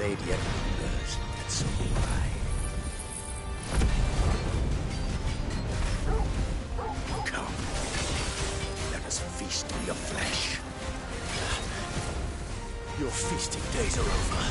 radiant hungers, and so will I. Come, let us feast on your flesh. Your feasting days are over.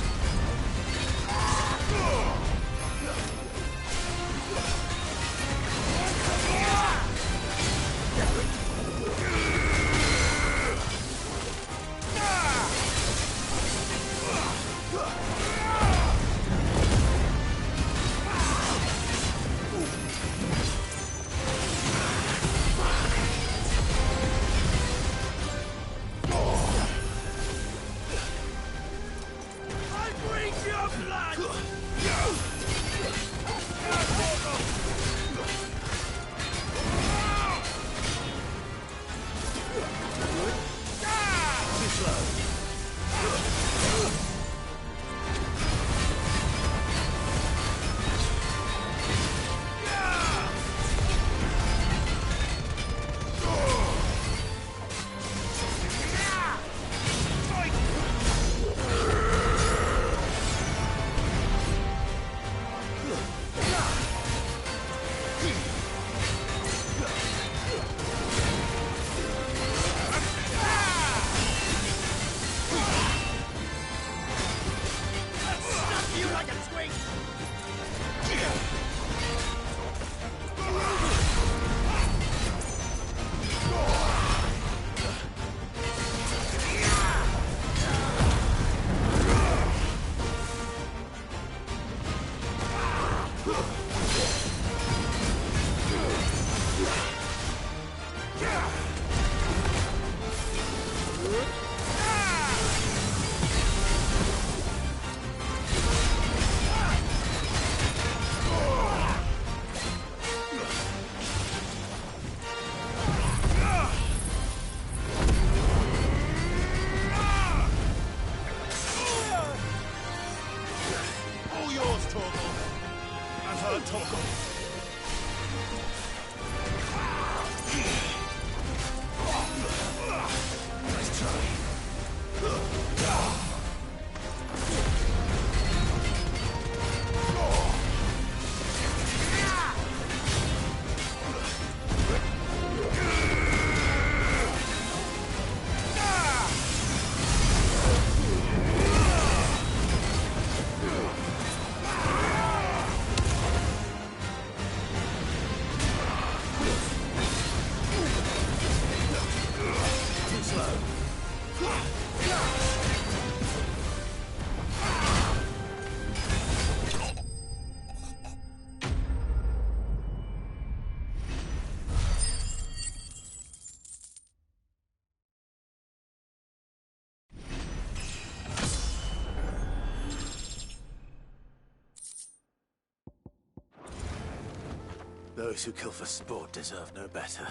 Those who kill for sport deserve no better.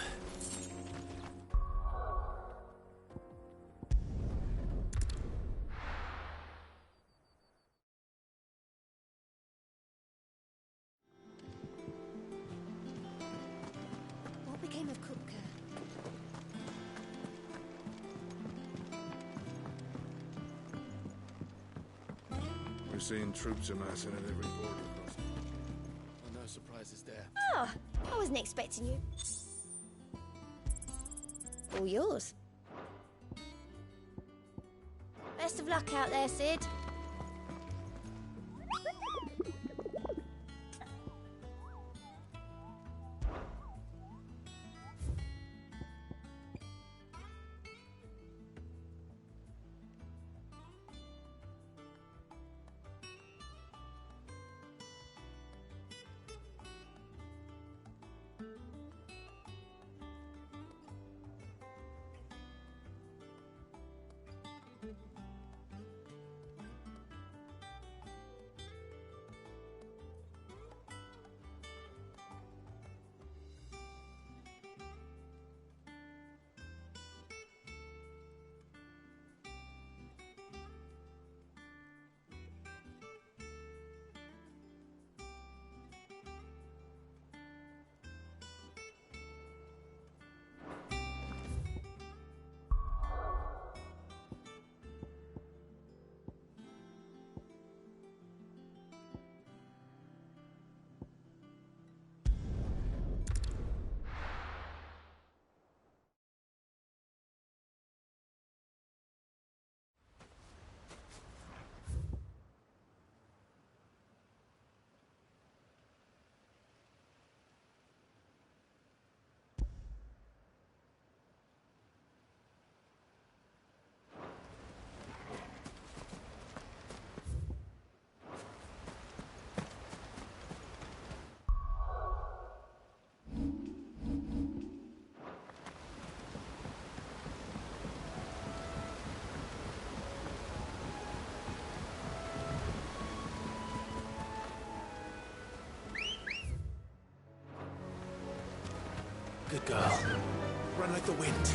What became of Kupka? We're seeing troops amassing at every border crossing. Well, no surprises there. Oh, I wasn't expecting you. All yours. Best of luck out there, Cid. Good girl. Run like the wind.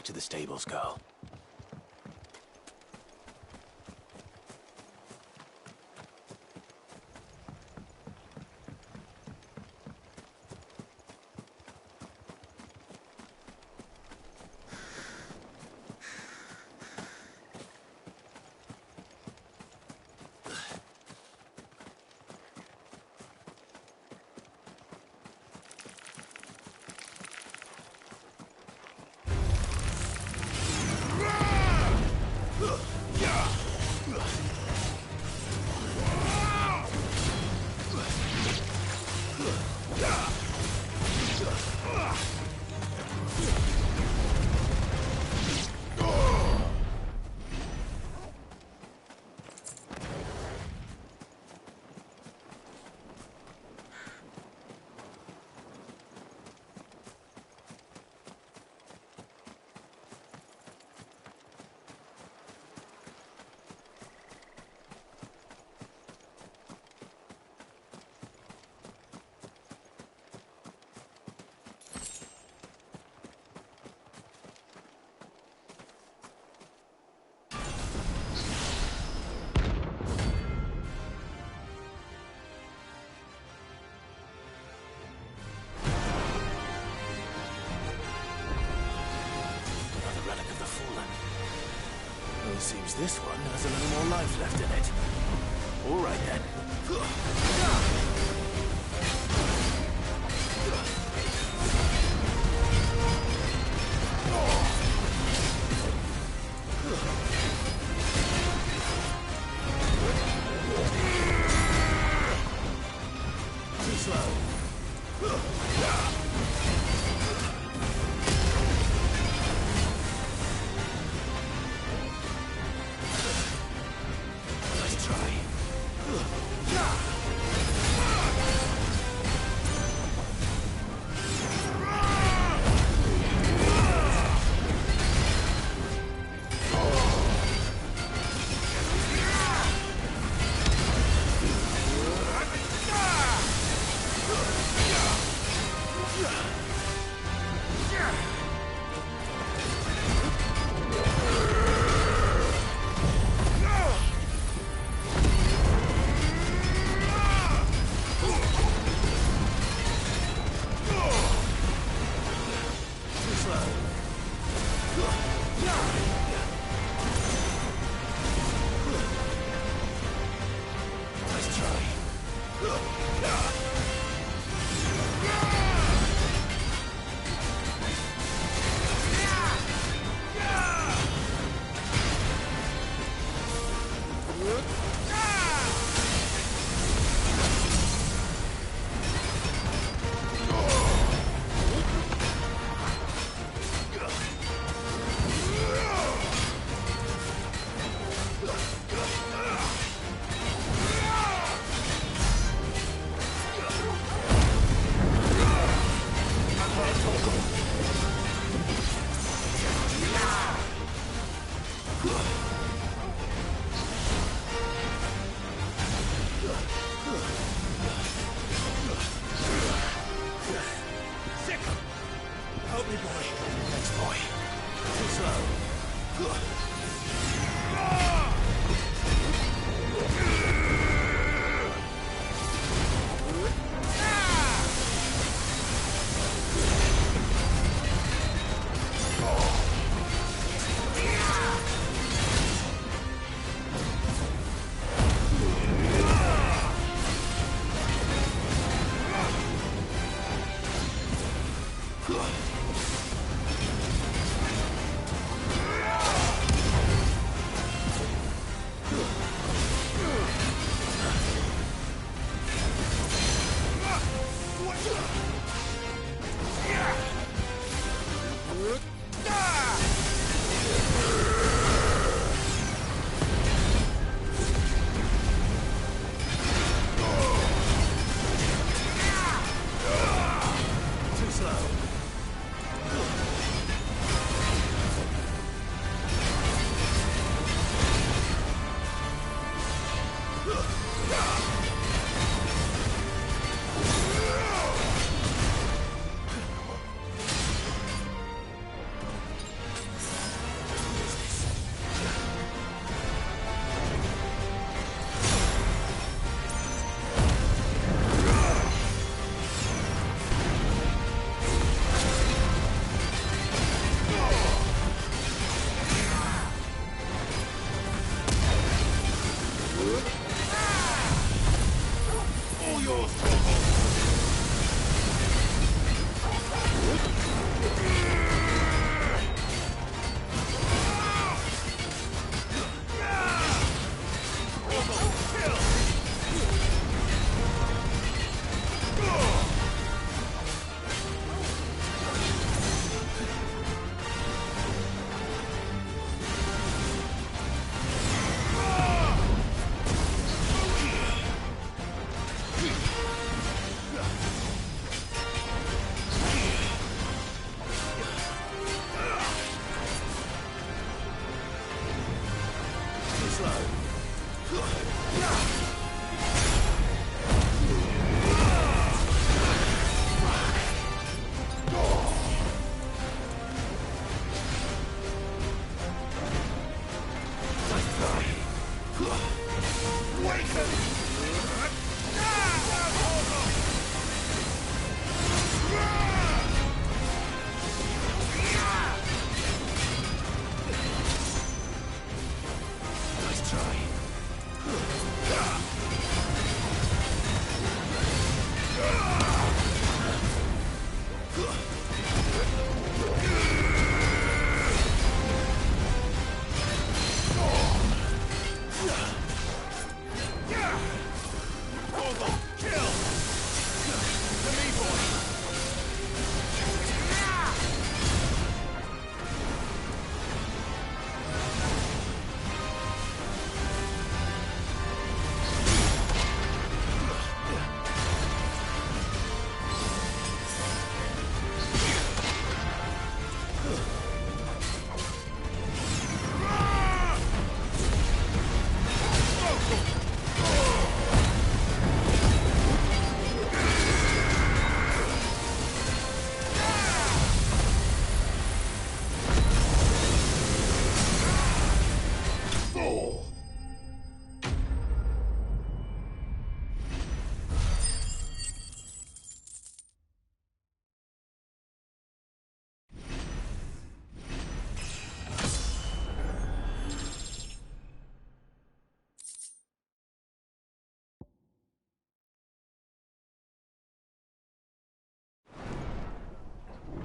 To the stables, girl. Seems this one has a little more life left in it. All right then. Too slow.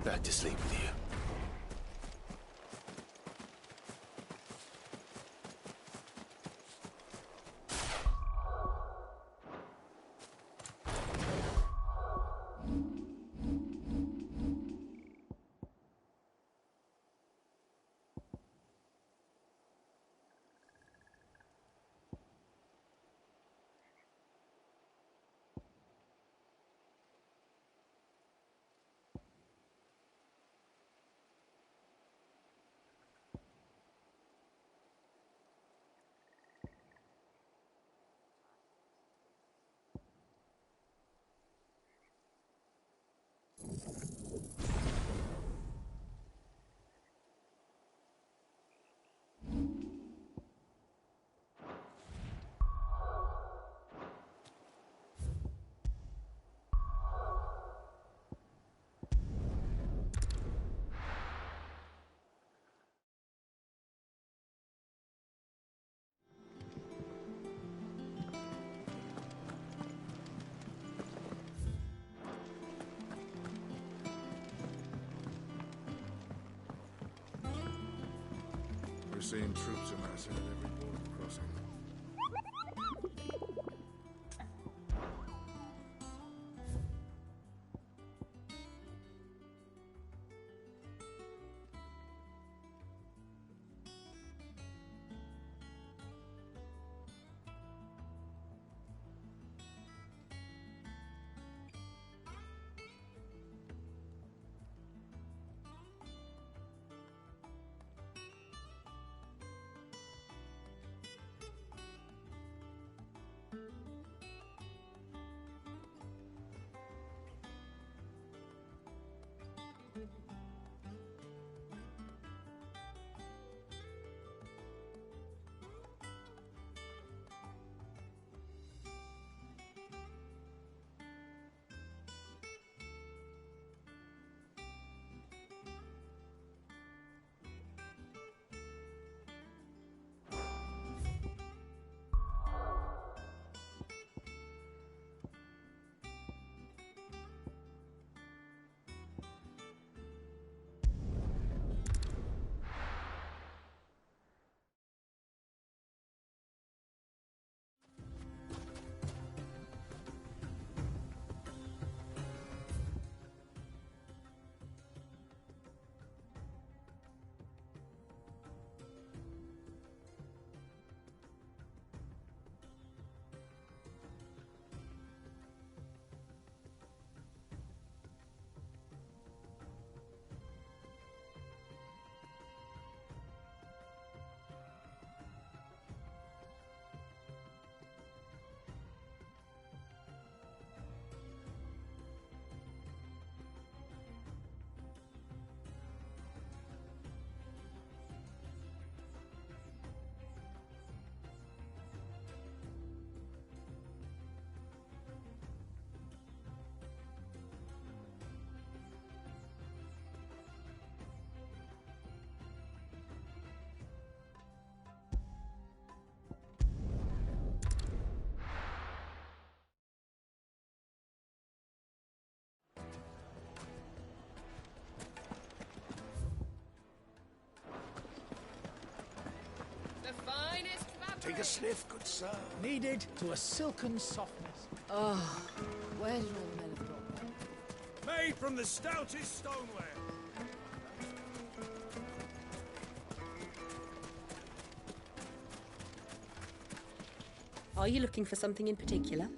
Back to sleep with you. We're seeing troops amassing at every border crossing. Take a sniff, good sir. Kneaded to a silken softness. Oh, where did all the men have got that? Made from the stoutest stoneware. Are you looking for something in particular?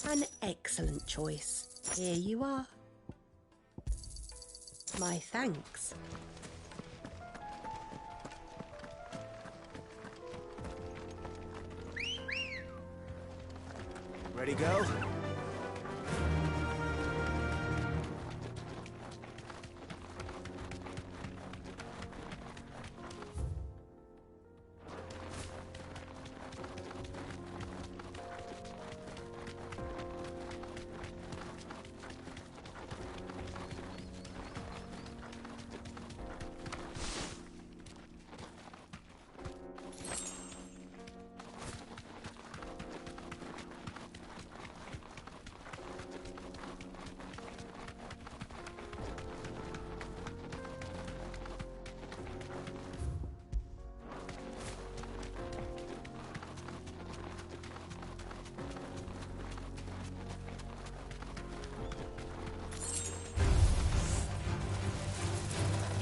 An excellent choice. Here you are. My thanks. Ready, go?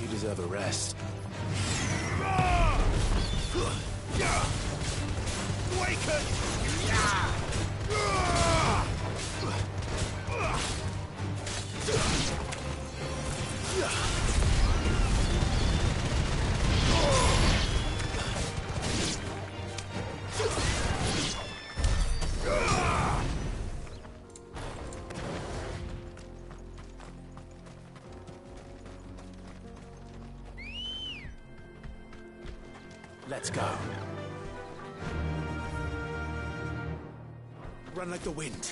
You deserve a rest. Let's go. Run like the wind.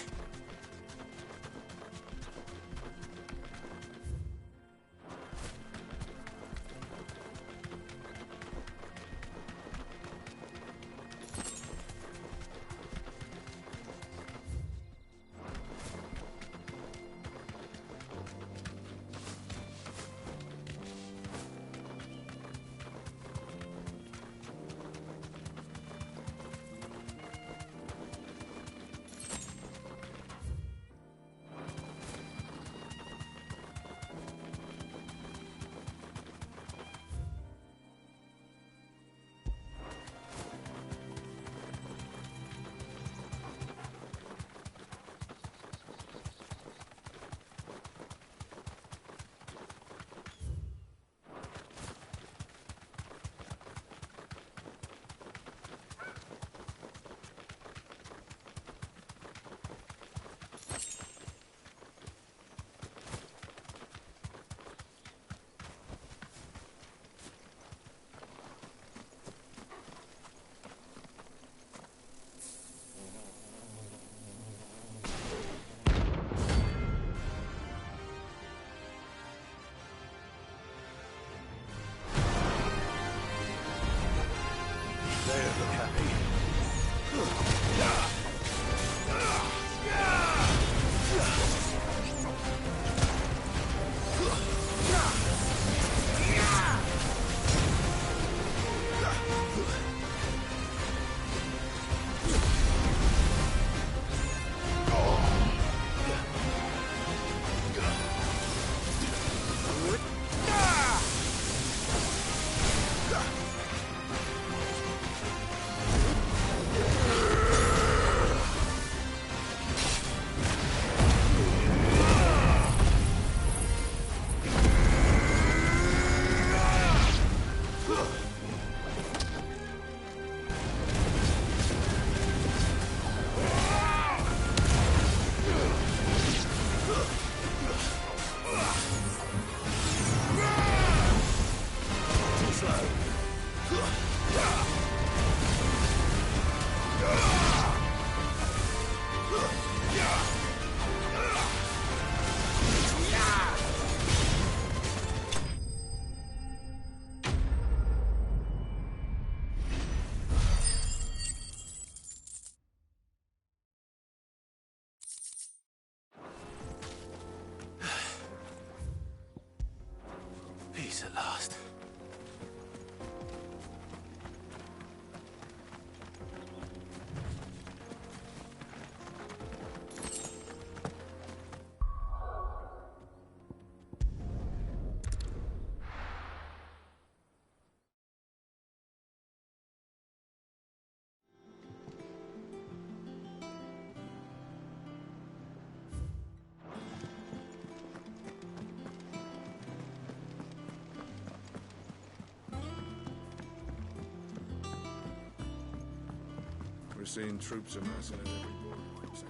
Peace at last. We're seeing troops amassing at every border crossing.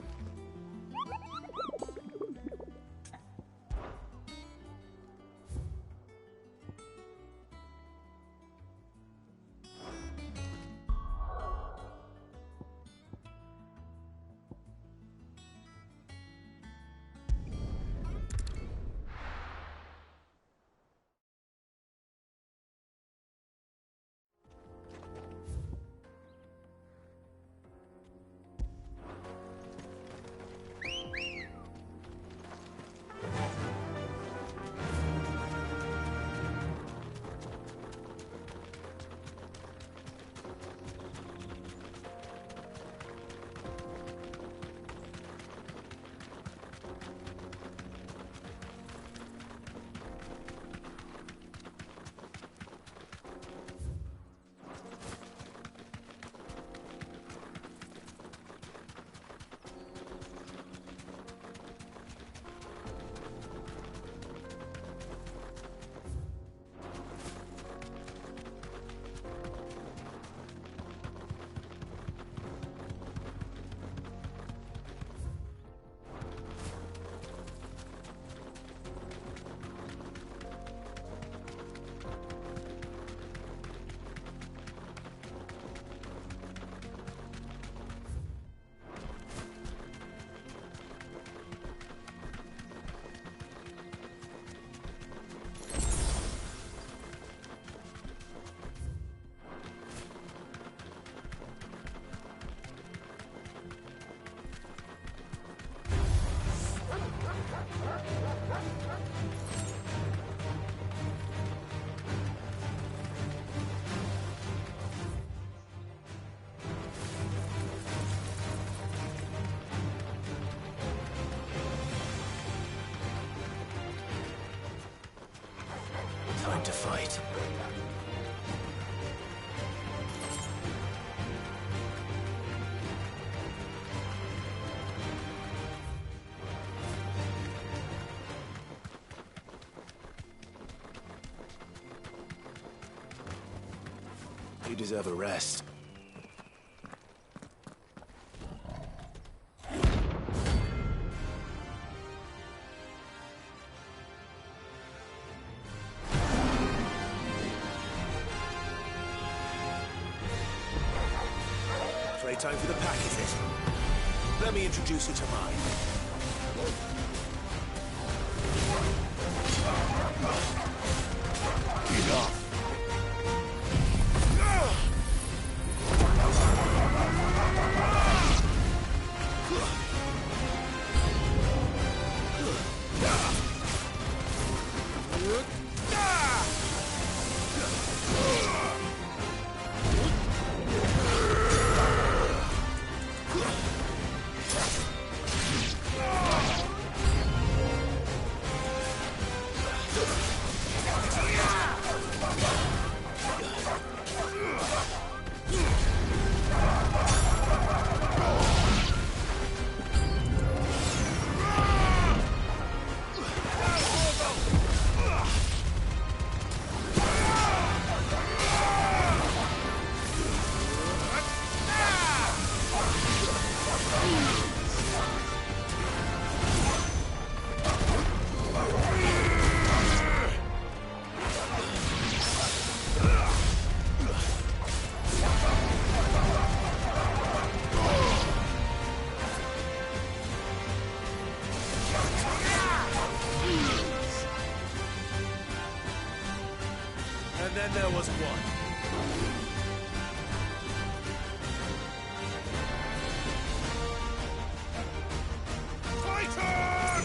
Time to fight. You deserve a rest. Playtime for the pack, is it? Let me introduce you to mine. Get off. And then there was one. Fight on!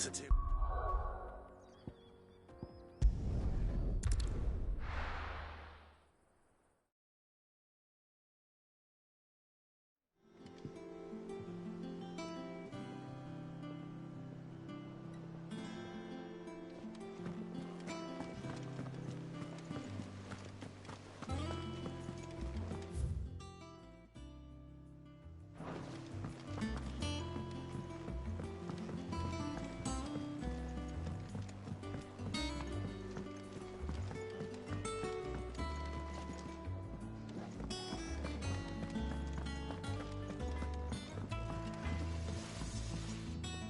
positive.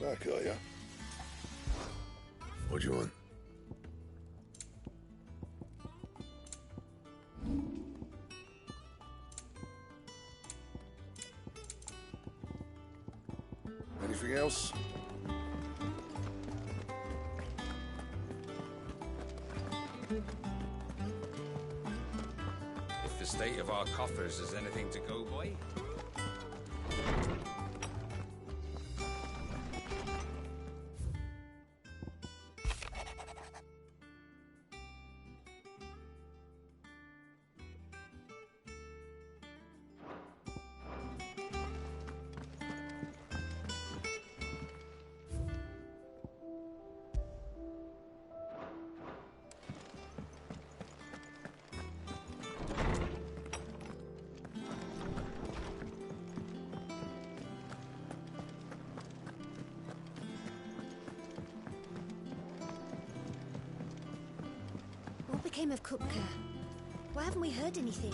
Back, are ya? What do you want? Anything else? If the state of our coffers is anything to go by. What became of Kupka? Why haven't we heard anything?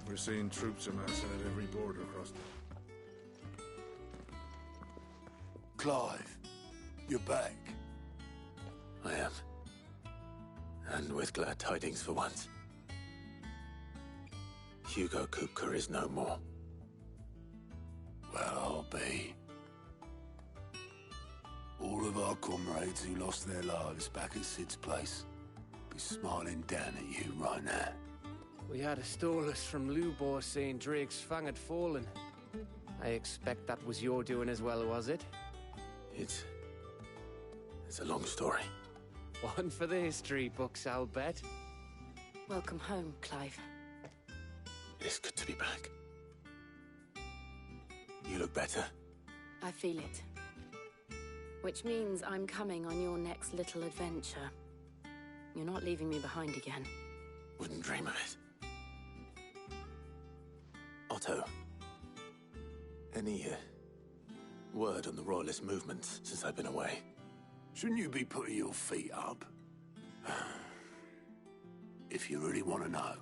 We're seeing troops amassing at every border across. Clive, you're back. I am. And with glad tidings for once. Hugo Kupka is no more. Well, I'll be. All of our comrades who lost their lives back at Cid's place be smiling down at you right now. We had a stolus from Lubor saying Drake's fang had fallen. I expect that was your doing as well, was it? It's a long story. One for the history books, I'll bet. Welcome home, Clive. It's good to be back. You look better. I feel it. Which means I'm coming on your next little adventure. You're not leaving me behind again. Wouldn't dream of it. Otto, any word on the Royalist movement since I've been away? Shouldn't you be putting your feet up? If you really want to know,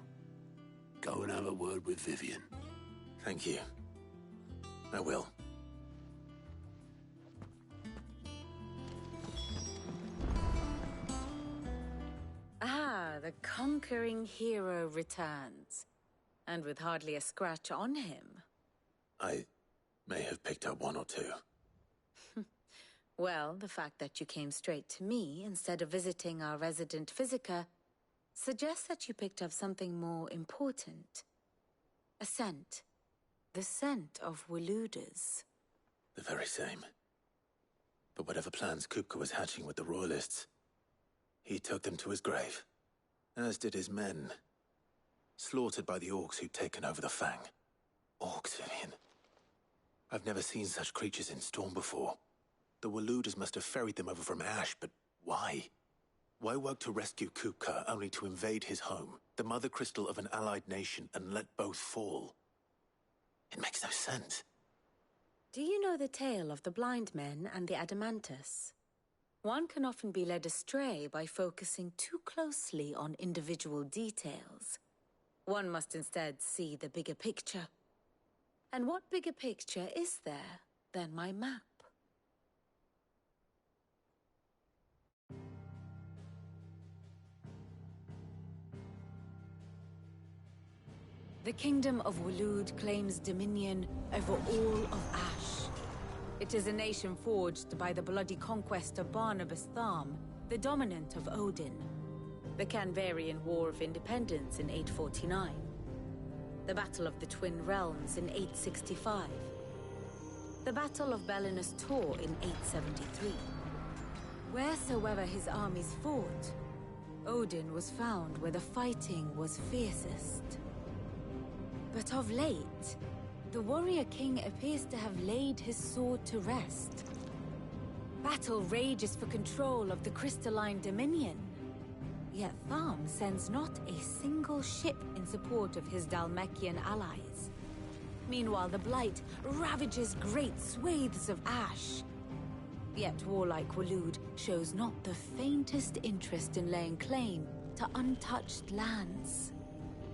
go and have a word with Vivian. Thank you. I will. Ah, the conquering hero returns. And with hardly a scratch on him. I may have picked up one or two. Well, the fact that you came straight to me instead of visiting our resident physiker suggests that you picked up something more important. A scent. The scent of Waludas. The very same. But whatever plans Kupka was hatching with the Royalists, he took them to his grave. As did his men. Slaughtered by the orcs who'd taken over the Fang. Orcs, Vivian. I've never seen such creatures in Storm before. The Waludas must have ferried them over from Ash, but why? Why work to rescue Kupka only to invade his home, the mother crystal of an allied nation, and let both fall? It makes no sense. Do you know the tale of the blind men and the Adamantus? One can often be led astray by focusing too closely on individual details. One must instead see the bigger picture. And what bigger picture is there than my map? The Kingdom of Walud claims dominion over all of Ash. It is a nation forged by the bloody conquest of Barnabas Tharm, the dominant of Odin. The Canvarian War of Independence in 849. the Battle of the Twin Realms in 865, the Battle of Belinus Tor in 873. Wheresoever his armies fought, Odin was found where the fighting was fiercest. But of late, the warrior king appears to have laid his sword to rest. Battle rages for control of the crystalline dominion. Yet Tharm sends not a single ship in support of his Dhalmekian allies. Meanwhile, the Blight ravages great swathes of ash. Yet warlike Waloed shows not the faintest interest in laying claim to untouched lands.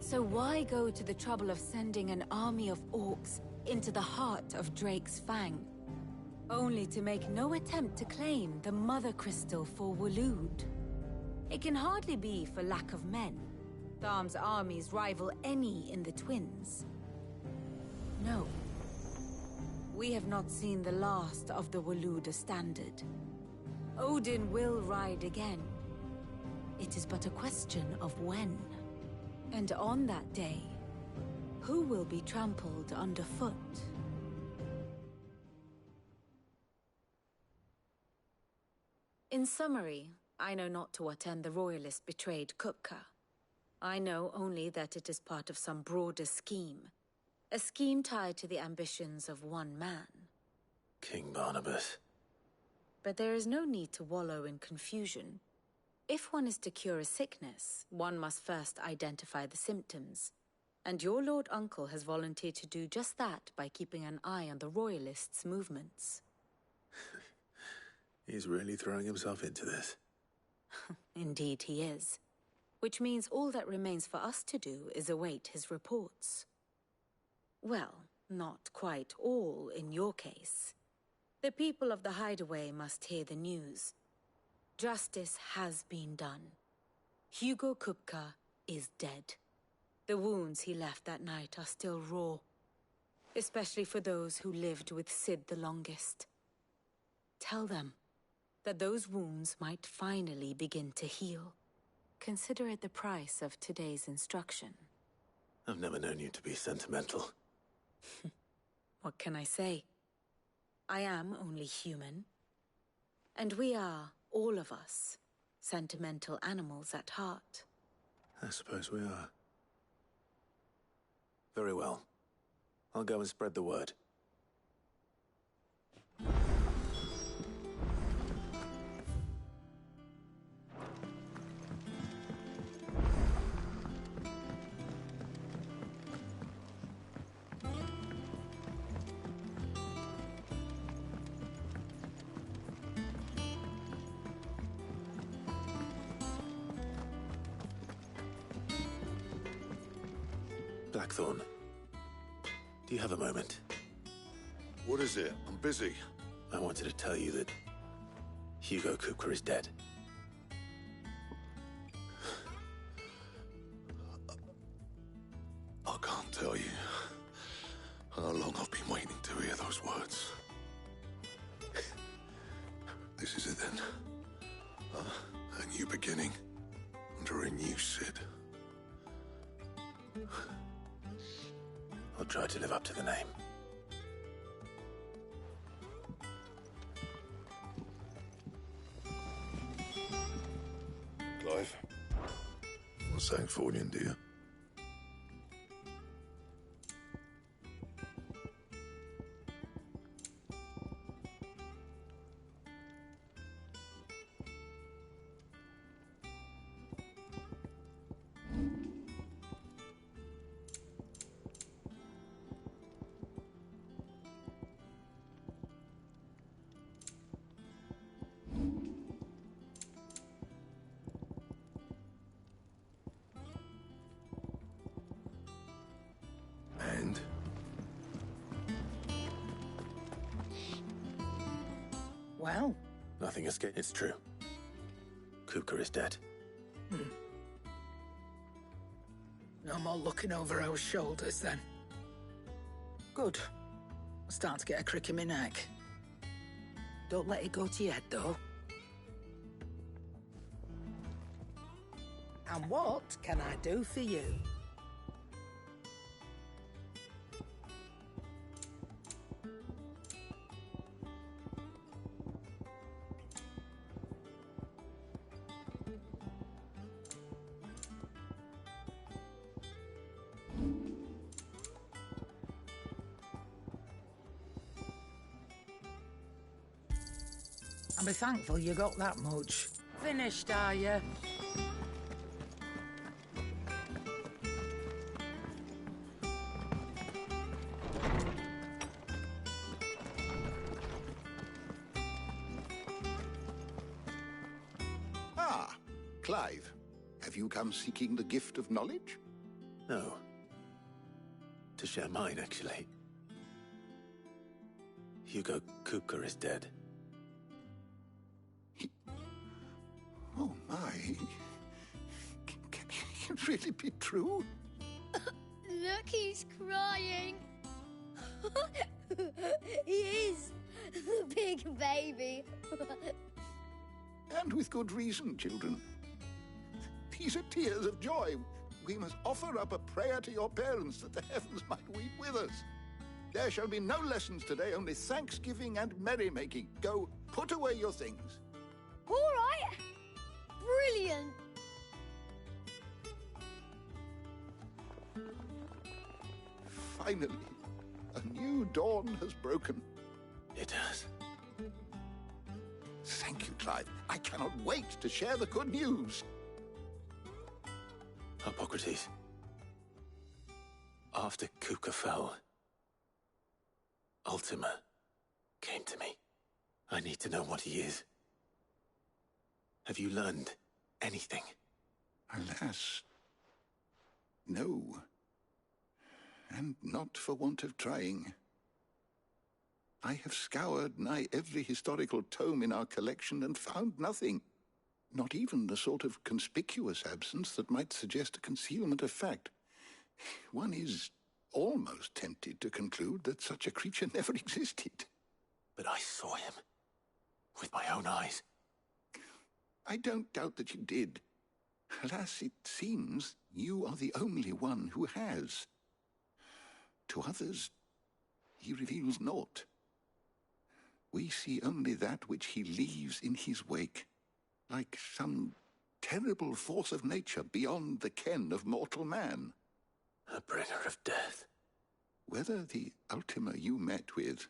So why go to the trouble of sending an army of orcs into the heart of Drake's Fang, only to make no attempt to claim the Mother Crystal for Waloed? It can hardly be for lack of men. Tharm's armies rival any in the Twins. No. We have not seen the last of the Waloed Standard. Odin will ride again. It is but a question of when. And on that day, who will be trampled underfoot? In summary, I know not to what end the Royalists betrayed Kupka. I know only that it is part of some broader scheme. A scheme tied to the ambitions of one man. King Barnabas. But there is no need to wallow in confusion. If one is to cure a sickness, one must first identify the symptoms. And your Lord Uncle has volunteered to do just that by keeping an eye on the Royalists' movements. He's really throwing himself into this. Indeed he is. Which means all that remains for us to do is await his reports. Well, not quite all in your case. The people of the Hideaway must hear the news. Justice has been done. Hugo Kupka is dead. The wounds he left that night are still raw, especially for those who lived with Cid the longest. Tell them that those wounds might finally begin to heal. Consider it the price of today's instruction. I've never known you to be sentimental. What can I say? I am only human. And we are, all of us, sentimental animals at heart. I suppose we are. Very well. I'll go and spread the word. Blackthorn, do you have a moment? What is it? I'm busy. I wanted to tell you that Hugo Kupka is dead. I can't tell you how long I've been waiting to hear those words. This is it then. A new beginning under a new Cid. I'll try to live up to the name. Clive, what's that for you, dear? And? Well, Nothing escaped. It's true. Kupka is dead. no more looking over our shoulders then. Good. I'm starting to get a crick in my neck. Don't let it go to your head, though. And what can I do for you? I'll be thankful you got that much. Finished, are you? Ah, Clive. Have you come seeking the gift of knowledge? No. To share mine, actually. Hugo Kupka is dead. Oh, my. Can it really be true? Look, he's crying. He is. The big baby. And with good reason, children. These are tears of joy. We must offer up a prayer to your parents that the heavens might weep with us. There shall be no lessons today, only thanksgiving and merrymaking. Go, put away your things. All right. Brilliant. Finally, a new dawn has broken. It has. Thank you, Clive. I cannot wait to share the good news. Hippocrates. After Kupka fell, Ultima came to me. I need to know what he is. Have you learned anything? Alas, no. And not for want of trying. I have scoured nigh every historical tome in our collection and found nothing. Not even the sort of conspicuous absence that might suggest a concealment of fact. One is almost tempted to conclude that such a creature never existed. But I saw him. With my own eyes. I don't doubt that you did. Alas, it seems you are the only one who has. To others, he reveals naught. We see only that which he leaves in his wake, like some terrible force of nature beyond the ken of mortal man. A bringer of death. Whether the Ultima you met with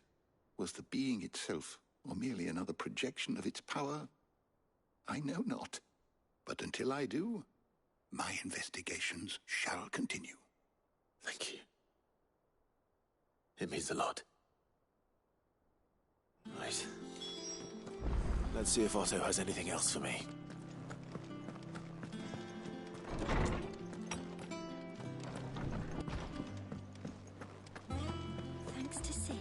was the being itself, or merely another projection of its power, I know not. But until I do, my investigations shall continue. Thank you. It means a lot. Right. Let's see if Otto has anything else for me. Thanks to Cid.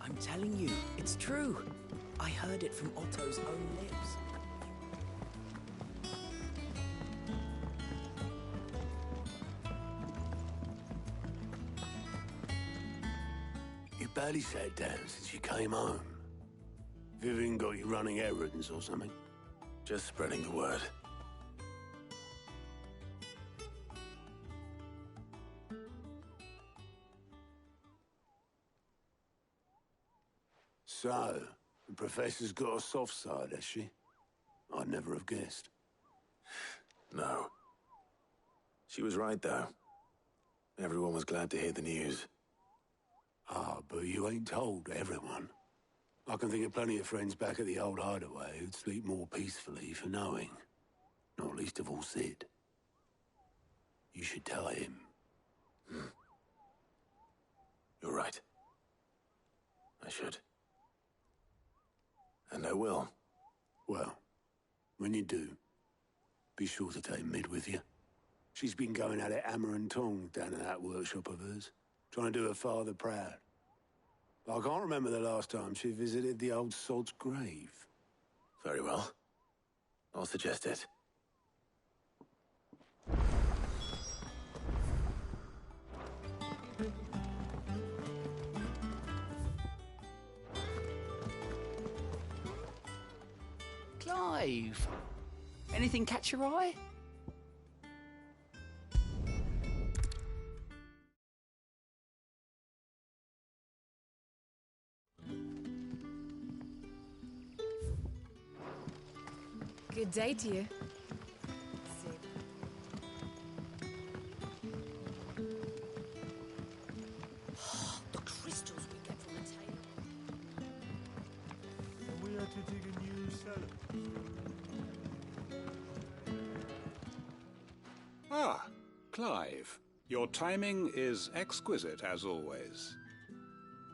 I'm telling you, it's true. I heard it from Otto's own lips. You barely sat down since you came home. Vivian got you running errands or something? Just spreading the word. So, the Professor's got a soft side, has she? I'd never have guessed. No. She was right, though. Everyone was glad to hear the news. Ah, but you ain't told everyone. I can think of plenty of friends back at the old hideaway who'd sleep more peacefully for knowing. Not least of all Cid. You should tell him. You're right. I should. And I will. Well, when you do, be sure to take Mid with you. She's been going at it hammer and tongs down at that workshop of hers, trying to do her father proud. But I can't remember the last time she visited the old sod's grave. Very well. I'll suggest it. Clive! Anything catch your eye? Good day to you. Ah, Clive. Your timing is exquisite, as always.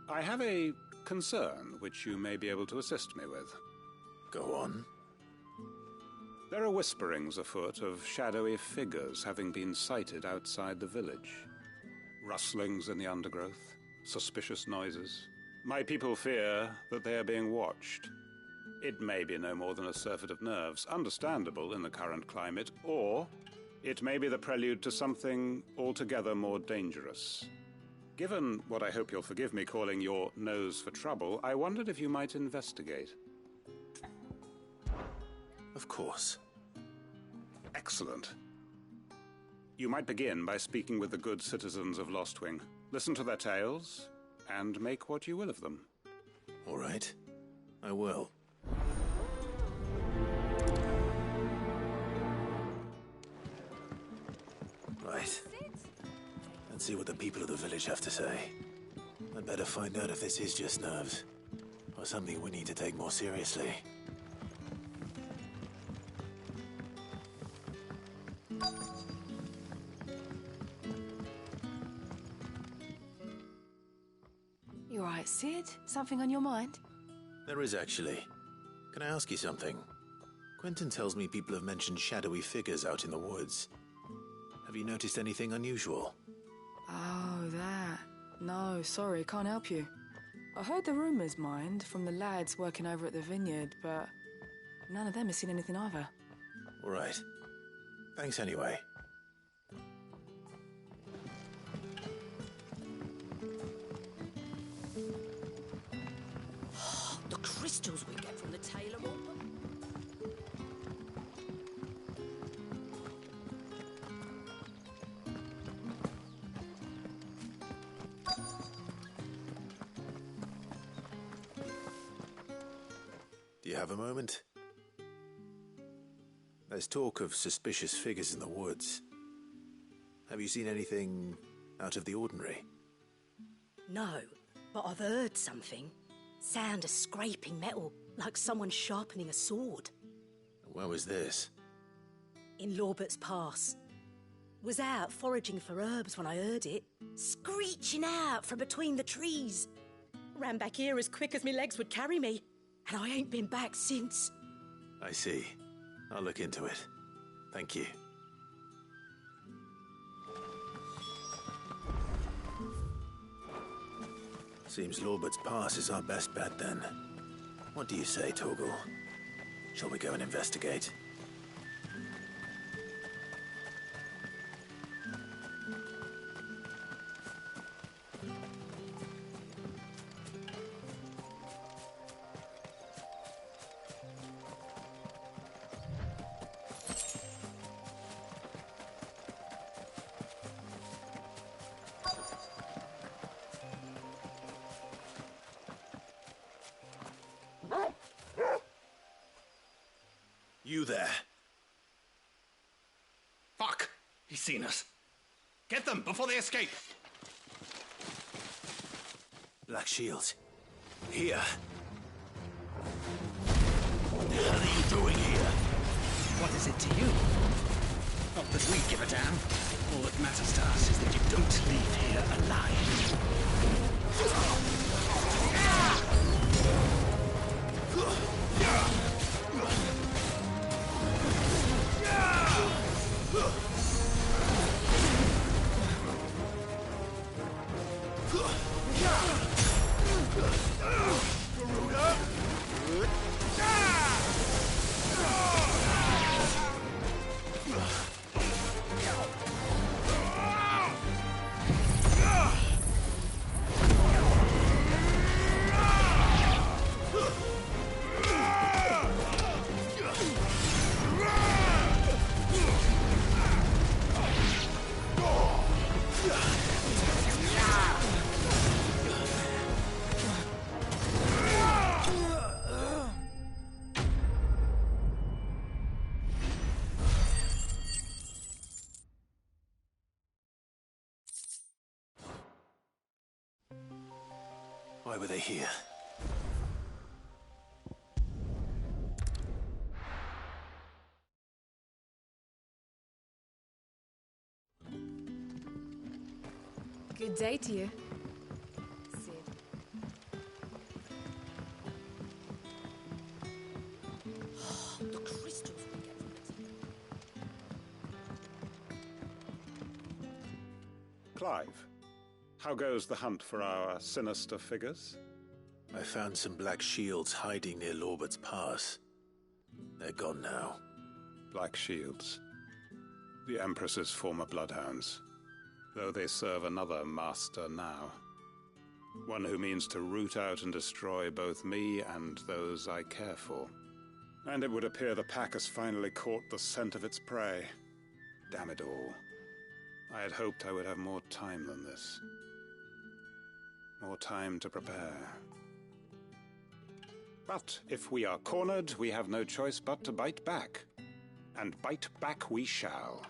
I have a concern which you may be able to assist me with. Go on. There are whisperings afoot of shadowy figures having been sighted outside the village. Rustlings in the undergrowth, suspicious noises. My people fear that they are being watched. It may be no more than a surfeit of nerves, understandable in the current climate, or it may be the prelude to something altogether more dangerous. Given what I hope you'll forgive me calling your nose for trouble, I wondered if you might investigate. Of course. Excellent. You might begin by speaking with the good citizens of Lostwing. Listen to their tales, and make what you will of them. All right. I will. Right. Let's see what the people of the village have to say. I'd better find out if this is just nerves, or something we need to take more seriously. You all right, Cid? Something on your mind? There is actually. Can I ask you something? Quentin tells me people have mentioned shadowy figures out in the woods. Have you noticed anything unusual? Oh, that. No, sorry, can't help you. I heard the rumours, mind, from the lads working over at the vineyard, but none of them has seen anything either. All right. Thanks anyway. The crystals we get from the tailor all... Do you have a moment? There's talk of suspicious figures in the woods. Have you seen anything out of the ordinary? No, but I've heard something. Sound of scraping metal, like someone sharpening a sword. Where was this? In Lorbert's Pass. Was out foraging for herbs when I heard it, screeching out from between the trees. Ran back here as quick as my legs would carry me, and I ain't been back since. I see. I'll look into it. Thank you. Seems Lorbert's Pass is our best bet then. What do you say, Torgal? Shall we go and investigate? You there. Fuck! He's seen us. Get them before they escape. Black Shields. Here. What the hell are you doing here? What is it to you? Not that we give a damn. All that matters to us is that you don't leave here alive. Garuda! Why were they here? Good day to you. Cid. The crystals we get from it. Clive, how goes the hunt for our sinister figures? I found some black shields hiding near Lorbert's Pass. They're gone now. Black Shields. The Empress's former bloodhounds, though they serve another master now. One who means to root out and destroy both me and those I care for. And it would appear the pack has finally caught the scent of its prey. Damn it all. I had hoped I would have more time than this. More time to prepare. But if we are cornered, we have no choice but to bite back. And bite back we shall.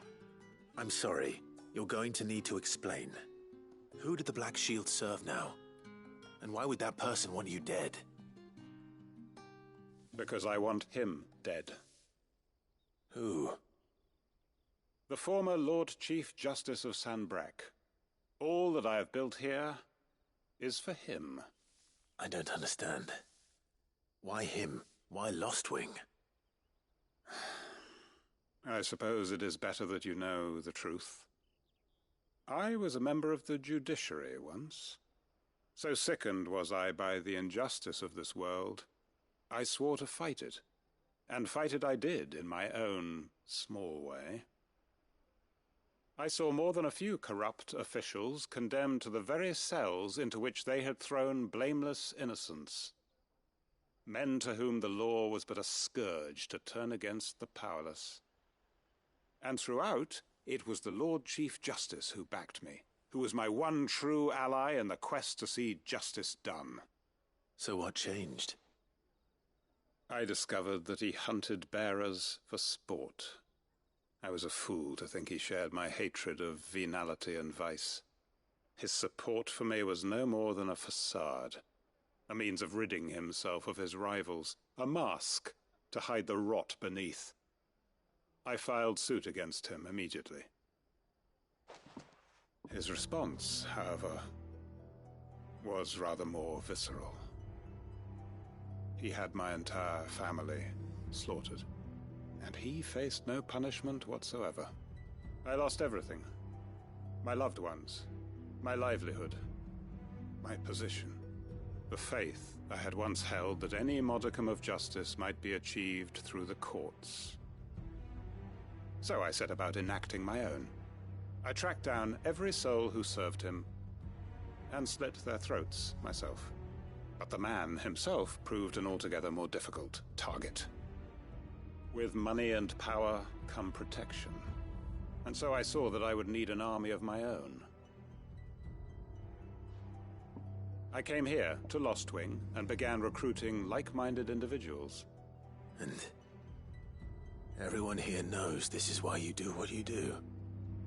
I'm sorry. You're going to need to explain. Who did the Black Shield serve now? And why would that person want you dead? Because I want him dead. Who? The former Lord Chief Justice of Sanbreque. All that I have built here is for him. I don't understand. Why him? Why Lostwing? I suppose it is better that you know the truth. I was a member of the judiciary once. So sickened was I by the injustice of this world, I swore to fight it. And fight it I did, in my own small way. I saw more than a few corrupt officials condemned to the very cells into which they had thrown blameless innocents. Men to whom the law was but a scourge to turn against the powerless. And throughout, it was the Lord Chief Justice who backed me, who was my one true ally in the quest to see justice done. So what changed? I discovered that he hunted bearers for sport. I was a fool to think he shared my hatred of venality and vice. His support for me was no more than a facade, a means of ridding himself of his rivals, a mask to hide the rot beneath. I filed suit against him immediately. His response, however, was rather more visceral. He had my entire family slaughtered, and he faced no punishment whatsoever. I lost everything. My loved ones, my livelihood, my position, the faith I had once held that any modicum of justice might be achieved through the courts. So I set about enacting my own. I tracked down every soul who served him, and slit their throats myself. But the man himself proved an altogether more difficult target. With money and power come protection, and so I saw that I would need an army of my own. I came here to Lostwing and began recruiting like-minded individuals. And everyone here knows this is why you do what you do.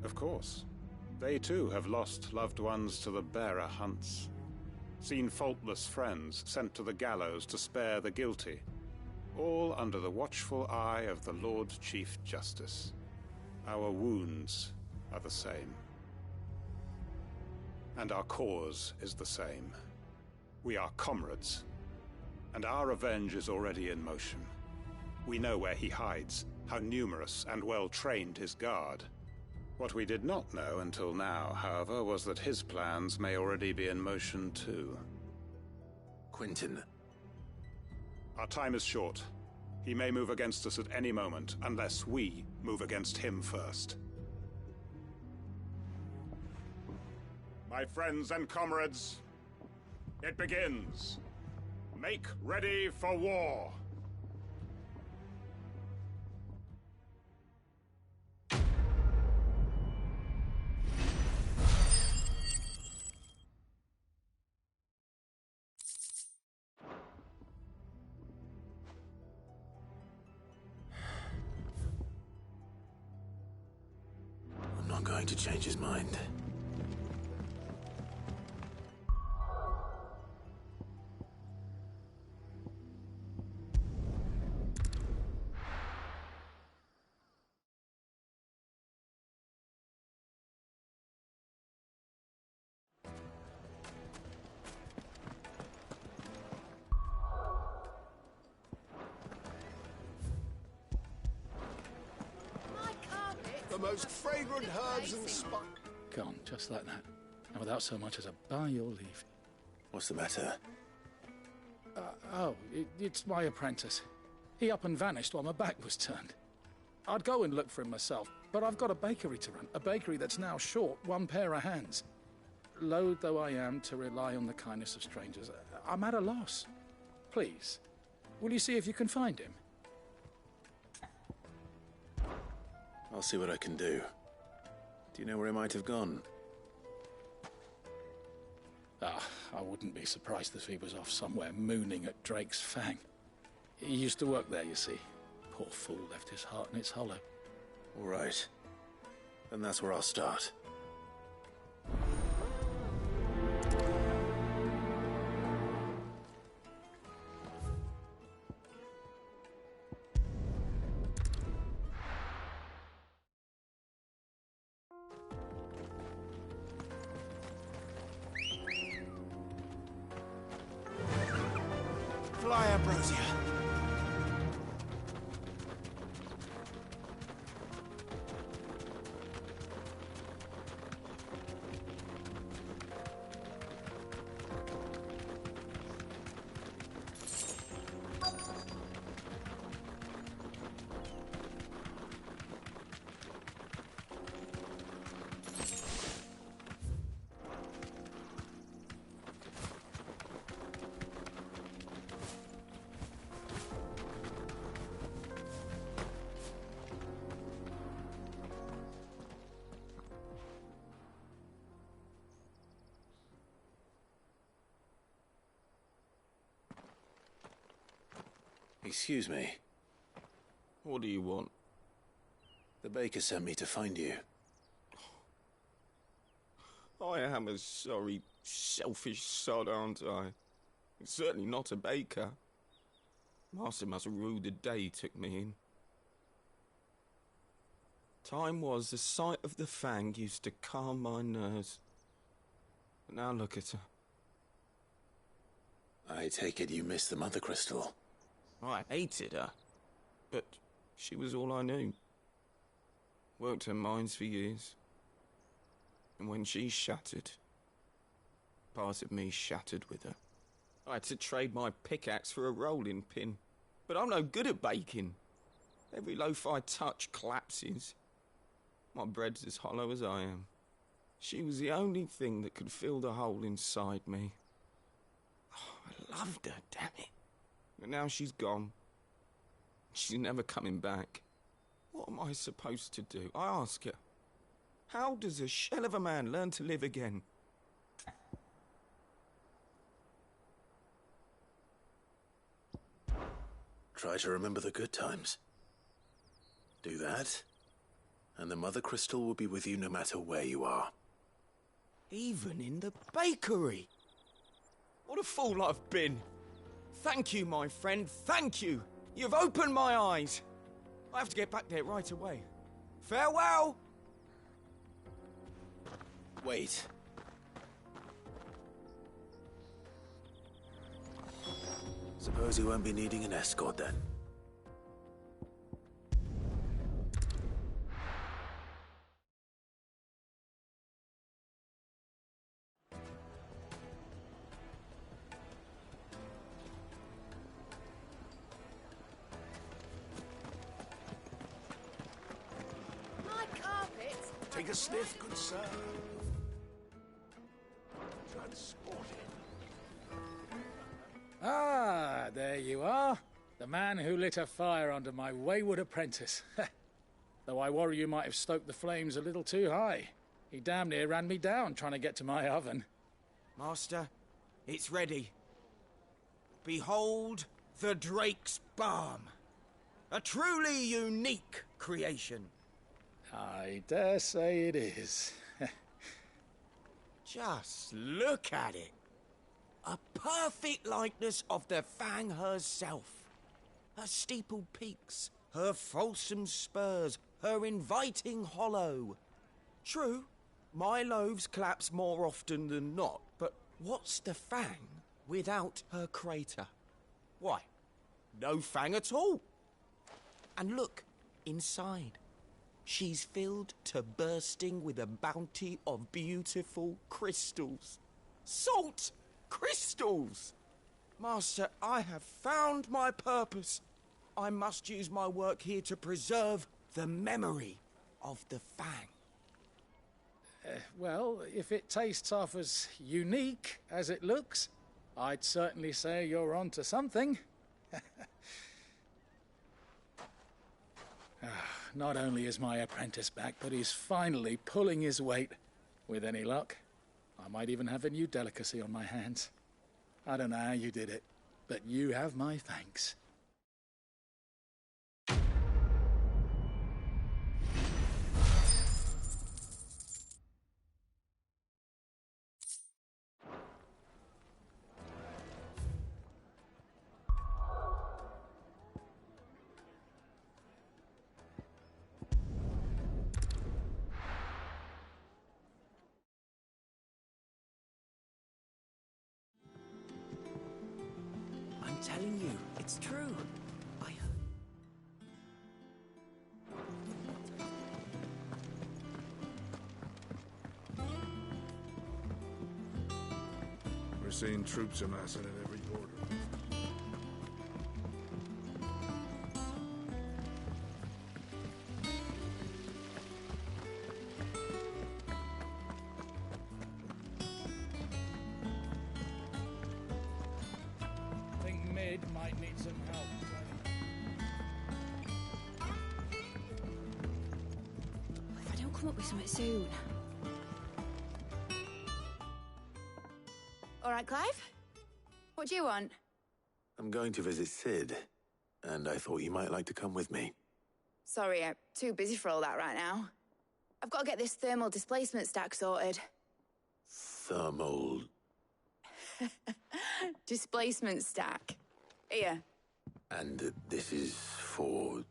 Of course. They too have lost loved ones to the bearer hunts. Seen faultless friends sent to the gallows to spare the guilty. All under the watchful eye of the Lord Chief Justice. Our wounds are the same. And our cause is the same. We are comrades. And our revenge is already in motion. We know where he hides, how numerous and well-trained his guard. What we did not know until now, however, was that his plans may already be in motion too. Quentin. Our time is short. He may move against us at any moment, unless we move against him first. My friends and comrades, it begins. Make ready for war. I'm not going to change his mind. the most fragrant herbs and spices. Gone, just like that. And without so much as a by your leave. What's the matter? It's my apprentice. He up and vanished while my back was turned. I'd go and look for him myself, but I've got a bakery to run. A bakery that's now short one pair of hands. Loath though I am to rely on the kindness of strangers, I'm at a loss. Please, will you see if you can find him? I'll see what I can do. Do you know where he might have gone? I wouldn't be surprised if he was off somewhere mooning at Drake's Fang. He used to work there, you see. Poor fool left his heart in its hollow. All right. Then that's where I'll start. Fly, Ambrosia. Excuse me. What do you want? The baker sent me to find you. I am a sorry, selfish sod, aren't I? Certainly not a baker. Master must have ruled the day he took me in. Time was the sight of the Fang used to calm my nerves. But now look at her. I take it you missed the Mother Crystal. I hated her, but she was all I knew. Worked her mines for years. And when she shattered, part of me shattered with her. I had to trade my pickaxe for a rolling pin, but I'm no good at baking. Every loaf I touch collapses. My bread's as hollow as I am. She was the only thing that could fill the hole inside me. Oh, I loved her, damn it. But now she's gone. She's never coming back. What am I supposed to do? I ask her. How does a shell of a man learn to live again? Try to remember the good times. Do that, and the Mother Crystal will be with you no matter where you are. Even in the bakery. What a fool I've been. Thank you, my friend, thank you. You've opened my eyes. I have to get back there right away. Farewell! Wait. Suppose you won't be needing an escort then. Take a sniff, good sir. Transported. Ah, there you are. The man who lit a fire under my wayward apprentice. Though I worry you might have stoked the flames a little too high. He damn near ran me down trying to get to my oven. Master, it's ready. Behold the Drake's Balm. A truly unique creation. I dare say it is. Just look at it. A perfect likeness of the Fang herself. Her steepled peaks, her fulsome spurs, her inviting hollow. True, my loaves collapse more often than not, but what's the Fang without her crater? Why, no Fang at all. And look, inside. She's filled to bursting with a bounty of beautiful crystals. Salt crystals! Master, I have found my purpose. I must use my work here to preserve the memory of the Fang. Well, if it tastes half as unique as it looks, I'd certainly say you're onto something. Not only is my apprentice back, but he's finally pulling his weight. With any luck, I might even have a new delicacy on my hands. I don't know how you did it, but you have my thanks. I'm telling you, it's true. We're seeing troops amassing at every border. I think Mid might need some help. If I don't come up with something soon. All right, Clive? What do you want? I'm going to visit Cid, and I thought you might like to come with me. Sorry, I'm too busy for all that right now. I've got to get this thermal displacement stack sorted. Thermal... Displacement stack. Here. And this is for...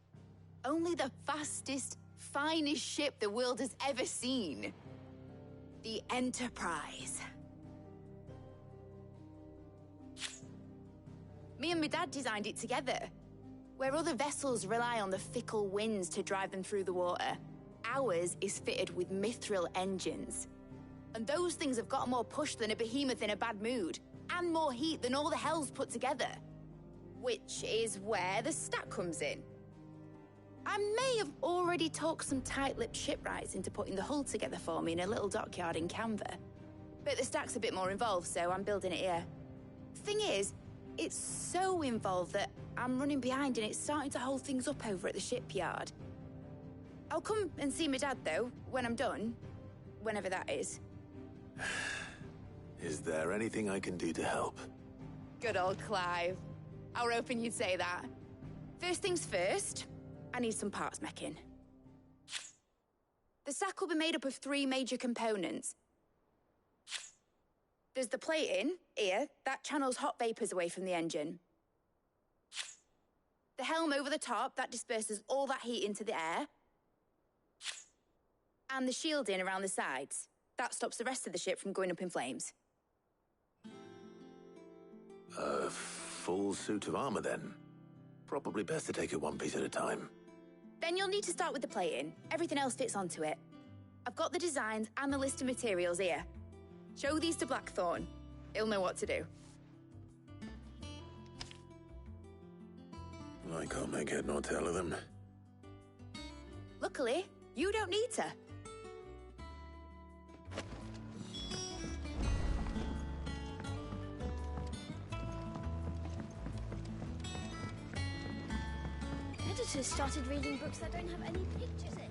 Only the fastest, finest ship the world has ever seen. The Enterprise. Me and my dad designed it together. Where other vessels rely on the fickle winds to drive them through the water, ours is fitted with mithril engines. And those things have got more push than a behemoth in a bad mood, and more heat than all the hells put together. Which is where the stack comes in. I may have already talked some tight-lipped shipwrights into putting the hull together for me in a little dockyard in Canva. But the stack's a bit more involved, so I'm building it here. Thing is, it's so involved that I'm running behind and it's starting to hold things up over at the shipyard. I'll come and see my dad, though, when I'm done. Whenever that is. Is there anything I can do to help? Good old Clive. I were hoping you'd say that. First things first, I need some parts meching. The sack will be made up of 3 major components. There's the plating, here, that channels hot vapors away from the engine. The helm over the top, that disperses all that heat into the air. And the shielding around the sides. That stops the rest of the ship from going up in flames. A full suit of armor, then. Probably best to take it one piece at a time. Then you'll need to start with the plating. Everything else fits onto it. I've got the designs and the list of materials here. Show these to Blackthorn. He'll know what to do. I can't make head nor tail of them. Luckily, you don't need to. Editors started reading books that don't have any pictures in.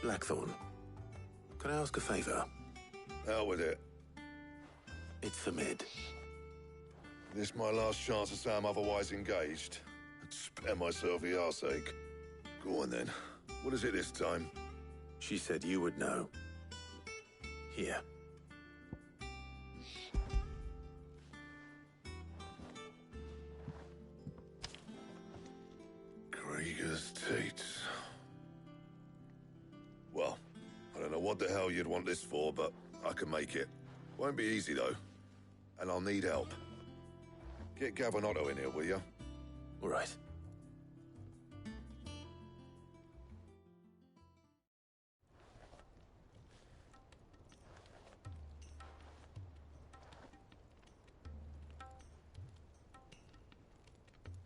Blackthorn, can I ask a favor? Hell with it. It's for Mid. This my last chance to say I'm otherwise engaged. I'd spare myself the arseache. Go on then. What is it this time? She said you would know. Here. Beggars' teats. Well, I don't know what the hell you'd want this for, but I can make it. Won't be easy, though. And I'll need help. Get Gav and Otto in here, will you? All right.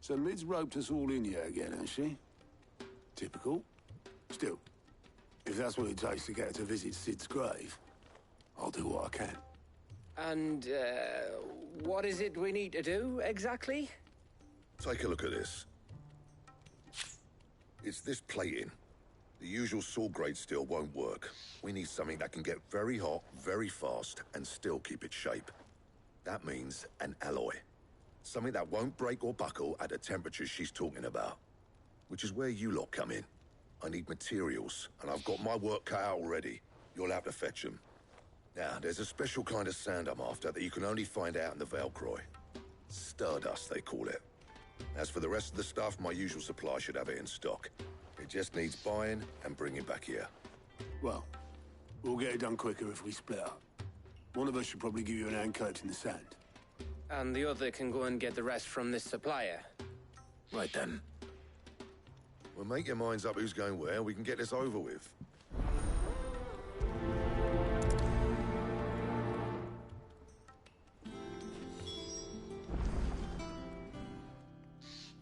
So Mid's roped us all in here again, has she? Typical. Still, if that's what it takes to get her to visit Cid's grave, I'll do what I can. And, what is it we need to do, exactly? Take a look at this. It's this plating. The usual sword-grade steel won't work. We need something that can get very hot, very fast, and still keep its shape. That means an alloy. Something that won't break or buckle at the temperatures she's talking about. Which is where you lot come in. I need materials, and I've got my work cut out already. You'll have to fetch them. Now, there's a special kind of sand I'm after that you can only find out in the Velcroy. Stardust, they call it. As for the rest of the stuff, my usual supply should have it in stock. It just needs buying and bringing back here. Well, we'll get it done quicker if we split up. One of us should probably give you an hand coat in the sand. And the other can go and get the rest from this supplier. Right then. Well, make your minds up who's going where, we can get this over with.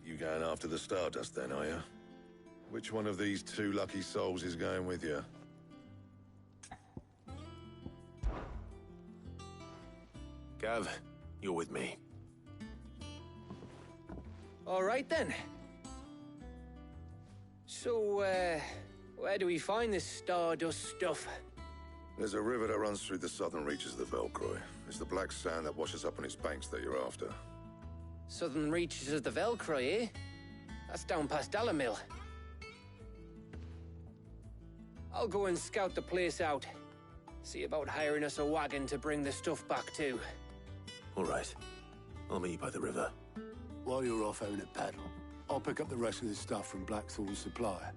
You going after the Stardust then, are you? Which one of these two lucky souls is going with you? Gav, you're with me. All right, then. So, where do we find this Stardust stuff? There's a river that runs through the southern reaches of the Velcroy. It's the black sand that washes up on its banks that you're after. Southern reaches of the Velcroy, eh? That's down past Dalamil. I'll go and scout the place out. See about hiring us a wagon to bring the stuff back to. All right. I'll meet you by the river. While you're off having a paddle, I'll pick up the rest of the stuff from Blackthorn's supplier.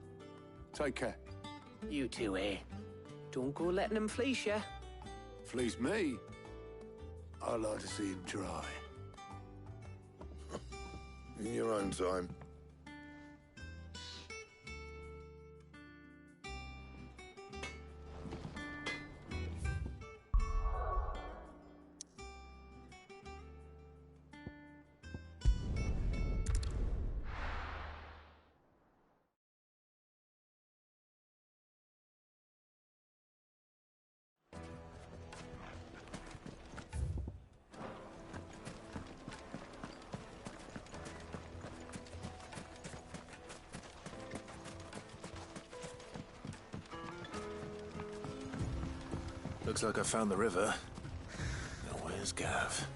Take care. You two, eh? Don't go letting him fleece ya. Fleece me? I'd like to see him try. In your own time. Looks like I found the river. Now where's Gav?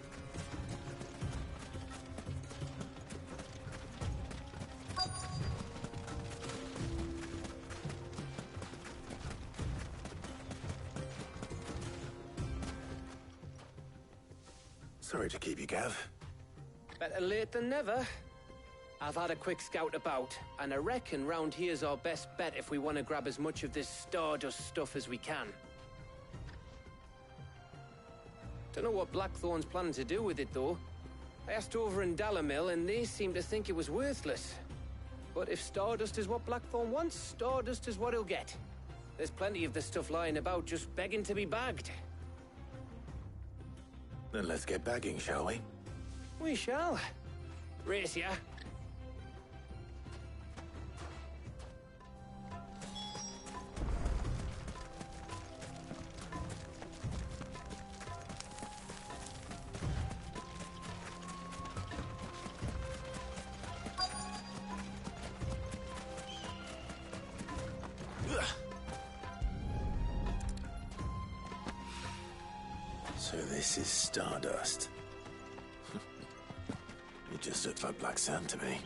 Sorry to keep you, Gav. Better late than never. I've had a quick scout about, and I reckon round here's our best bet if we want to grab as much of this Stardust stuff as we can. Don't know what Blackthorn's planning to do with it, though. I asked over in Dalamil, and they seem to think it was worthless. But if Stardust is what Blackthorn wants, Stardust is what he'll get. There's plenty of this stuff lying about, just begging to be bagged. Then let's get bagging, shall we? We shall. Race ya. So this is Stardust. It just looks like black sand to me.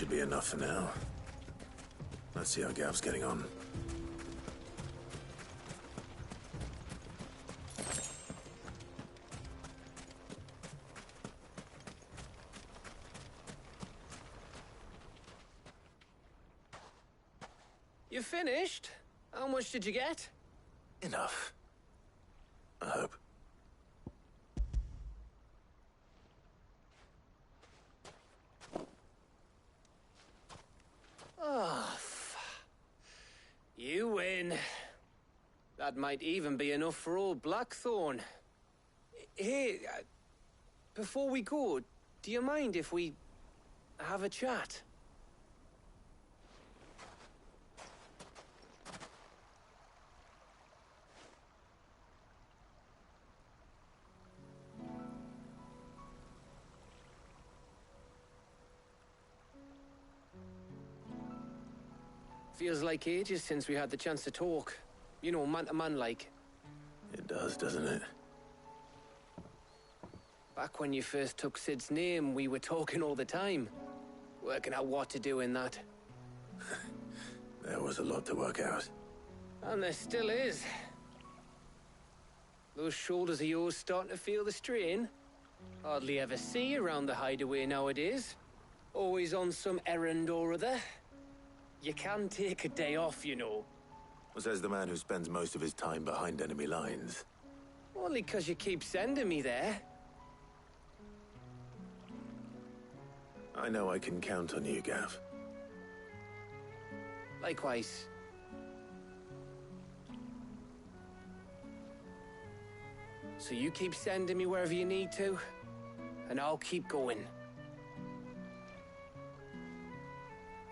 should be enough for now. Let's see how Gav's getting on. You finished? How much did you get? Enough. I hope. Oh, you win. That might even be enough for old Blackthorn. Hey, before we go, do you mind if we have a chat? Feels like ages since we had the chance to talk. You know, man to man like. It does, doesn't it? Back when you first took Cid's name, we were talking all the time. Working out what to do in that. There was a lot to work out. And there still is. Those shoulders of yours starting to feel the strain. Hardly ever see you around the hideaway nowadays. Always on some errand or other. You can take a day off, you know. Says the man who spends most of his time behind enemy lines. Only 'cause you keep sending me there. I know I can count on you, Gav. Likewise. So you keep sending me wherever you need to, and I'll keep going.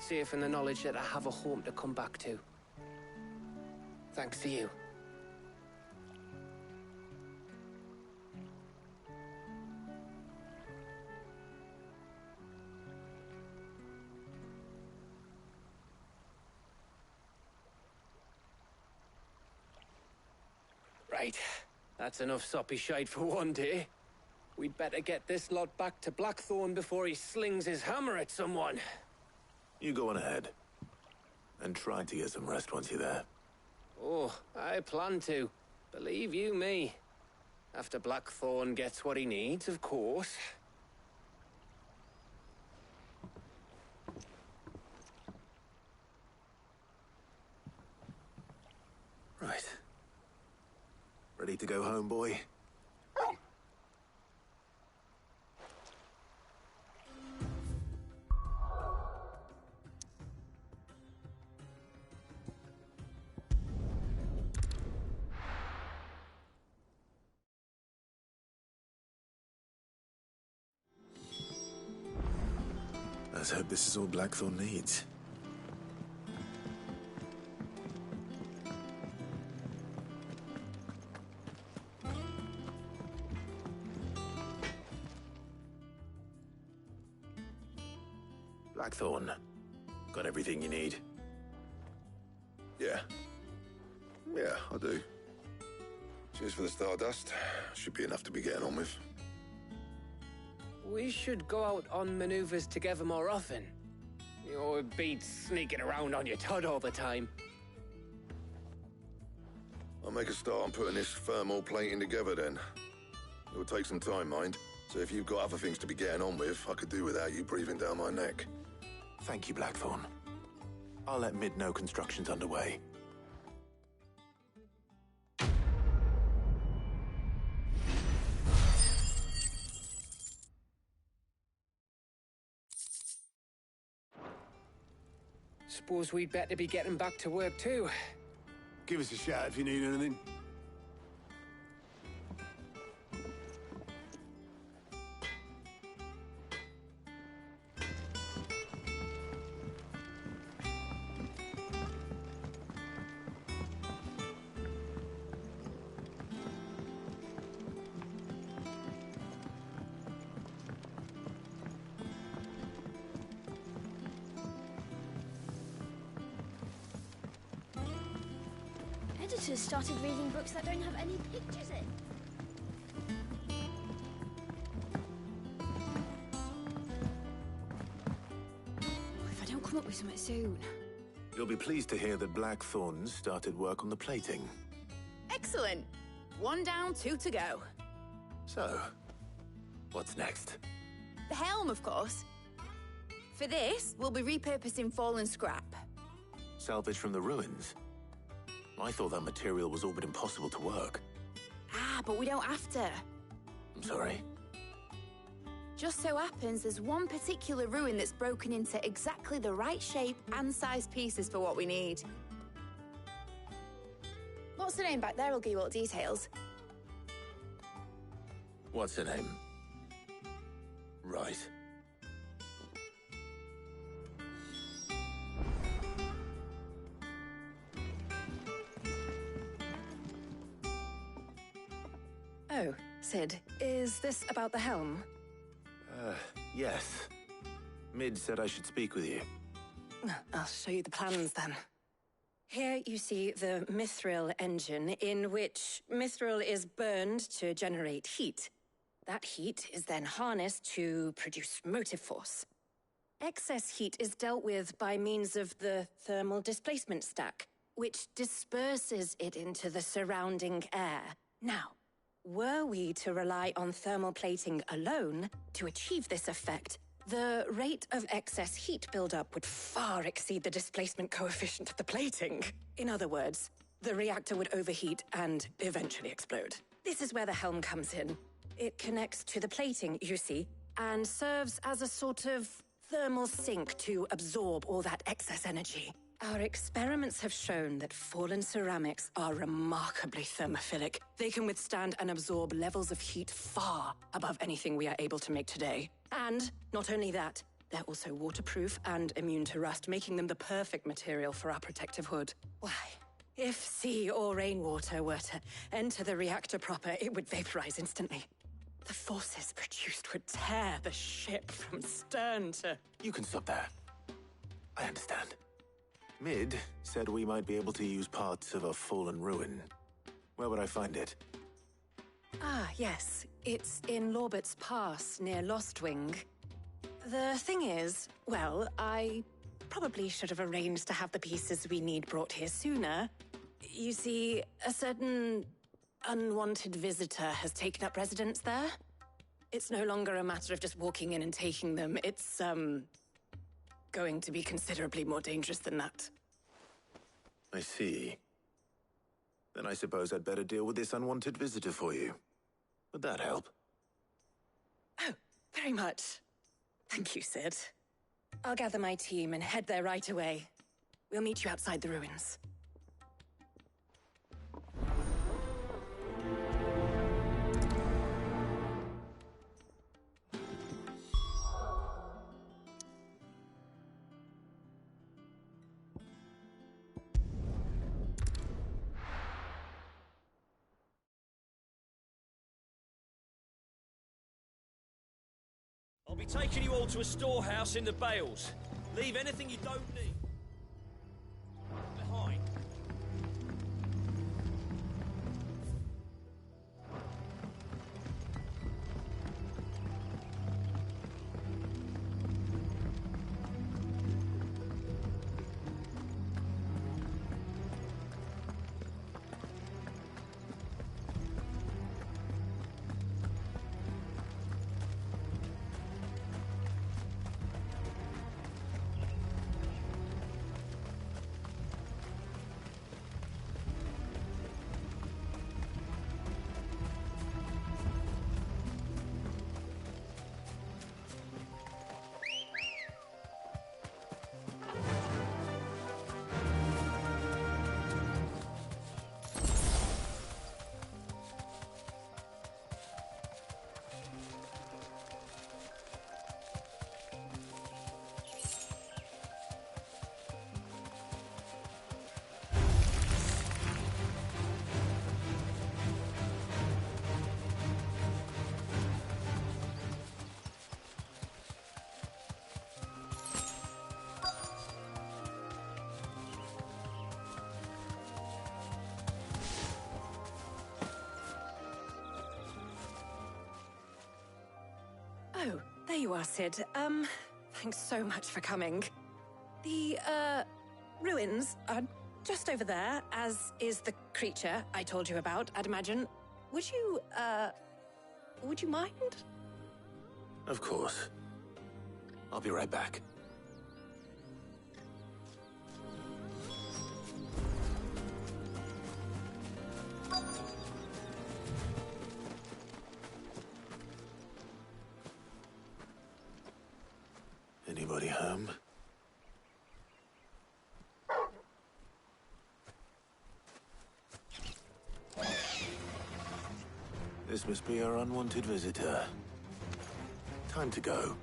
Safe in the knowledge that I have a home to come back to. Thanks to you. Right. That's enough soppy shite for one day. We'd better get this lot back to Blackthorn before he slings his hammer at someone. You go on ahead. And try to get some rest once you're there. Oh, I plan to. Believe you me. After Blackthorn gets what he needs, of course. Right. Ready to go home, boy? Let's hope this is all Blackthorn needs. Blackthorn, got everything you need? Yeah. Yeah, I do. Cheers for the Stardust. Should be enough to be getting on with. We should go out on maneuvers together more often. You know, it beats sneaking around on your Todd all the time. I'll make a start on putting this thermal plating together then. It'll take some time, mind. So if you've got other things to be getting on with, I could do without you breathing down my neck. Thank you, Blackthorn. I'll let Mid know construction's underway. Suppose we'd better be getting back to work too. Give us a shout if you need anything. Editors started reading books that don't have any pictures in. with something soon. You'll be pleased to hear that Blackthorn's started work on the plating. Excellent. 1 down, 2 to go. So, what's next? The helm, of course. For this, we'll be repurposing fallen scrap. Salvage from the ruins? I thought that material was all but impossible to work. Ah, but we don't have to. I'm sorry. Just so happens there's one particular ruin that's broken into exactly the right shape and size pieces for what we need. What's the name back there? I'll give you all the details. What's her name? Right. Oh, Cid, is this about the helm? Yes. Mid said I should speak with you. I'll show you the plans then. Here you see the mithril engine, in which mithril is burned to generate heat. That heat is then harnessed to produce motive force. Excess heat is dealt with by means of the thermal displacement stack, which disperses it into the surrounding air. Now, were we to rely on thermal plating alone to achieve this effect, the rate of excess heat buildup would far exceed the displacement coefficient of the plating. In other words, the reactor would overheat and eventually explode. This is where the helm comes in. It connects to the plating, you see, and serves as a sort of thermal sink to absorb all that excess energy. Our experiments have shown that fallen ceramics are remarkably thermophilic. They can withstand and absorb levels of heat far above anything we are able to make today. And not only that, they're also waterproof and immune to rust, making them the perfect material for our protective hood. Why, if sea or rainwater were to enter the reactor proper, it would vaporize instantly. The forces produced would tear the ship from stern to... You can stop there. I understand. Mid said we might be able to use parts of a fallen ruin. Where would I find it? Ah, yes. It's in Lorbert's Pass, near Lostwing. The thing is, well, I probably should have arranged to have the pieces we need brought here sooner. You see, a certain unwanted visitor has taken up residence there. It's no longer a matter of just walking in and taking them. It's, going to be considerably more dangerous than that. I see. Then I suppose I'd better deal with this unwanted visitor for you. Would that help? Oh, very much. Thank you, Cid. I'll gather my team and head there right away. We'll meet you outside the ruins. I'll be taking you all to a storehouse in the Bales. Leave anything you don't need behind. Oh, there you are, Cid. Thanks so much for coming. The, ruins are just over there, as is the creature I told you about, I'd imagine. Would you mind? Of course. I'll be right back. Anybody home? This must be our unwanted visitor. Time to go.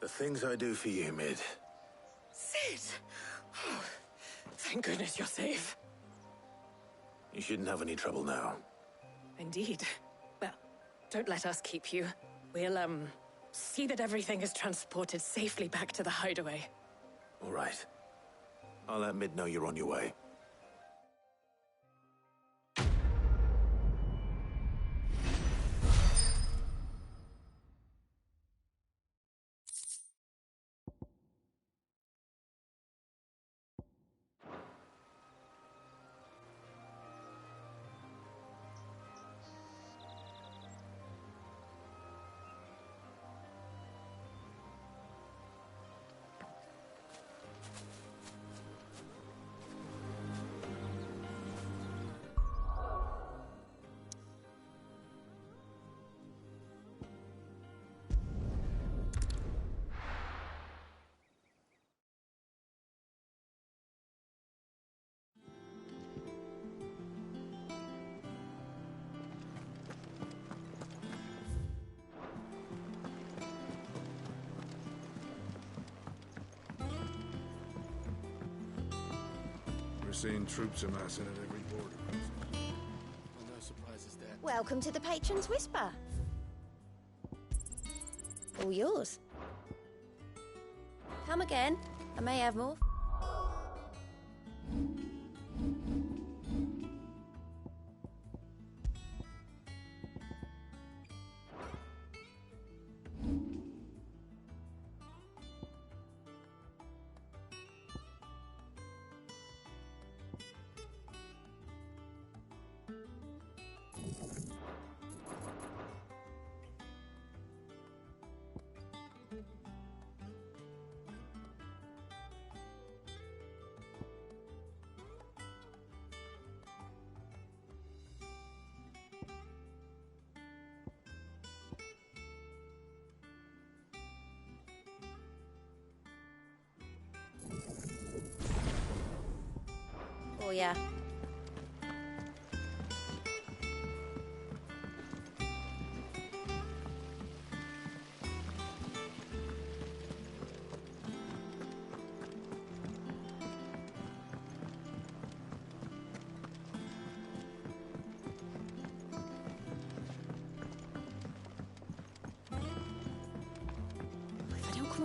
The things I do for you, Mid. Cid! Oh, thank goodness you're safe. You shouldn't have any trouble now. Indeed. Well, don't let us keep you. We'll, see that everything is transported safely back to the hideaway. All right. I'll let Mid know you're on your way. Seeing troops amassing at every border post. Well, no surprises there. Welcome to the Patron's Whisper. All yours. Come again. I may have more. Oh, yeah.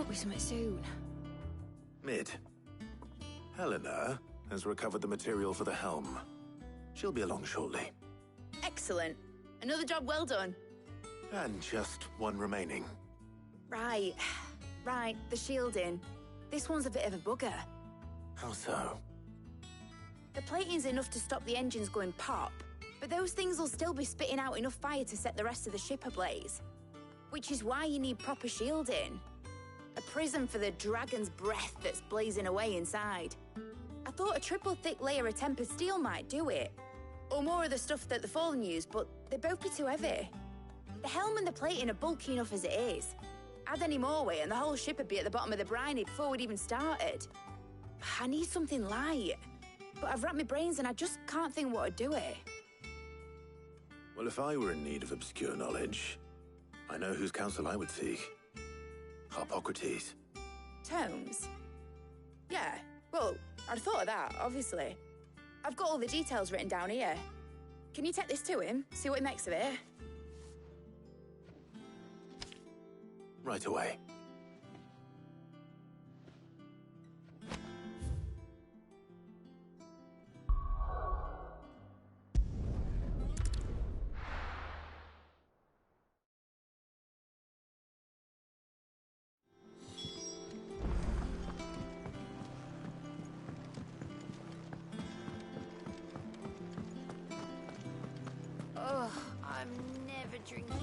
up with something soon. Mid. Helena has recovered the material for the helm. She'll be along shortly. Excellent. Another job well done. And just one remaining. Right. Right, the shielding. This one's a bit of a bugger. How so? The plating's enough to stop the engines going pop, but those things will still be spitting out enough fire to set the rest of the ship ablaze. Which is why you need proper shielding. A prism for the dragon's breath that's blazing away inside. I thought a triple thick layer of tempered steel might do it. Or more of the stuff that the Fallen use, but they'd both be too heavy. The helm and the plating are bulky enough as it is. Add any more weight and the whole ship would be at the bottom of the briny before we'd even started. I need something light. But I've racked my brains and I just can't think what would do it. Well, if I were in need of obscure knowledge, I know whose counsel I would seek. Harpocrates. Tomes? Yeah, well, I'd thought of that, obviously. I've got all the details written down here. Can you take this to him, see what he makes of it? Right away. Ugh, I'm never drinking.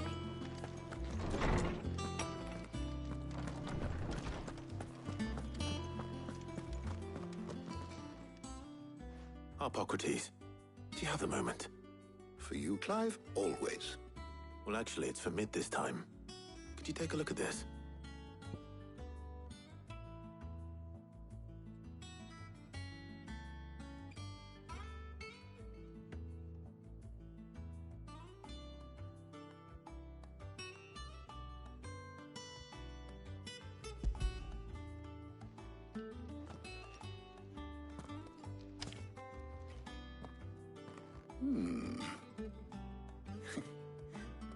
Harpocrates, do you have a moment? For you, Clive, always. Well, actually, it's for Mid this time. Could you take a look at this?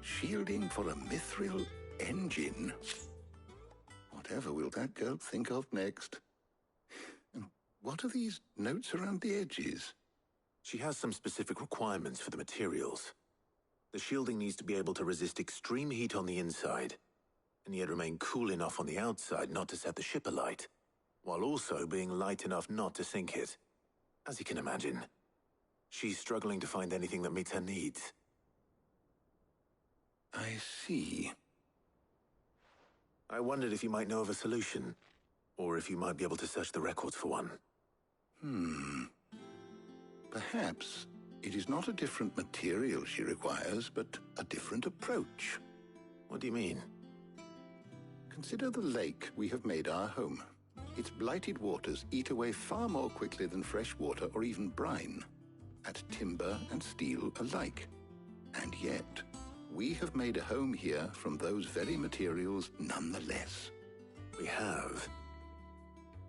Shielding for a mithril engine. Whatever will that girl think of next? And what are these notes around the edges? She has some specific requirements for the materials. The shielding needs to be able to resist extreme heat on the inside, and yet remain cool enough on the outside not to set the ship alight, while also being light enough not to sink it. As you can imagine, she's struggling to find anything that meets her needs. I see. I wondered if you might know of a solution, or if you might be able to search the records for one. Perhaps it is not a different material she requires, but a different approach. What do you mean? Consider the lake we have made our home. Its blighted waters eat away far more quickly than fresh water or even brine, at timber and steel alike. And yet, we have made a home here from those very materials nonetheless. We have.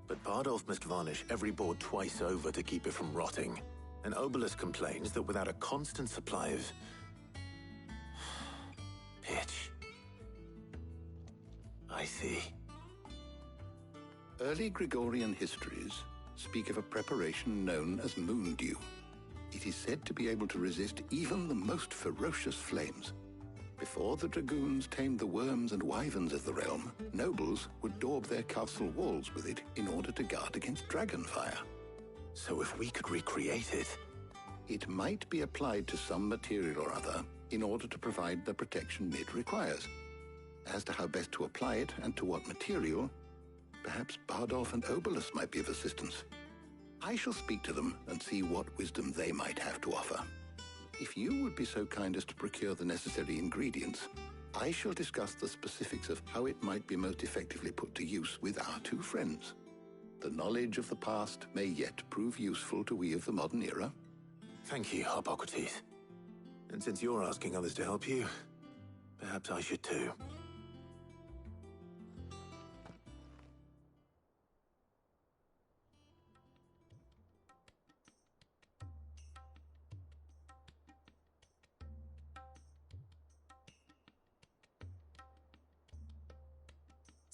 But Bardolph must varnish every board twice over to keep it from rotting. And Obelisk complains that without a constant supply of pitch. I see. Early Gregorian histories speak of a preparation known as moon dew. It is said to be able to resist even the most ferocious flames. Before the dragoons tamed the worms and wyverns of the realm, nobles would daub their castle walls with it in order to guard against dragonfire. So if we could recreate it... It might be applied to some material or other in order to provide the protection Mid requires. As to how best to apply it and to what material, perhaps Bardolph and Obelisk might be of assistance. I shall speak to them and see what wisdom they might have to offer. If you would be so kind as to procure the necessary ingredients, I shall discuss the specifics of how it might be most effectively put to use with our two friends. The knowledge of the past may yet prove useful to we of the modern era. Thank you, Harpocrates. And since you're asking others to help you, perhaps I should too.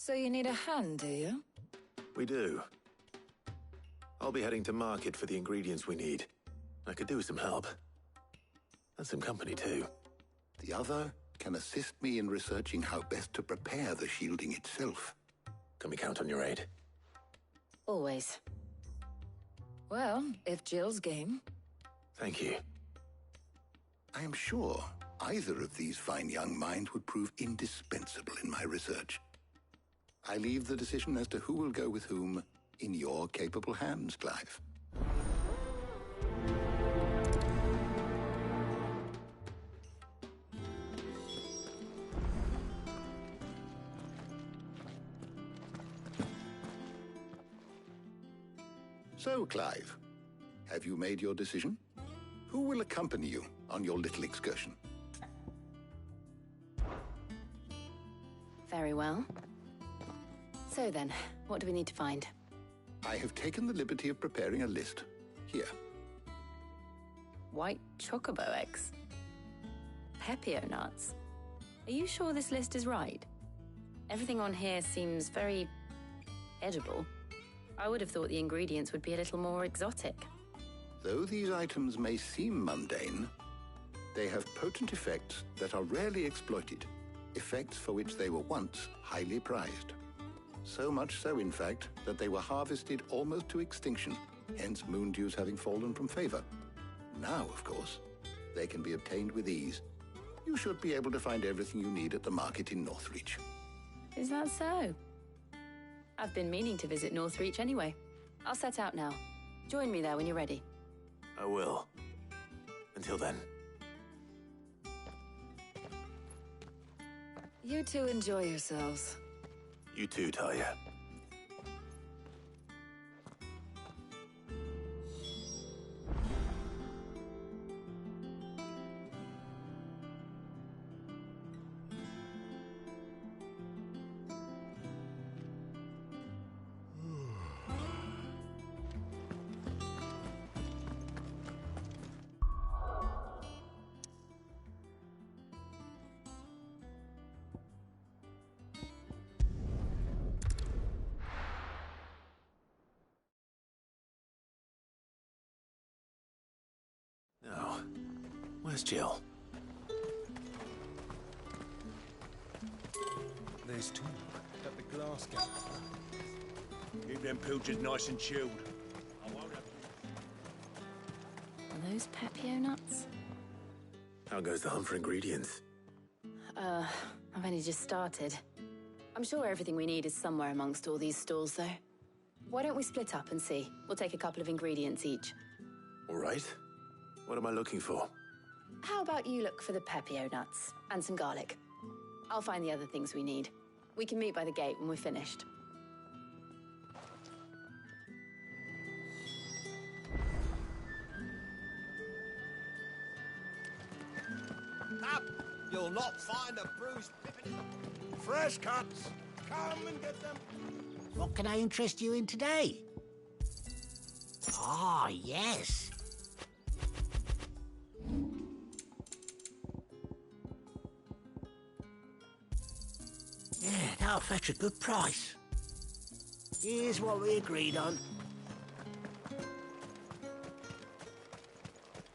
So you need a hand, do you? We do. I'll be heading to market for the ingredients we need. I could do with some help. And some company, too. The other can assist me in researching how best to prepare the shielding itself. Can we count on your aid? Always. Well, if Jill's game. Thank you. I am sure either of these fine young minds would prove indispensable in my research. I leave the decision as to who will go with whom in your capable hands, Clive. So, Clive, have you made your decision? Who will accompany you on your little excursion? Very well. So then, what do we need to find? I have taken the liberty of preparing a list. Here. White chocobo eggs. Pepio nuts. Are you sure this list is right? Everything on here seems very edible. I would have thought the ingredients would be a little more exotic. Though these items may seem mundane, they have potent effects that are rarely exploited, effects for which they were once highly prized. So much so, in fact, that they were harvested almost to extinction, hence moon dews having fallen from favor. Now, of course, they can be obtained with ease. You should be able to find everything you need at the market in Northreach. Is that so? I've been meaning to visit Northreach anyway. I'll set out now. Join me there when you're ready. I will. Until then. You two enjoy yourselves. You too, Talia. Now, where's Jill? There's two at the glass gate. Keep them pilgers nice and chilled. I won't have Are those Pepio nuts? How goes the hunt for ingredients? I've only just started. I'm sure everything we need is somewhere amongst all these stalls, though. Why don't we split up and see? We'll take a couple of ingredients each. All right. What am I looking for? How about you look for the Pepio nuts and some garlic? I'll find the other things we need. We can meet by the gate when we're finished. Up! You'll not find a bruised pippin. Fresh cuts! Come and get them! What can I interest you in today? Ah, yes. Yeah, that'll fetch a good price. Here's what we agreed on.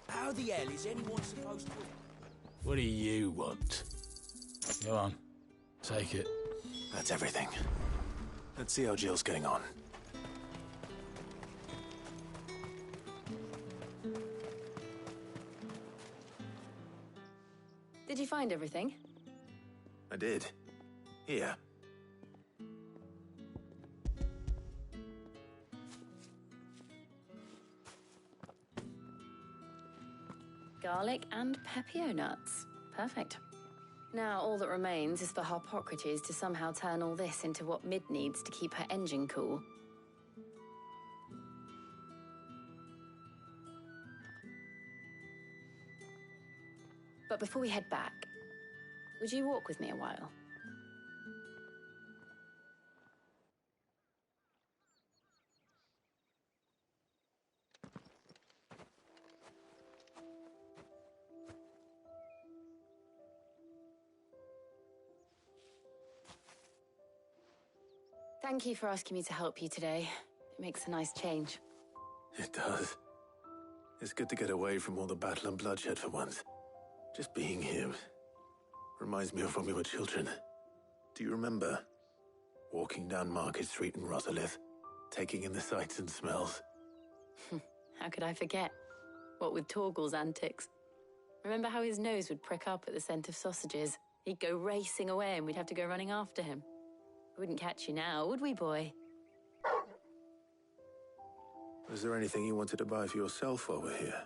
How the hell is anyone supposed to... What do you want? Go on. Take it. That's everything. Let's see how Jill's getting on. Did you find everything? I did. Here. Garlic and Pepio nuts. Perfect. Now all that remains is for Harpocrates to somehow turn all this into what Mid needs to keep her engine cool. But before we head back, would you walk with me a while? Thank you for asking me to help you today. It makes a nice change. It does. It's good to get away from all the battle and bloodshed for once. Just being here reminds me of when we were children. Do you remember? Walking down Market Street in Rosalith, taking in the sights and smells. How could I forget? What with Torgal's antics. Remember how his nose would prick up at the scent of sausages? He'd go racing away and we'd have to go running after him. We wouldn't catch you now, would we, boy? Was there anything you wanted to buy for yourself while we're here?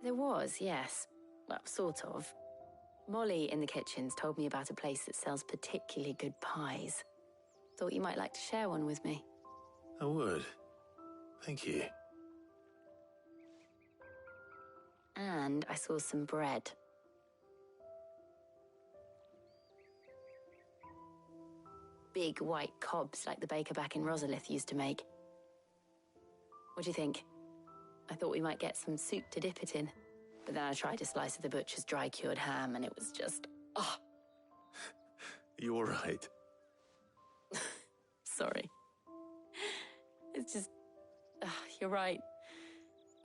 There was, yes. Well, sort of. Molly in the kitchens told me about a place that sells particularly good pies. Thought you might like to share one with me. I would. Thank you. And I saw some bread. Big white cobs like the baker back in Rosalith used to make. What do you think? I thought we might get some soup to dip it in. But then I tried a slice of the butcher's dry-cured ham and it was just... oh! You all right? Sorry. It's just... you're right.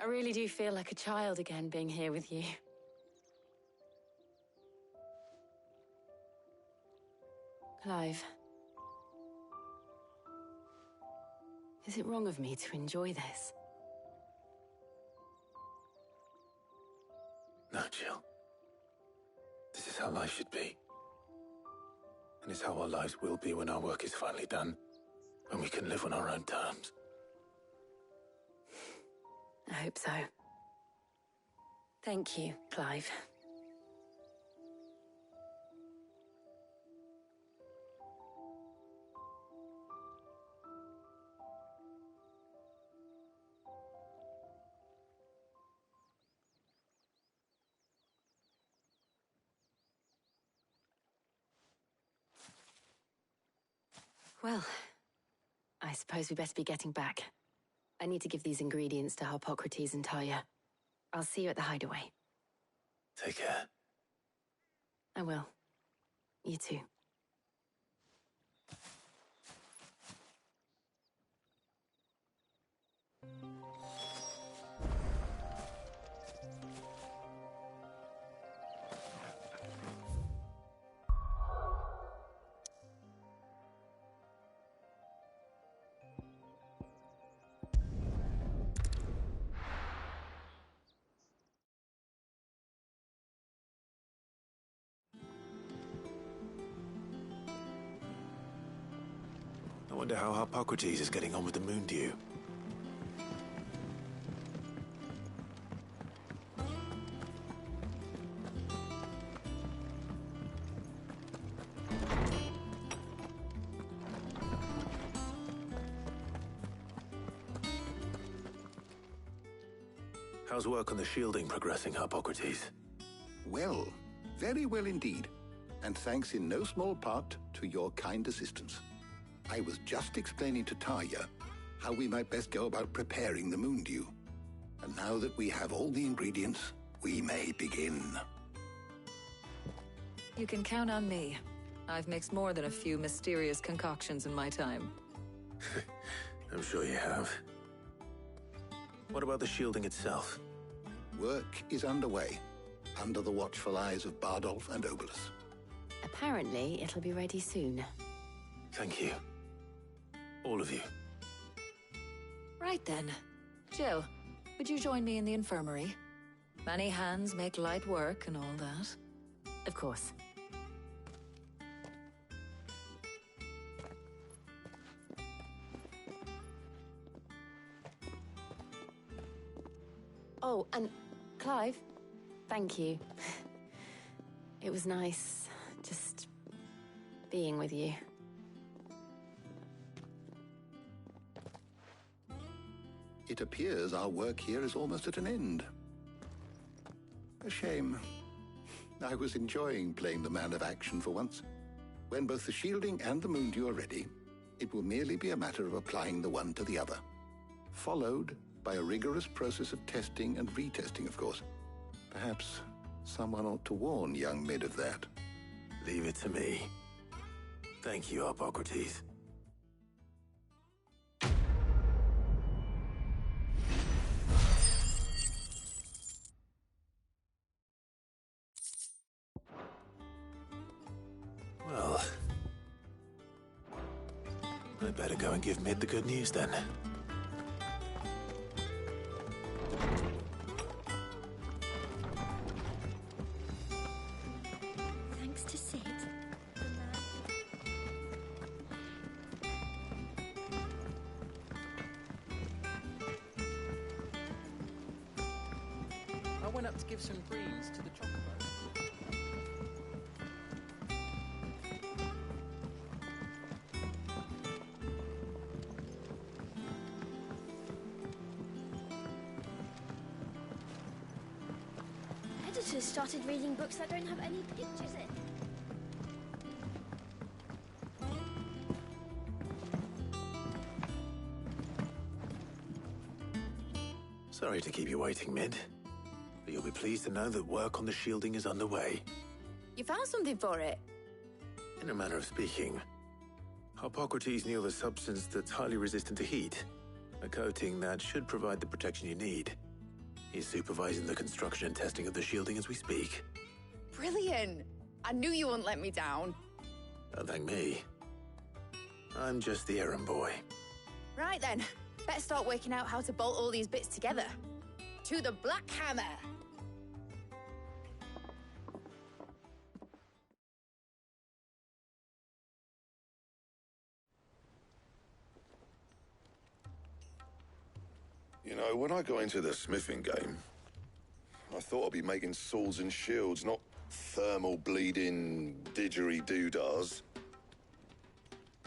I really do feel like a child again being here with you. Clive. Is it wrong of me to enjoy this? No, Jill. This is how life should be. And it's how our lives will be when our work is finally done. When we can live on our own terms. I hope so. Thank you, Clive. Well, I suppose we better be getting back. I need to give these ingredients to Harpocrates and Tarja. I'll see you at the hideaway. Take care. I will. You too. I wonder how Harpocrates is getting on with the moon dew. How's work on the shielding progressing, Harpocrates? Well, very well indeed. And thanks in no small part to your kind assistance. I was just explaining to Tarja how we might best go about preparing the moon dew. And now that we have all the ingredients, we may begin. You can count on me. I've mixed more than a few mysterious concoctions in my time. I'm sure you have. What about the shielding itself? Work is underway, under the watchful eyes of Bardolph and Obolus. Apparently, it'll be ready soon. Thank you. All of you. Right then. Jill, would you join me in the infirmary? Many hands make light work and all that. Of course. Oh, and Clive, thank you. It was nice just being with you. It appears our work here is almost at an end. A shame. I was enjoying playing the man of action for once. When both the shielding and the moon dew are ready, it will merely be a matter of applying the one to the other. Followed by a rigorous process of testing and retesting, of course. Perhaps someone ought to warn young Mid of that. Leave it to me. Thank you, Harpocrates. I'd better go and give Mid the good news then. Thanks to Cid. I went up to give some greens to the chocobo. Editors started reading books that don't have any pictures in. Sorry to keep you waiting, Mid. But you'll be pleased to know that work on the shielding is underway. You found something for it? In a manner of speaking, Hippocrates knew of a substance that's highly resistant to heat. A coating that should provide the protection you need. He's supervising the construction and testing of the shielding as we speak. Brilliant! I knew you wouldn't let me down. Don't thank me. I'm just the errand boy. Right then, better start working out how to bolt all these bits together. To the Black Hammer! You know, when I got into the smithing game, I thought I'd be making swords and shields, not thermal bleeding didgeridoo-dahs.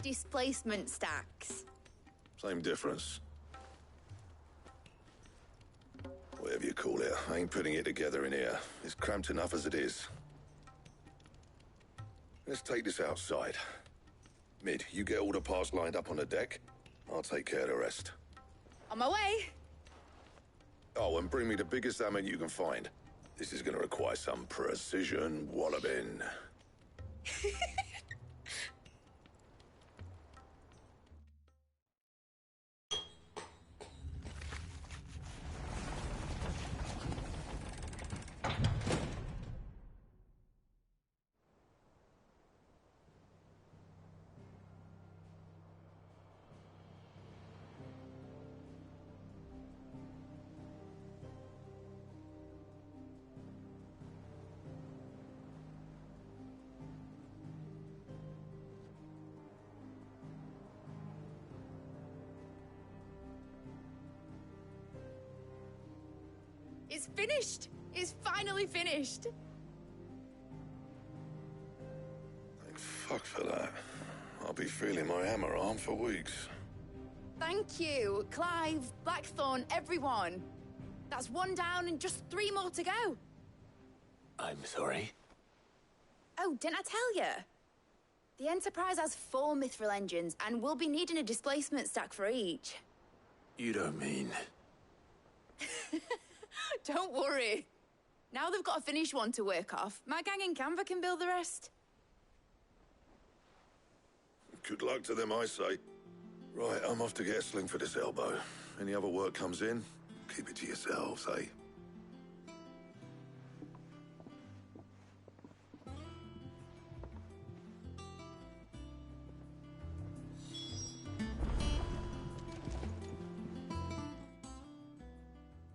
Displacement stacks. Same difference. Whatever you call it, I ain't putting it together in here. It's cramped enough as it is. Let's take this outside. Mid, you get all the parts lined up on the deck. I'll take care of the rest. On my way! Oh, and bring me the biggest hammer you can find. This is gonna require some precision walloping. It's finished! It's finally finished! Thank fuck for that. I'll be feeling my hammer arm for weeks. Thank you, Clive, Blackthorn, everyone. That's one down and just 3 more to go. I'm sorry. Oh, didn't I tell you? The Enterprise has 4 mithril engines, and we'll be needing a displacement stack for each. You don't mean... Don't worry. Now they've got a finished one to work off, my gang in Canva can build the rest. Good luck to them, I say. Right, I'm off to get a sling for this elbow. Any other work comes in, keep it to yourselves, eh?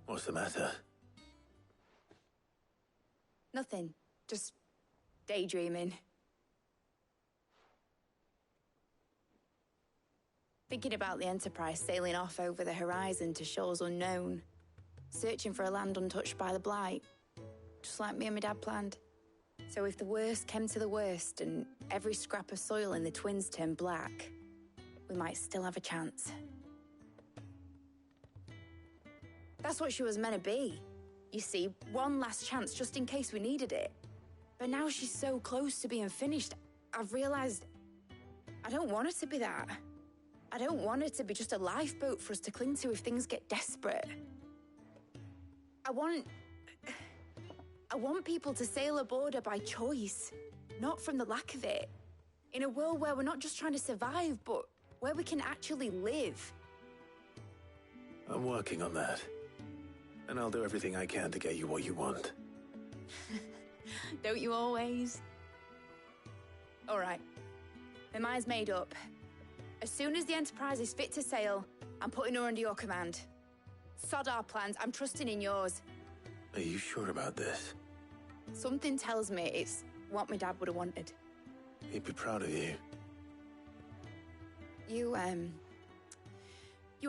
What's the matter? Nothing. Just daydreaming. Thinking about the Enterprise sailing off over the horizon to shores unknown. Searching for a land untouched by the Blight. Just like me and my dad planned. So if the worst came to the worst and every scrap of soil in the Twins turned black, we might still have a chance. That's what she was meant to be. You see, one last chance just in case we needed it. But now she's so close to being finished, I've realized I don't want her to be that. I don't want her to be just a lifeboat for us to cling to if things get desperate. I want people to sail aboard her by choice, not from the lack of it. In a world where we're not just trying to survive, but where we can actually live. I'm working on that. And I'll do everything I can to get you what you want. Don't you always? All right. My mind's made up. As soon as the Enterprise is fit to sail, I'm putting her under your command. Sod our plans, I'm trusting in yours. Are you sure about this? Something tells me it's what my dad would have wanted. He'd be proud of you. You were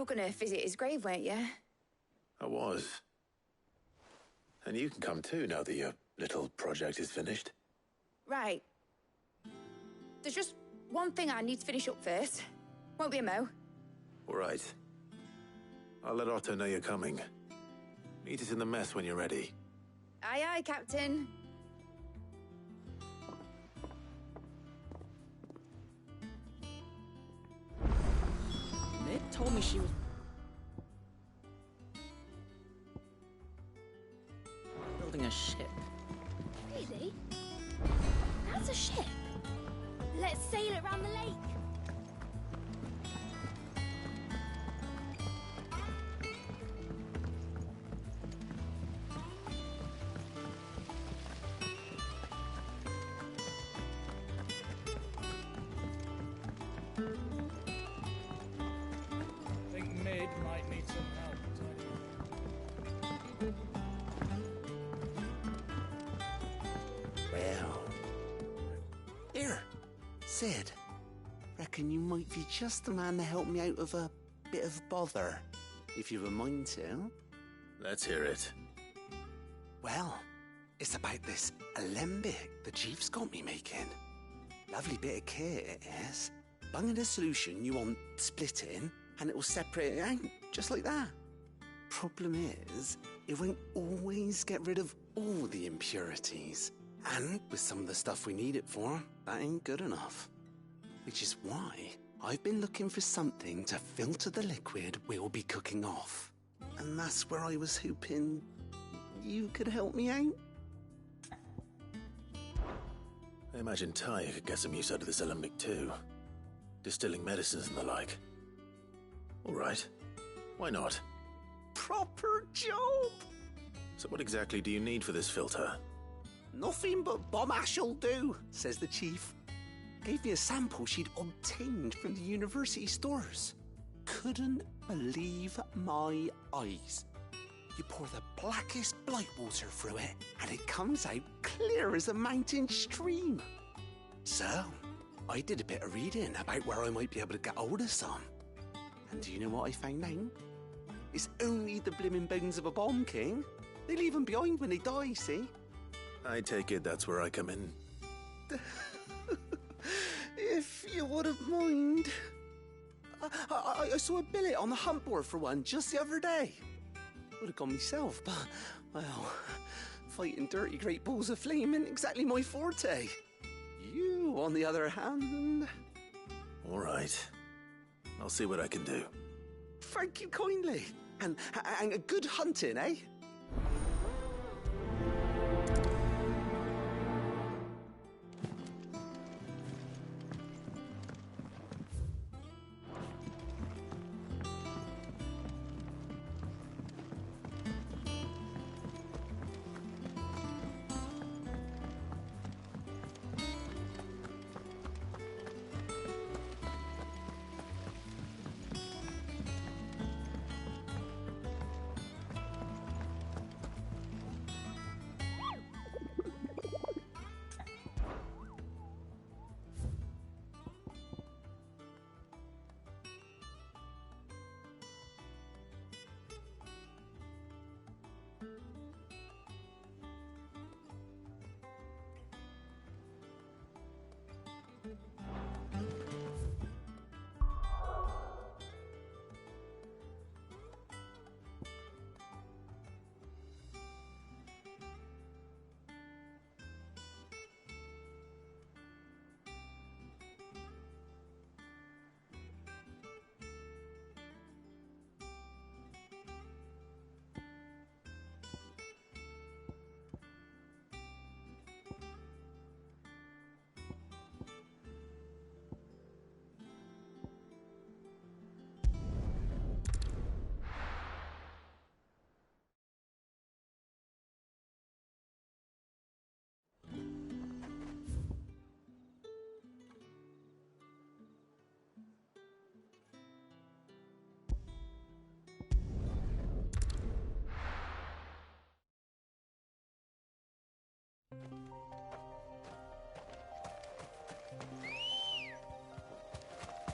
gonna visit his grave, weren't you? I was. And you can come too now that your little project is finished. Right. There's just one thing I need to finish up first. Won't be a mo. All right. I'll let Otto know you're coming. Meet us in the mess when you're ready. Aye, aye, Captain. Mid told me she was... building a ship. Really? That's a ship. Let's sail it around the lake. I think Mid might need some help. Well. Here, Cid. Reckon you might be just the man to help me out of a bit of bother, if you've a mind to. Let's hear it. Well, it's about this alembic the chief's got me making. Lovely bit of kit it is. Bung in a solution you want splitting, and it will separate it out, just like that. Problem is, it won't always get rid of all the impurities. And with some of the stuff we need it for, that ain't good enough. Which is why I've been looking for something to filter the liquid we'll be cooking off. And that's where I was hoping you could help me out. I imagine Ty could get some use out of this alembic too. Distilling medicines and the like. All right. Why not? Proper job! So what exactly do you need for this filter? Nothing but bomb ash'll do, says the chief. Gave me a sample she'd obtained from the university stores. Couldn't believe my eyes. You pour the blackest blight water through it, and it comes out clear as a mountain stream. So, I did a bit of reading about where I might be able to get hold of some. And do you know what I found out? It's only the blimmin' bones of a bomb king. They leave them behind when they die, see? I take it that's where I come in. If you wouldn't mind. I saw a billet on the hunt board for one just the other day. Would have gone myself, but, well, fighting dirty great balls of flame isn't exactly my forte. You, on the other hand... All right. I'll see what I can do. Thank you kindly. And a good hunting, eh?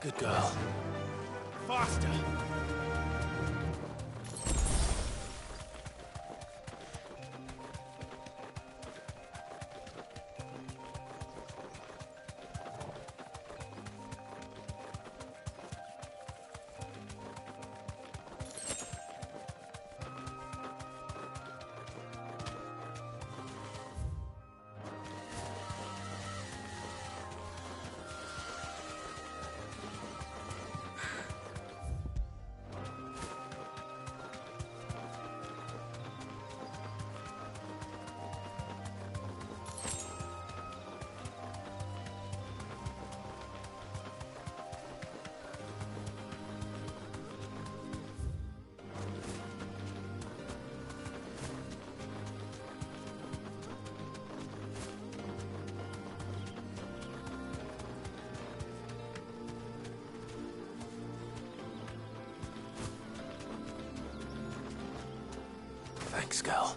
Good girl. Faster! Thanks, girl.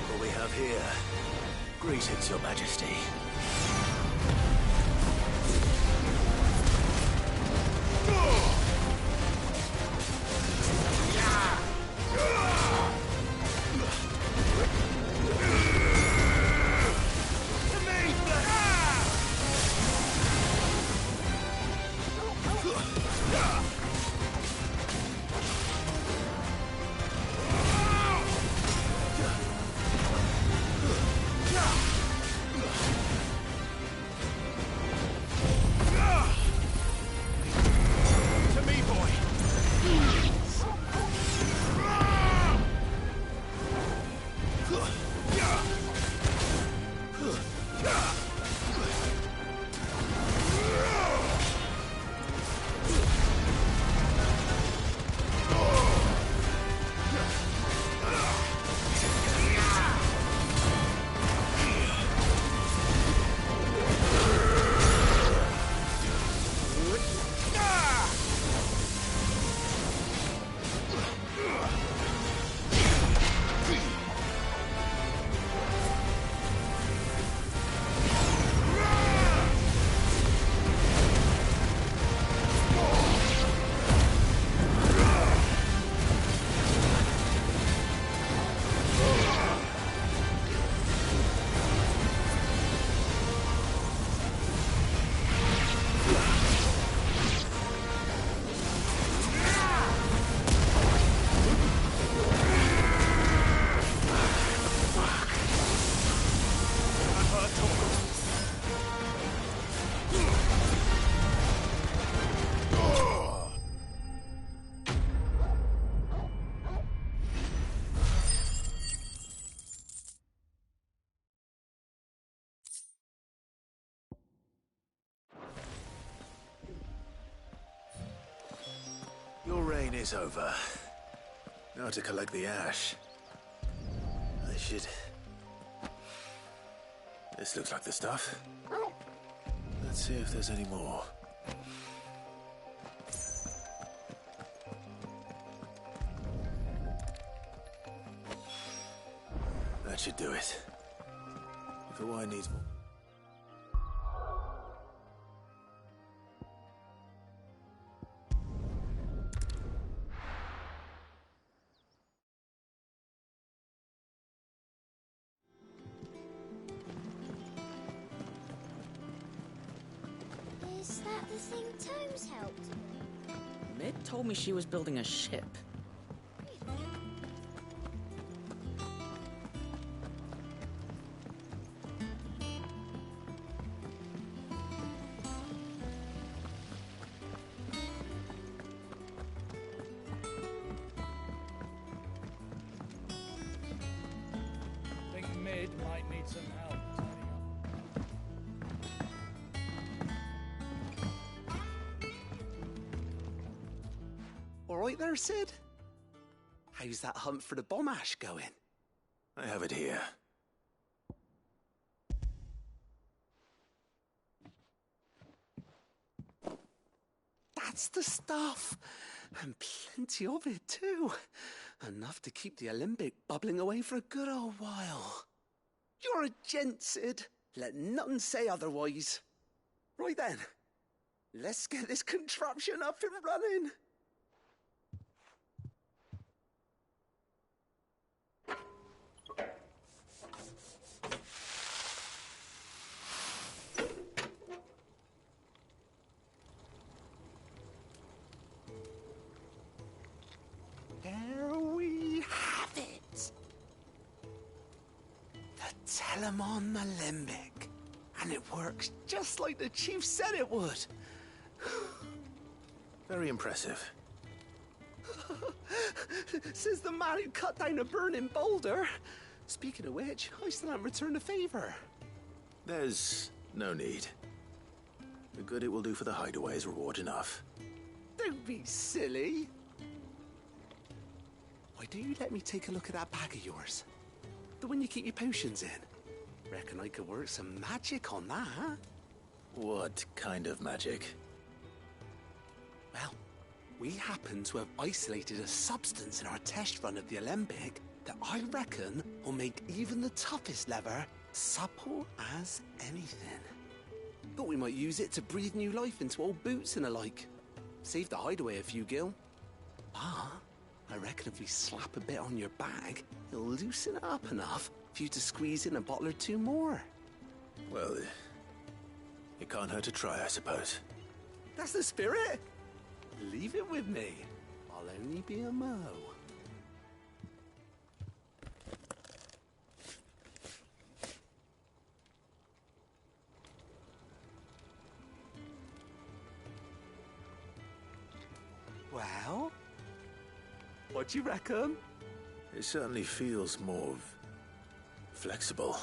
What we have here. Greetings, Your Majesty. Your reign is over. Now to collect the ash. I should... This looks like the stuff. Let's see if there's any more. That should do it. If the wine needs more... Is that the thing Tomes helped? Mid told me she was building a ship. Think Mid might need some help. All right there, Cid? How's that hunt for the bomb ash going? I have it here. That's the stuff! And plenty of it, too. Enough to keep the Alembic bubbling away for a good old while. You're a gent, Cid. Let nothing say otherwise. Right then, let's get this contraption up and running. There we have it. The Telemon Alembic. And it works just like the chief said it would. Very impressive. Says the man who cut down a burning boulder. Speaking of which, I still haven't returned the favor. There's no need. The good it will do for the hideaway is reward enough. Don't be silly. Why don't you let me take a look at that bag of yours? The one you keep your potions in. Reckon I could work some magic on that, huh? What kind of magic? Well, we happen to have isolated a substance in our test run of the Alembic that I reckon will make even the toughest lever supple as anything. Thought we might use it to breathe new life into old boots and the like. Save the hideaway a few gil. Ah, I reckon if we slap a bit on your bag, it'll loosen it up enough for you to squeeze in a bottle or two more. Well, it can't hurt to try, I suppose. That's the spirit. Leave it with me. I'll only be a mo. Well, what do you reckon? It certainly feels more flexible.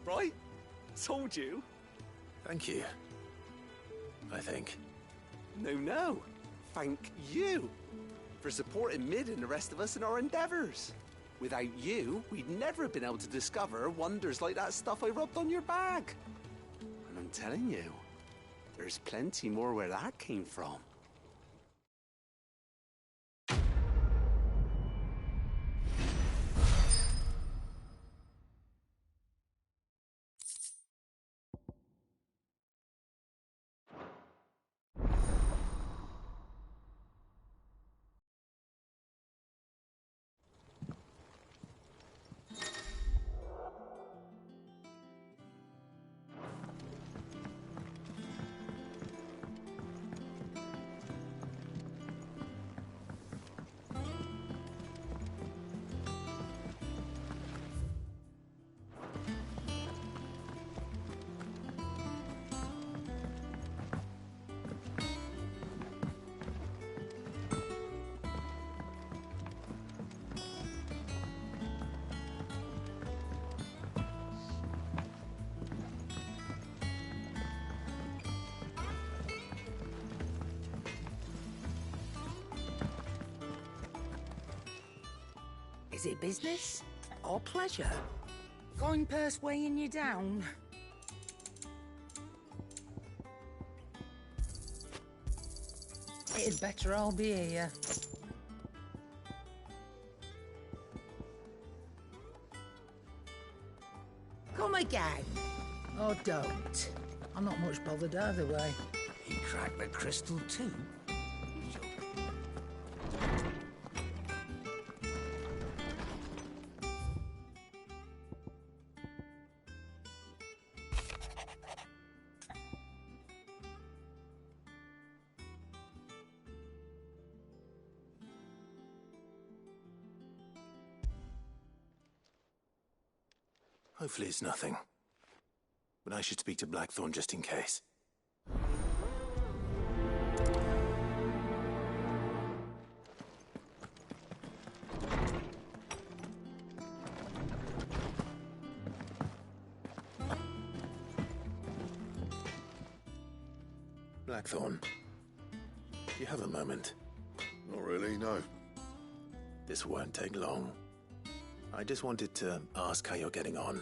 Right? Told you. Thank you. I think. No. Thank you for supporting Mid and the rest of us in our endeavors. Without you, we'd never have been able to discover wonders like that stuff I rubbed on your bag. And I'm telling you, there's plenty more where that came from. Is it business or pleasure? Coin purse weighing you down? It'd better all be here. Come again. Or don't. I'm not much bothered either way. He cracked the crystal too? Hopefully it's nothing. But I should speak to Blackthorn just in case. Blackthorn, do you have a moment? Not really, no. This won't take long. I just wanted to ask how you're getting on.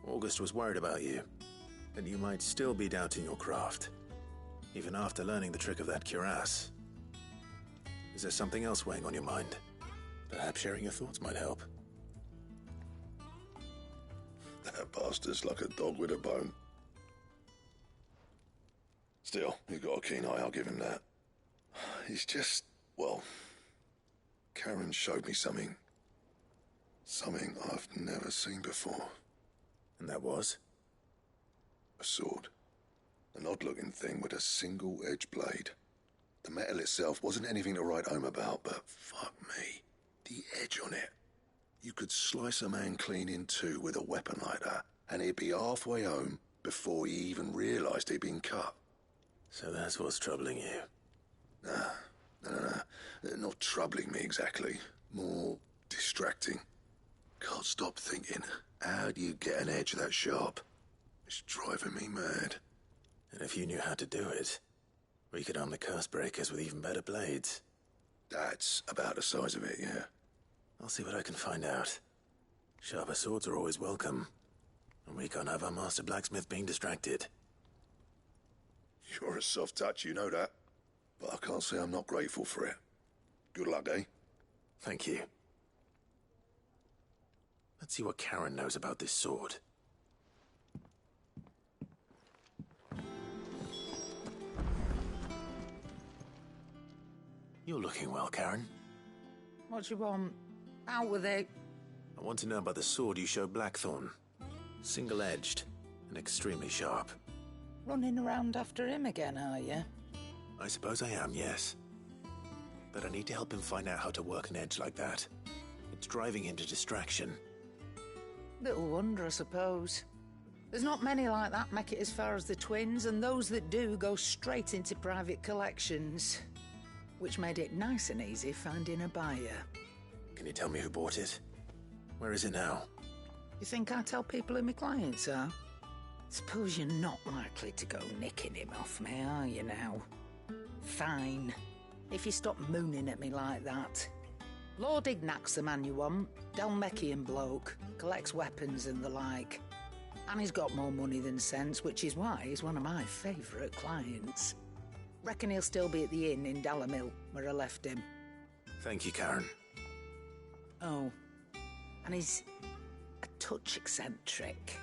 August was worried about you, and you might still be doubting your craft, even after learning the trick of that cuirass. Is there something else weighing on your mind? Perhaps sharing your thoughts might help. That bastard's like a dog with a bone. Still, he's got a keen eye, I'll give him that. He's just, well, Karen showed me something. Something I've never seen before. And that was? A sword. An odd-looking thing with a single-edged blade. The metal itself wasn't anything to write home about, but fuck me, the edge on it. You could slice a man clean in two with a weapon like that, and he'd be halfway home before he even realised he'd been cut. So that's what's troubling you? Nah. Not troubling me exactly. More distracting. Can't stop thinking, how do you get an edge that sharp? It's driving me mad. And if you knew how to do it, we could arm the curse breakers with even better blades. That's about the size of it, yeah. I'll see what I can find out. Sharper swords are always welcome. And we can't have our master blacksmith being distracted. You're a soft touch, you know that. But I can't say I'm not grateful for it. Good luck, eh? Thank you. Let's see what Karen knows about this sword. You're looking well, Karen. What you want? Out with it. I want to know about the sword you showed Blackthorn. Single-edged and extremely sharp. Running around after him again, are you? I suppose I am, yes. But I need to help him find out how to work an edge like that. It's driving him to distraction. Little wonder, I suppose. There's not many like that make it as far as the twins, and those that do go straight into private collections. Which made it nice and easy finding a buyer. Can you tell me who bought it? Where is it now? You think I tell people who my clients are? Suppose you're not likely to go nicking him off me, are you now? Fine. If you stop mooning at me like that. Lord Ignac's the man you want. Dalmekian bloke. Collects weapons and the like. And he's got more money than sense, which is why he's one of my favourite clients. Reckon he'll still be at the inn in Dalamil, where I left him. Thank you, Karen. Oh. And he's a touch eccentric.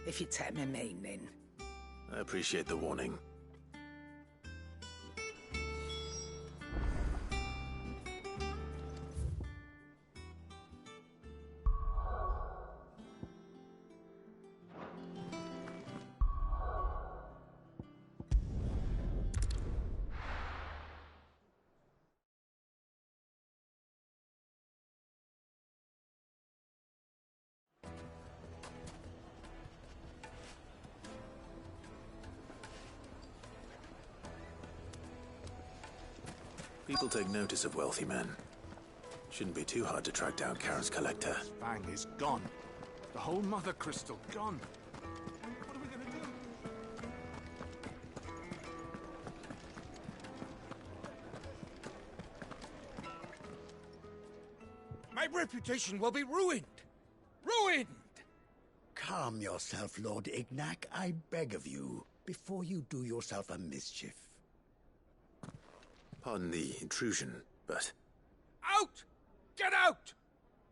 If you take my meaning. I appreciate the warning. People take notice of wealthy men. Shouldn't be too hard to track down Karen's collector. Fang is gone. The whole mother crystal gone. What are we gonna do? My reputation will be ruined! Ruined! Calm yourself, Lord Ignac, I beg of you, before you do yourself a mischief. Pardon the intrusion, but... Out! Get out!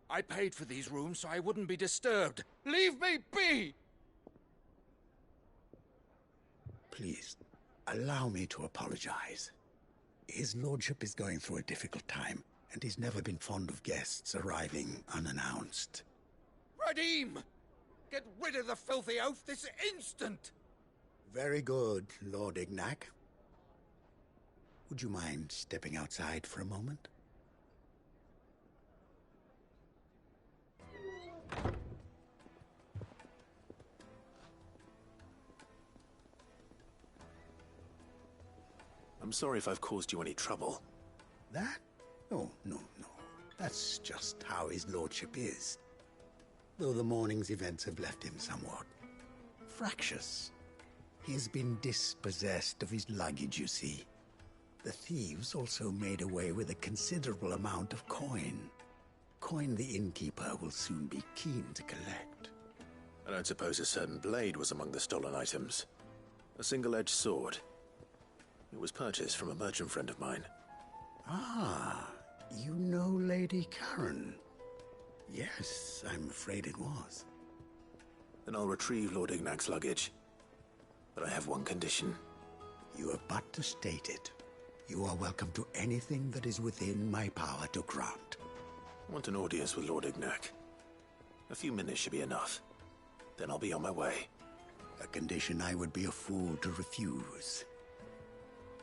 I paid for these rooms so I wouldn't be disturbed. Leave me be! Please, allow me to apologize. His lordship is going through a difficult time, and he's never been fond of guests arriving unannounced. Radim! Get rid of the filthy oaf this instant! Very good, Lord Ignac. Would you mind stepping outside for a moment? I'm sorry if I've caused you any trouble. That? Oh, no. That's just how his lordship is. Though the morning's events have left him somewhat fractious. He has been dispossessed of his luggage, you see. The thieves also made away with a considerable amount of coin. coin the innkeeper will soon be keen to collect. I don't suppose a certain blade was among the stolen items. A single-edged sword. It was purchased from a merchant friend of mine. Ah, you know Lady Karen. Yes, I'm afraid it was. Then I'll retrieve Lord Ignac's luggage. But I have one condition. You have but to state it. You are welcome to anything that is within my power to grant. I want an audience with Lord Ignac. A few minutes should be enough. Then I'll be on my way. A condition I would be a fool to refuse.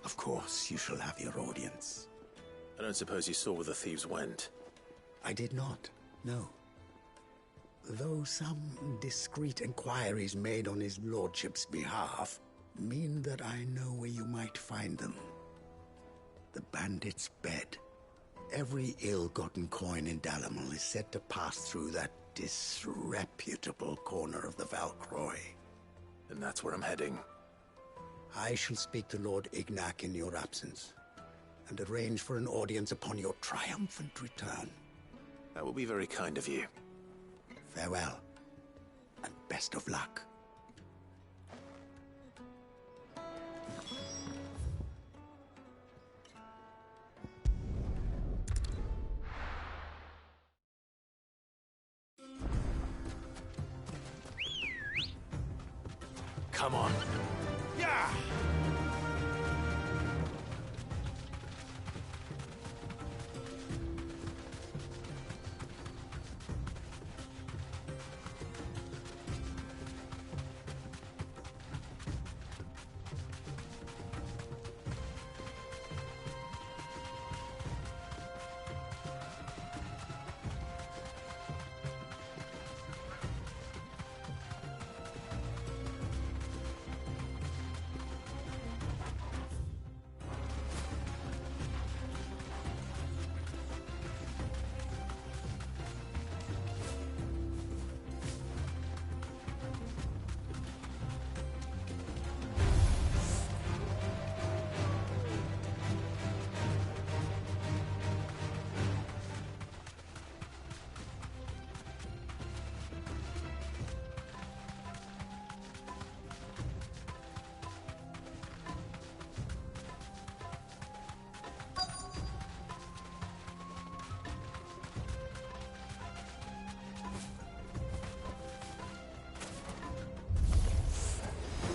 Of course, you shall have your audience. I don't suppose you saw where the thieves went? I did not, no. Though some discreet inquiries made on his lordship's behalf mean that I know where you might find them. The bandit's bed. Every ill-gotten coin in Dalamil is said to pass through that disreputable corner of the Valcroy. And that's where I'm heading. I shall speak to Lord Ignac in your absence, and arrange for an audience upon your triumphant return. That will be very kind of you. Farewell, and best of luck. Come on. Yeah!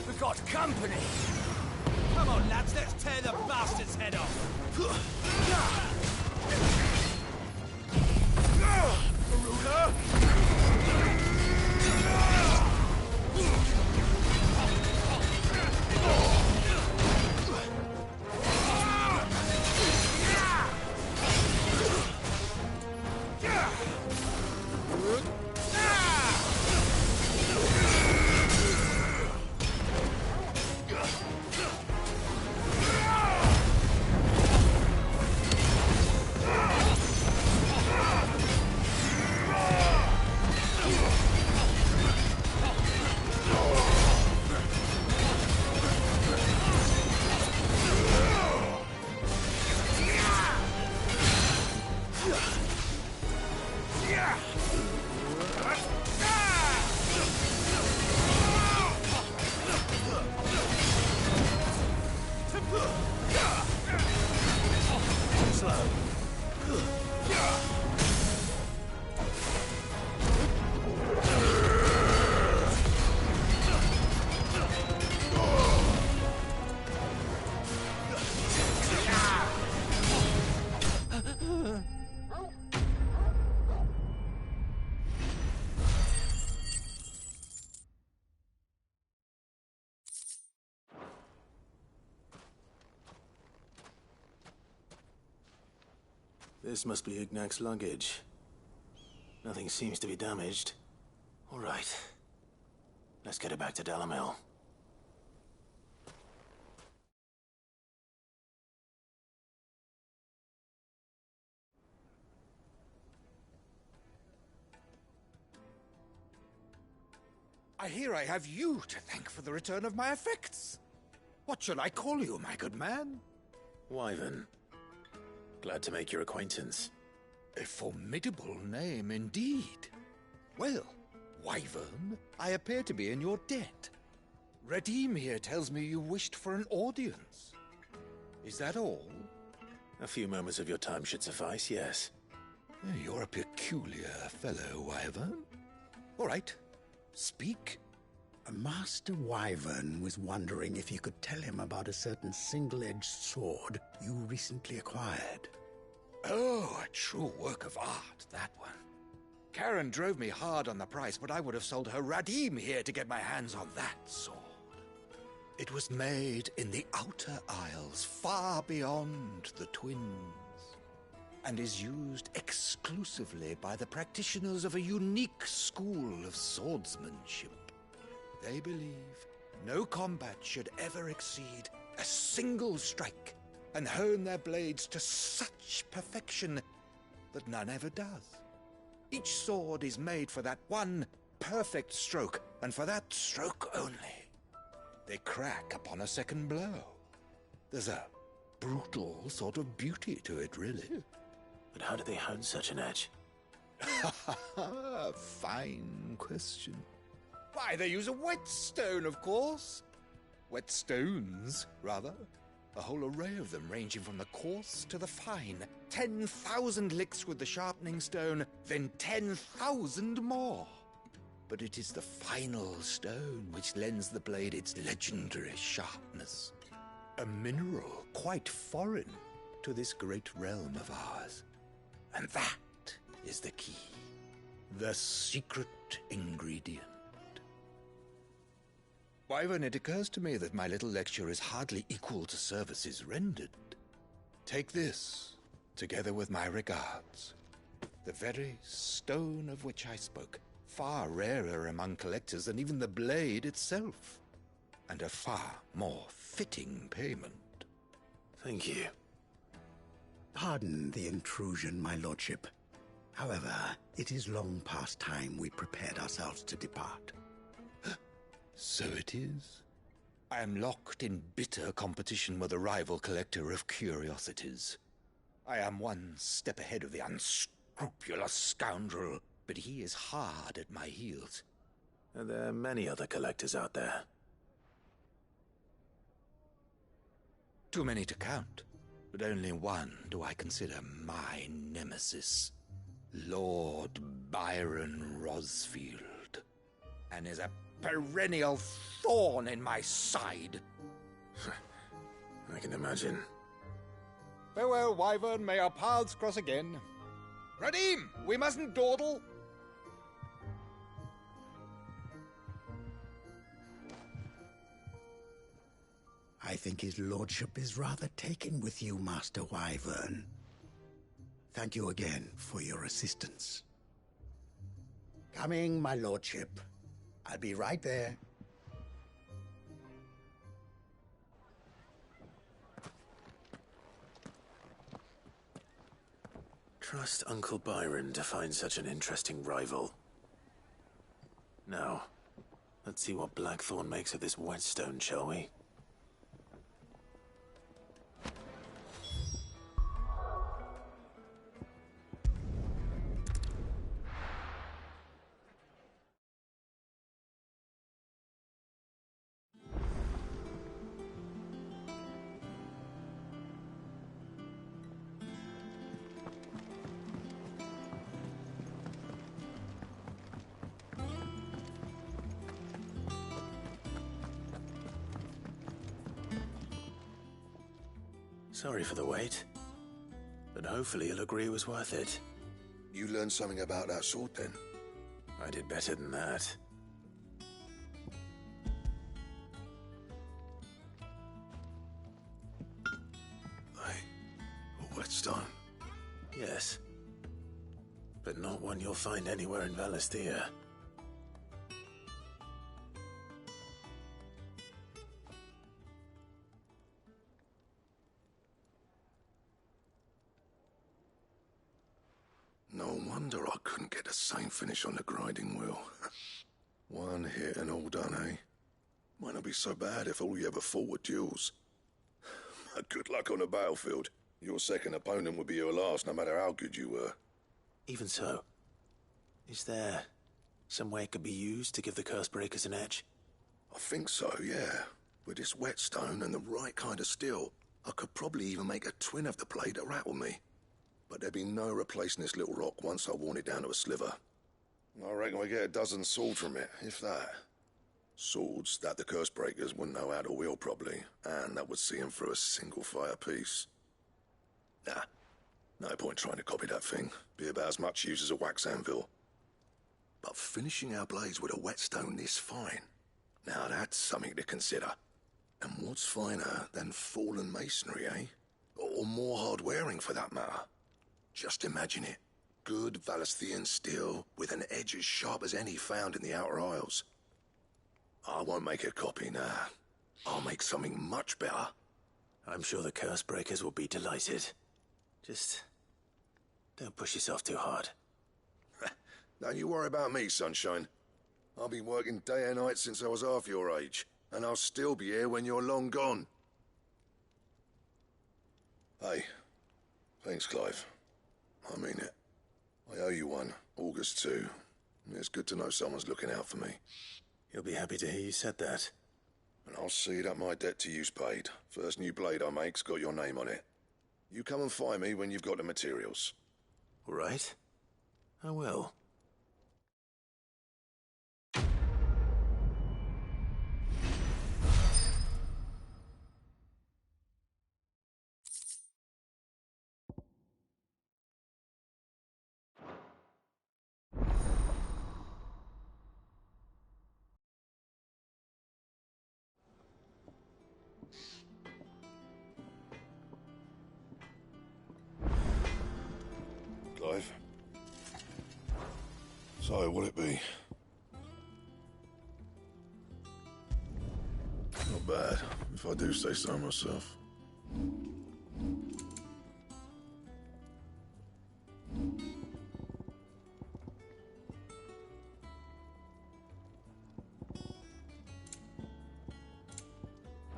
We've got company! Come on, lads, let's tear the bastard's head off! Garuda! This must be Ignac's luggage. Nothing seems to be damaged. All right. Let's get it back to Dalamil. I hear I have you to thank for the return of my effects. What shall I call you, my good man? Wyvern. Glad to make your acquaintance. A formidable name indeed. Well, Wyvern, I appear to be in your debt. Redeem here tells me you wished for an audience. Is that all? A few moments of your time should suffice, yes. You're a peculiar fellow, Wyvern. All right, speak. Master Wyvern was wondering if you could tell him about a certain single-edged sword you recently acquired. Oh, a true work of art, that one. Karen drove me hard on the price, but I would have sold her Radim here to get my hands on that sword. It was made in the Outer Isles, far beyond the Twins, and is used exclusively by the practitioners of a unique school of swordsmanship. They believe no combat should ever exceed a single strike, and hone their blades to such perfection that none ever does. Each sword is made for that one perfect stroke, and for that stroke only. They crack upon a second blow. There's a brutal sort of beauty to it, really. But how do they hone such an edge? Fine question. Why, they use a whetstone, of course. Whetstones, rather. A whole array of them, ranging from the coarse to the fine. 10,000 licks with the sharpening stone, then 10,000 more. But it is the final stone which lends the blade its legendary sharpness. A mineral quite foreign to this great realm of ours. And that is the key. The secret ingredient. Wyvern, it occurs to me that my little lecture is hardly equal to services rendered. Take this, together with my regards. The very stone of which I spoke, far rarer among collectors than even the blade itself, and a far more fitting payment. Thank you. Pardon the intrusion, my lordship. However, it is long past time we prepared ourselves to depart. So it is. I am locked in bitter competition with a rival collector of curiosities. I am one step ahead of the unscrupulous scoundrel, but he is hard at my heels. Are there many other collectors out there? Too many to count, but only one do I consider my nemesis. Lord Byron Rosfield, and is a perennial thorn in my side. I can imagine. Farewell, Wyvern. May our paths cross again. Radim, we mustn't dawdle. I think his lordship is rather taken with you, Master Wyvern. Thank you again for your assistance. Coming, my lordship. I'll be right there. Trust Uncle Byron to find such an interesting rival. Now, let's see what Blackthorn makes of this whetstone, shall we? Sorry for the wait, but hopefully you'll agree it was worth it. You learned something about that sword, then? I did better than that. A whetstone? Yes. But not one you'll find anywhere in Valisthea. No wonder I couldn't get the same finish on the grinding wheel. One hit and all done, eh? Might not be so bad if all you ever fought were duels. Good luck on the battlefield. Your second opponent would be your last, no matter how good you were. Even so, is there some way it could be used to give the curse breakers an edge? I think so, yeah. With this whetstone and the right kind of steel, I could probably even make a twin of the blade that rattled me. But there'd be no replacing this little rock once I worn it down to a sliver. I reckon we get a dozen swords from it, if that. Swords that the curse breakers wouldn't know how to wield properly, and that would see them through a single fire piece. Nah, no point trying to copy that thing. Be about as much use as a wax anvil. But finishing our blades with a whetstone this fine, now that's something to consider. And what's finer than fallen masonry, eh? Or more hard-wearing, for that matter. Just imagine it. Good Valisthian steel with an edge as sharp as any found in the Outer Isles. I won't make a copy, nah. I'll make something much better. I'm sure the curse breakers will be delighted. Just don't push yourself too hard. Don't you worry about me, sunshine. I've been working day and night since I was half your age, and I'll still be here when you're long gone. Hey, thanks, Clive. I mean it. I owe you one, August too. It's good to know someone's looking out for me. You'll be happy to hear you said that. And I'll see that my debt to you's paid. First new blade I make's got your name on it. You come and find me when you've got the materials. All right. I will. Clive? So, what'll it be? Not bad, if I do say so myself.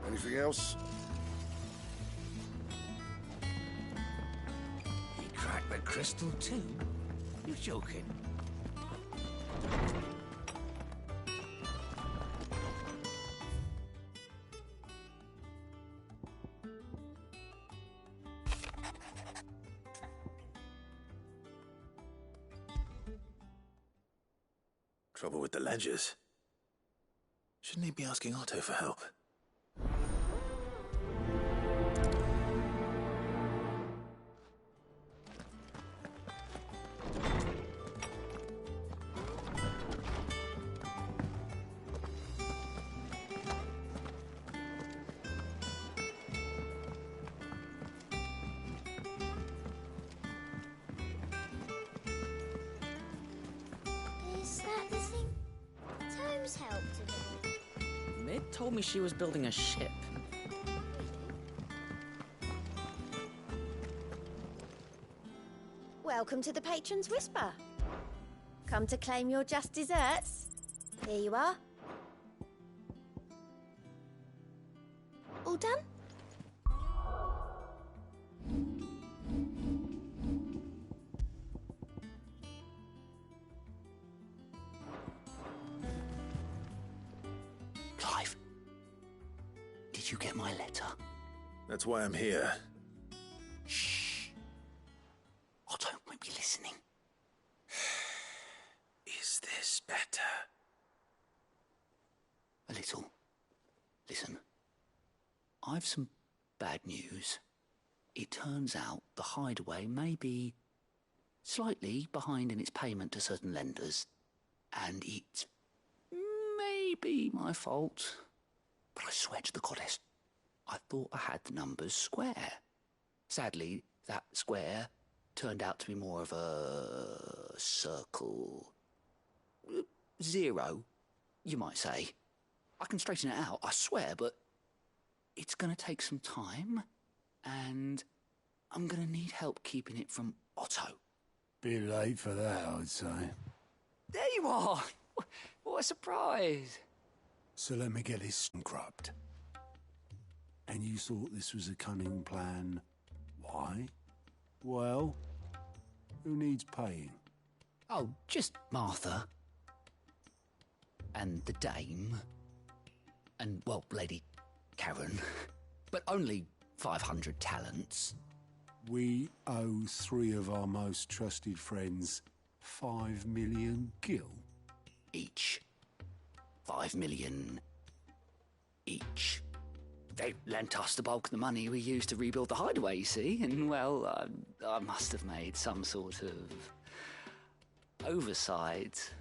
Anything else? He cracked the crystal too? You're joking. Trouble with the ledgers. Shouldn't he be asking Otto for help? Is that the thing Tomes helped with? Mid told me she was building a ship. Welcome to the Patron's Whisper. Come to claim your just desserts? Here you are. All done? Clive, did you get my letter? That's why I'm here. Shh. Otto won't be listening. Is this better? A little. Listen, I've some bad news. It turns out the hideaway may be slightly behind in its payment to certain lenders, and it may be my fault. But I swear to the goddess, I thought I had the numbers square. Sadly, that square turned out to be more of a circle. Zero, you might say. I can straighten it out, I swear, but it's going to take some time, and I'm going to need help keeping it from Otto. Bit late for that, I'd say. There you are! What a surprise! So let me get this corrupt. And you thought this was a cunning plan. Why? Well, Who needs paying? Oh, just Martha. And the dame. And, well, Lady Karen. But only 500 talents. We owe 3 of our most trusted friends 5 million gil. Each. 5 million each. They lent us the bulk of the money we used to rebuild the hideaway, you see, and, well, I must have made some sort of oversight.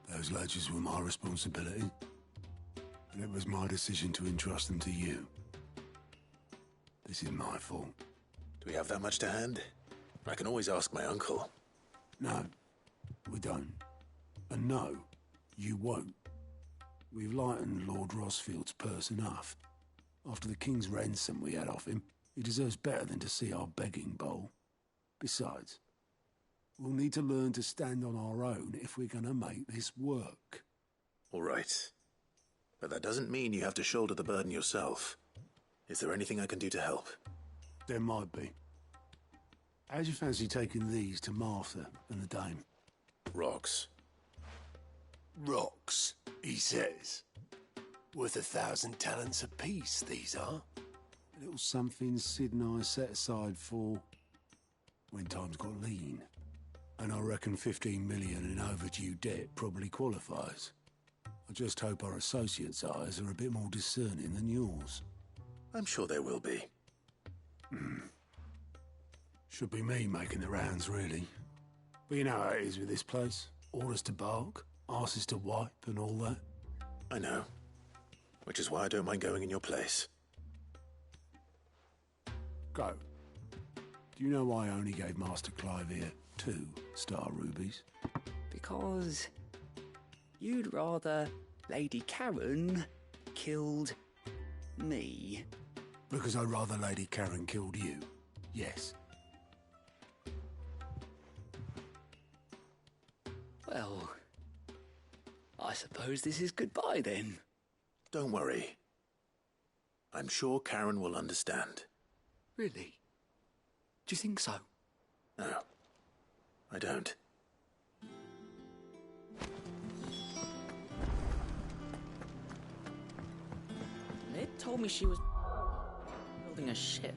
Those ledgers were my responsibility, and it was my decision to entrust them to you. This is my fault. Do we have that much to hand? I can always ask my uncle. No, we don't. And no, you won't. We've lightened Lord Rosfield's purse enough. After the king's ransom we had off him, he deserves better than to see our begging bowl. Besides, we'll need to learn to stand on our own if we're gonna make this work. All right. But that doesn't mean you have to shoulder the burden yourself. Is there anything I can do to help? There might be. How'd you fancy taking these to Martha and the dame? Rocks. Rocks, he says. Worth 1,000 talents apiece, these are. A little something Cid and I set aside for when times got lean. And I reckon 15 million in overdue debt probably qualifies. I just hope our associates' eyes are a bit more discerning than yours. I'm sure there will be. Should be me making the rounds, really. But you know how it is with this place. Orders to bark, arses to wipe, and all that. I know. Which is why I don't mind going in your place. Go. Do you know why I only gave Master Clive here 2 star rubies? Because you'd rather Lady Karen killed me. Because I'd rather Lady Karen killed you. Yes. Well, I suppose this is goodbye then. Don't worry. I'm sure Karen will understand. Really? Do you think so? No, I don't. Mid told me she was building a ship.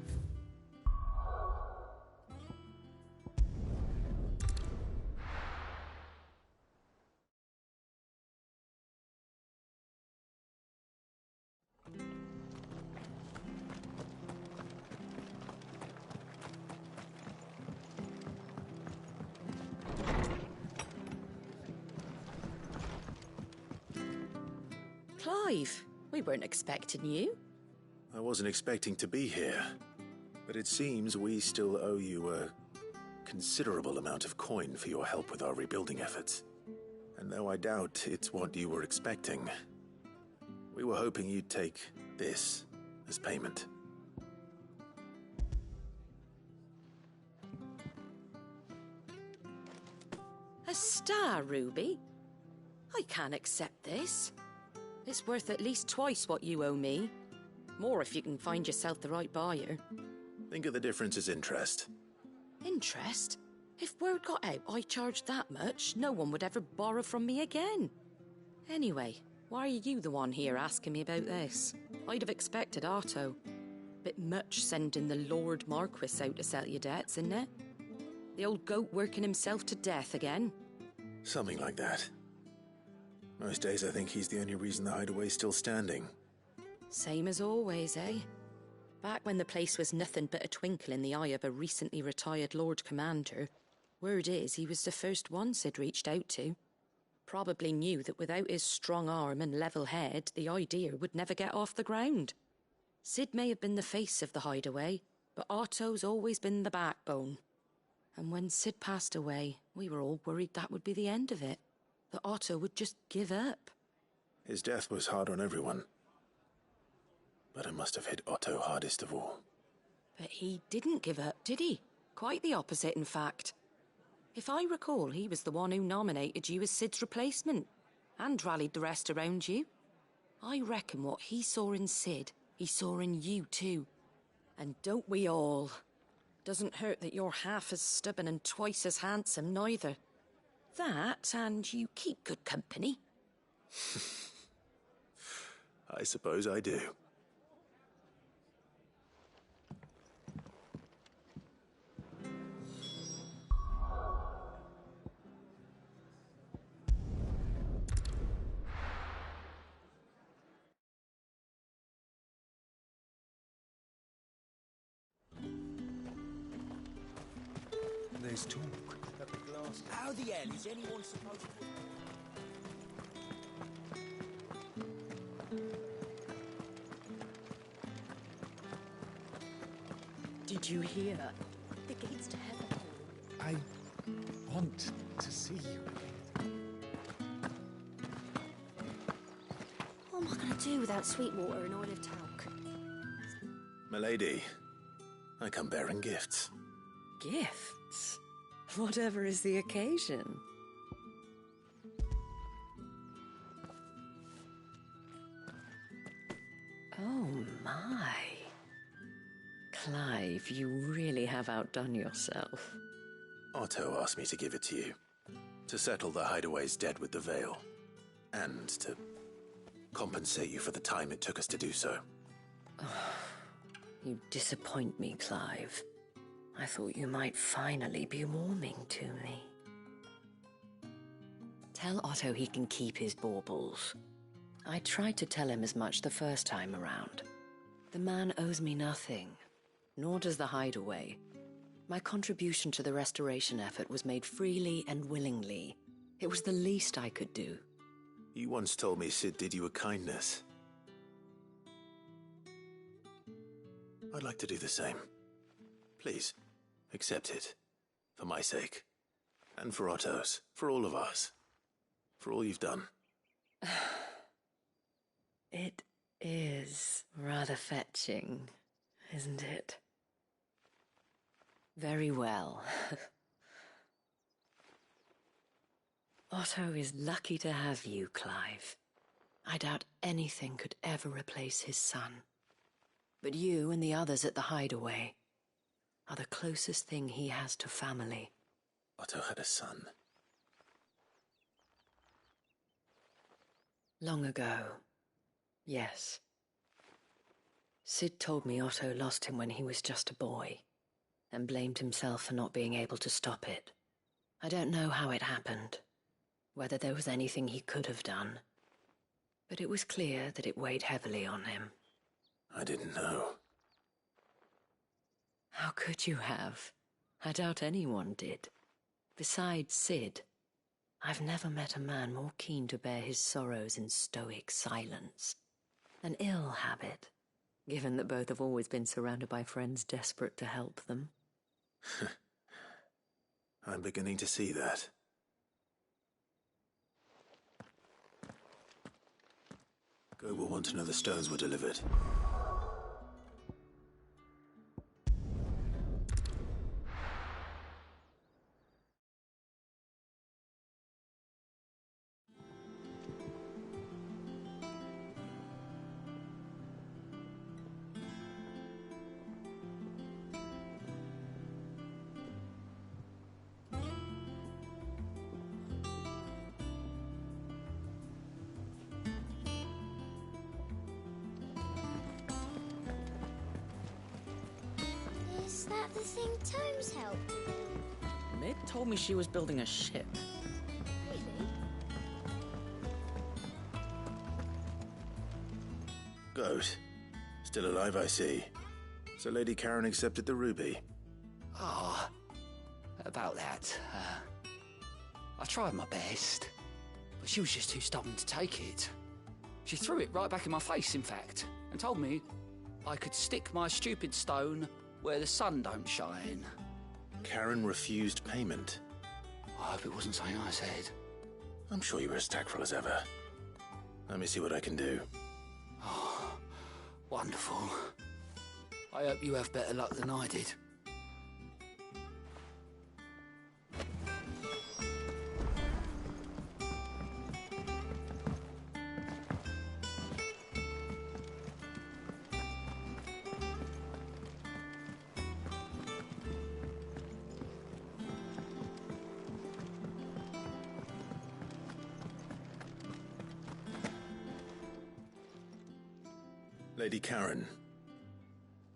Clive, we weren't expecting you. I wasn't expecting to be here, but it seems we still owe you a considerable amount of coin for your help with our rebuilding efforts. And though I doubt it's what you were expecting, we were hoping you'd take this as payment. A star ruby? I can't accept this. It's worth at least twice what you owe me. More if you can find yourself the right buyer. Think of the difference as interest. Interest? If word got out I charged that much, no one would ever borrow from me again. Anyway, why are you the one here asking me about this? I'd have expected Otto. Bit much sending the Lord Marquis out to settle your debts, isn't it? The old goat working himself to death again. Something like that. Most days I think he's the only reason the hideaway's still standing. Same as always, eh? Back when the place was nothing but a twinkle in the eye of a recently retired Lord Commander, word is he was the first one Cid reached out to. Probably knew that without his strong arm and level head, the idea would never get off the ground. Cid may have been the face of the hideaway, but Otto's always been the backbone. And when Cid passed away, we were all worried that would be the end of it. That Otto would just give up. His death was hard on everyone. But it must have hit Otto hardest of all. But he didn't give up, did he? Quite the opposite, in fact. If I recall, he was the one who nominated you as Cid's replacement, and rallied the rest around you. I reckon what he saw in Cid, he saw in you too. And don't we all? Doesn't hurt that you're half as stubborn and twice as handsome, neither. That, and you keep good company. I suppose I do. There's talk that the glass... How the hell is anyone supposed to... Did you hear? The gates to heaven. I want to see you. What am I going to do without Sweetwater and Olive Talc? Milady, I come bearing gifts. Gifts? Whatever is the occasion. Oh my. Clive, you really have outdone yourself. Otto asked me to give it to you. To settle the Hideaway's debt with the Veil. And to compensate you for the time it took us to do so. You disappoint me, Clive. I thought you might finally be warming to me. Tell Otto he can keep his baubles. I tried to tell him as much the first time around. The man owes me nothing, nor does the Hideaway. My contribution to the restoration effort was made freely and willingly. It was the least I could do. You once told me Cid did you a kindness. I'd like to do the same. Please, accept it. For my sake. And for Otto's. For all of us. For all you've done. It is rather fetching, isn't it? Very well. Otto is lucky to have you, Clive. I doubt anything could ever replace his son. But you and the others at the Hideaway are the closest thing he has to family. Otto had a son. Long ago, yes. Cid told me Otto lost him when he was just a boy, and blamed himself for not being able to stop it. I don't know how it happened, whether there was anything he could have done, but it was clear that it weighed heavily on him. I didn't know. How could you have? I doubt anyone did. Besides Cid, I've never met a man more keen to bear his sorrows in stoic silence. An ill habit, given that both have always been surrounded by friends desperate to help them. I'm beginning to see that. Go will want to know the stones were delivered. Is that the thing Tomes helped with? Mid told me she was building a ship. Really? Goat. Still alive, I see. So Lady Karen accepted the ruby. Ah, about that. I tried my best, but she was just too stubborn to take it. She threw it right back in my face, in fact, and told me I could stick my stupid stone where the sun don't shine. Karen refused payment. I hope it wasn't something I said. I'm sure you were as tactful as ever. Let me see what I can do. Oh, wonderful. I hope you have better luck than I did. Lady Karen,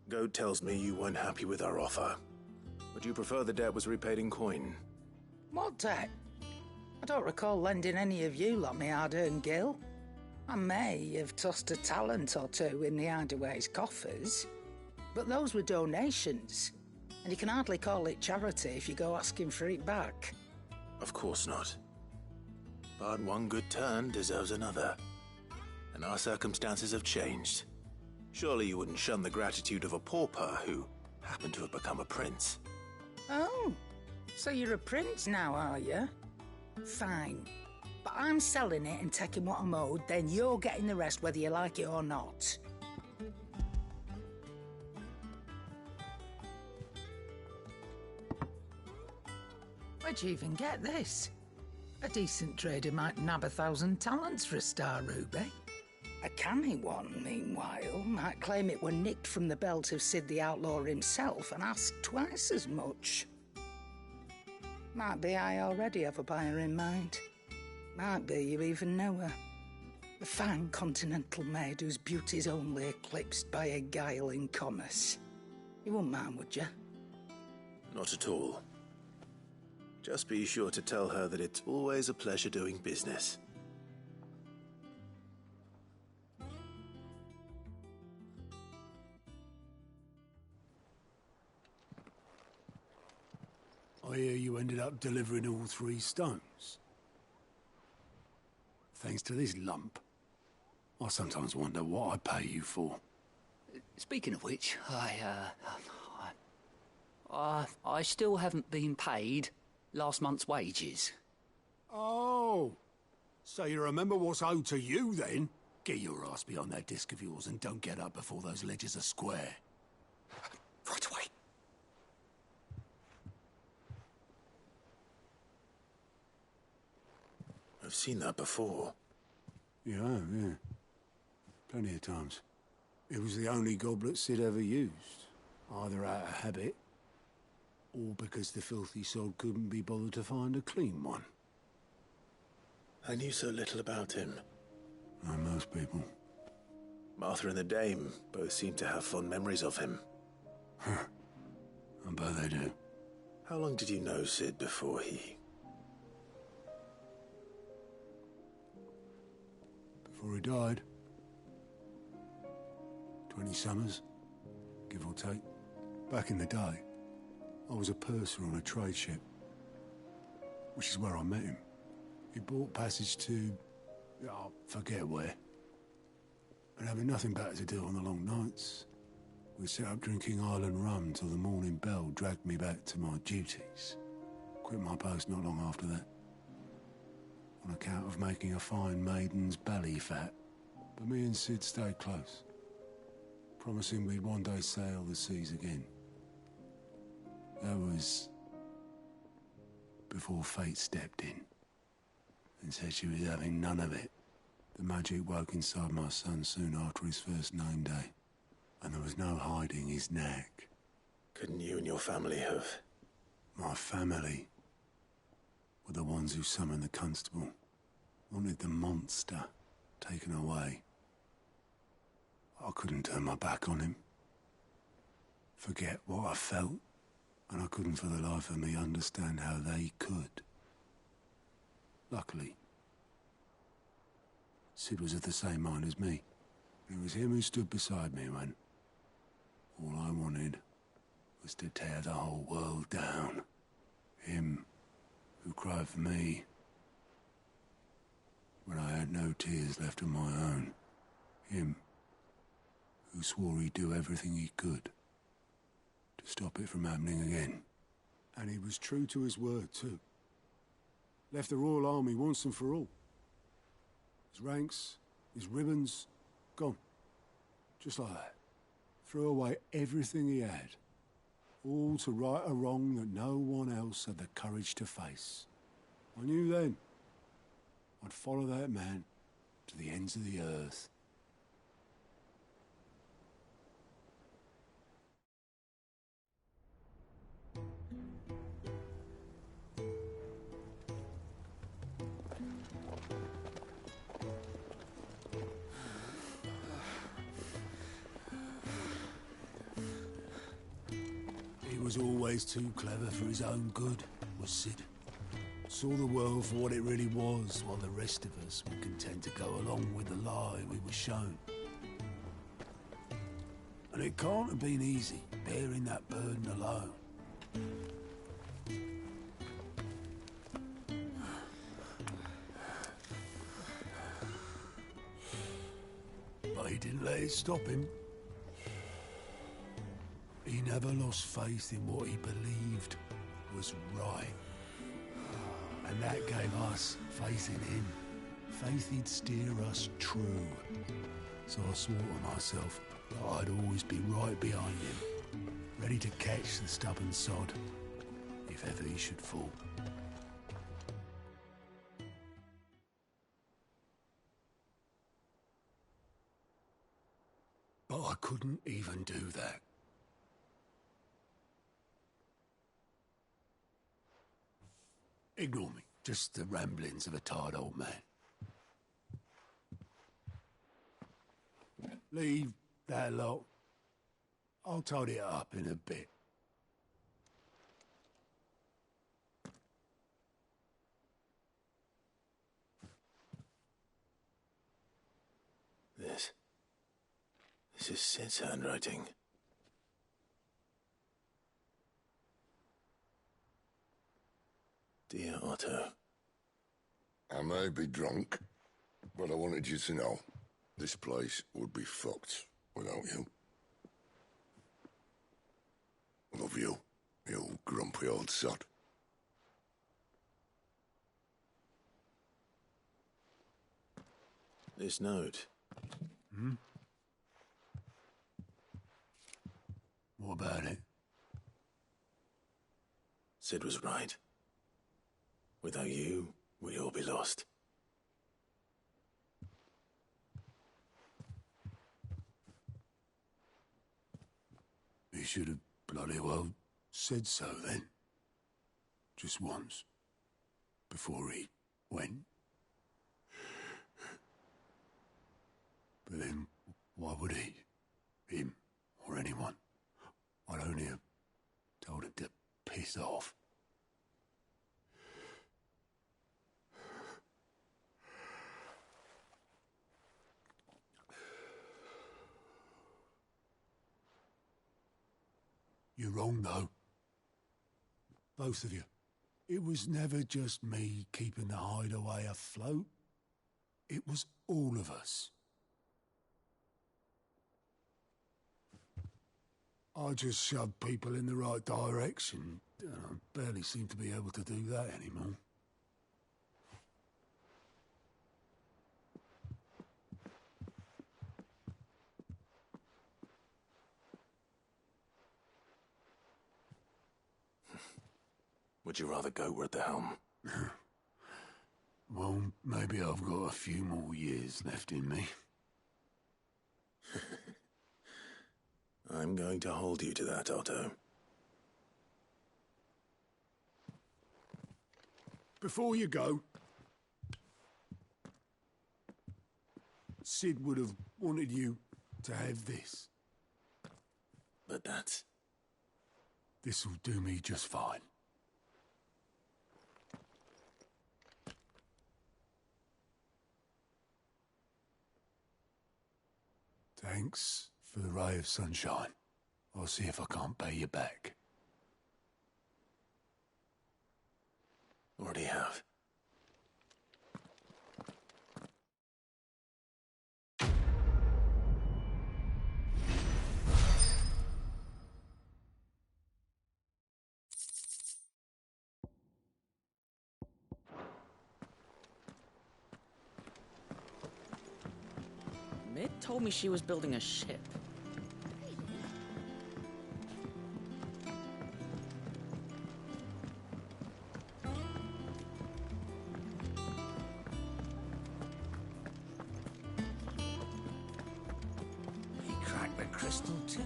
Goat tells me you weren't happy with our offer. Would you prefer the debt was repaid in coin? What debt? I don't recall lending any of you lot me hard-earned gil. I may have tossed a talent or two in the Hideaway's coffers, but those were donations, and you can hardly call it charity if you go asking for it back. Of course not. But one good turn deserves another. And our circumstances have changed. Surely you wouldn't shun the gratitude of a pauper who happened to have become a prince. Oh, so you're a prince now, are you? Fine. But I'm selling it and taking what I'm owed, then you're getting the rest whether you like it or not. Where'd you even get this? A decent trader might nab 1,000 talents for a star ruby. A canny one, meanwhile, might claim it were nicked from the belt of Cid the Outlaw himself and ask twice as much. Might be I already have a buyer in mind. Might be you even know her. A fine continental maid whose beauty's only eclipsed by a guile in commerce. You wouldn't mind, would you? Not at all. Just be sure to tell her that it's always a pleasure doing business. I hear you ended up delivering all 3 stones. Thanks to this lump. I sometimes wonder what I pay you for. Speaking of which, I still haven't been paid last month's wages. Oh, so you remember what's owed to you then? Get your ass behind that disc of yours and don't get up before those ledgers are square. Right away. I've seen that before. Yeah. Plenty of times. It was the only goblet Cid ever used. Either out of habit, or because the filthy sod couldn't be bothered to find a clean one. I knew so little about him. Like most people. Martha and the Dame both seem to have fond memories of him. I bet they do. How long did you know Cid before he... Before he died. 20 summers, give or take. Back in the day, I was a purser on a trade ship, which is where I met him. He bought passage to... I forget where. And having nothing better to do on the long nights, we set up drinking island rum till the morning bell dragged me back to my duties. Quit my post not long after that. On account of making a fine maiden's belly fat. But me and Cid stayed close, promising we'd one day sail the seas again. That was before fate stepped in and said she was having none of it. The magic woke inside my son soon after his first name day, and there was no hiding his knack. Couldn't you and your family have... My family were the ones who summoned the constable, wanted the monster taken away. I couldn't turn my back on him, forget what I felt, and I couldn't for the life of me understand how they could. Luckily, Cid was of the same mind as me. It was him who stood beside me when all I wanted was to tear the whole world down. Him who cried for me when I had no tears left of my own. Him who swore he'd do everything he could to stop it from happening again. And he was true to his word, too. Left the Royal Army once and for all. His ranks, his ribbons, gone. Just like that. Threw away everything he had. All to right a wrong that no one else had the courage to face. I knew then I'd follow that man to the ends of the earth. was always too clever for his own good, was Cid. Saw the world for what it really was, while the rest of us were content to go along with the lie we were shown. And it can't have been easy, bearing that burden alone. But he didn't let it stop him. He never lost faith in what he believed was right. And that gave us faith in him. Faith he'd steer us true. So I swore to myself that I'd always be right behind him, ready to catch the stubborn sod, if ever he should fall. But I couldn't even do that. Ignore me. Just the ramblings of a tired old man. Leave that lot. I'll tidy it up in a bit. This is Cid's handwriting. Dear Otto. I may be drunk, but I wanted you to know this place would be fucked without you. Love you, you grumpy old sod. This note. Hmm? What about it? Cid was right. Without you, we'd all be lost. He should have bloody well said so then. Just once. Before he went. But then, why would he? Him, or anyone? I'd only have told him to piss off. You're wrong, though. Both of you. It was never just me keeping the hideaway afloat. It was all of us. I just shoved people in the right direction, and I barely seem to be able to do that anymore. Would you rather go at the helm? Well, maybe I've got a few more years left in me. I'm going to hold you to that, Otto. Before you go, Cid would have wanted you to have this. But that's... This'll do me just fine. Thanks for the ray of sunshine. I'll see if I can't pay you back. Already have. Mid told me she was building a ship. He cracked the crystal too.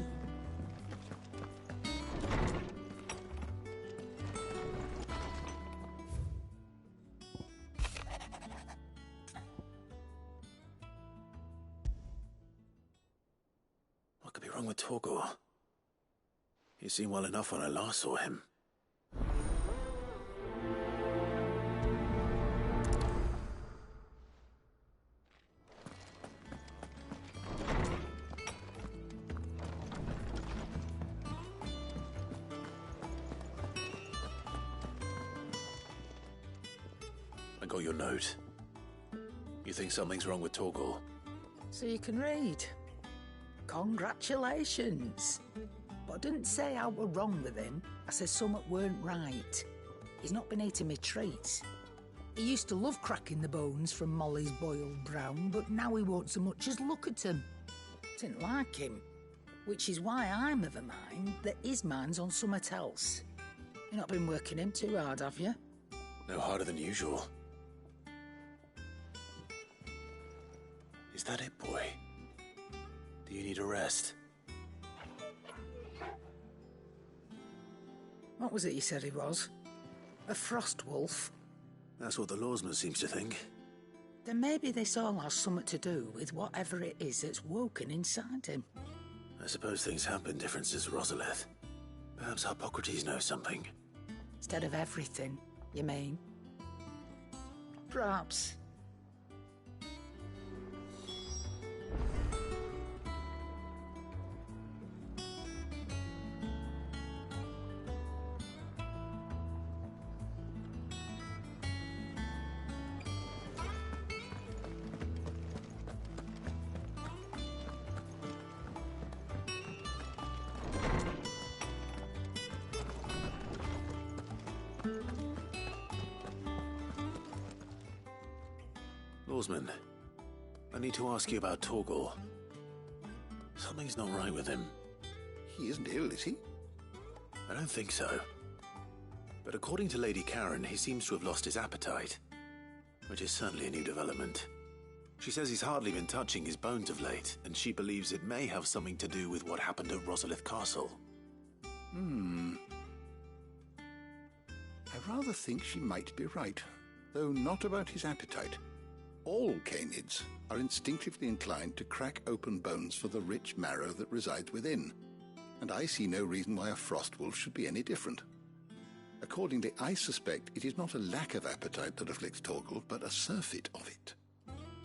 What could be wrong with Torgor? He seemed well enough when I last saw him. I got your note. You think something's wrong with Torgal? So you can read. Congratulations. But I didn't say I were wrong with him. I said something weren't right. He's not been eating me treats. He used to love cracking the bones from Molly's boiled brown, but now he won't so much as look at them. Didn't like him. Which is why I'm of a mind that his mind's on something else. You've not been working him too hard, have you? No harder than usual. Is that it, boy? Do you need a rest? What was it you said he was? A frost wolf? That's what the lawsman seems to think. Then maybe this all has something to do with whatever it is that's woken inside him. I suppose things have been different since Rosalith. Perhaps Hippocrates knows something. Instead of everything, you mean? Perhaps. Lawsman, I need to ask you about Torgal. Something's not right with him. He isn't ill, is he? I don't think so. But according to Lady Karen, he seems to have lost his appetite, which is certainly a new development. She says he's hardly been touching his bones of late, and she believes it may have something to do with what happened at Rosalith Castle. I rather think she might be right, though not about his appetite. All canids are instinctively inclined to crack open bones for the rich marrow that resides within, and I see no reason why a frost wolf should be any different. Accordingly, I suspect it is not a lack of appetite that afflicts Torgal, but a surfeit of it.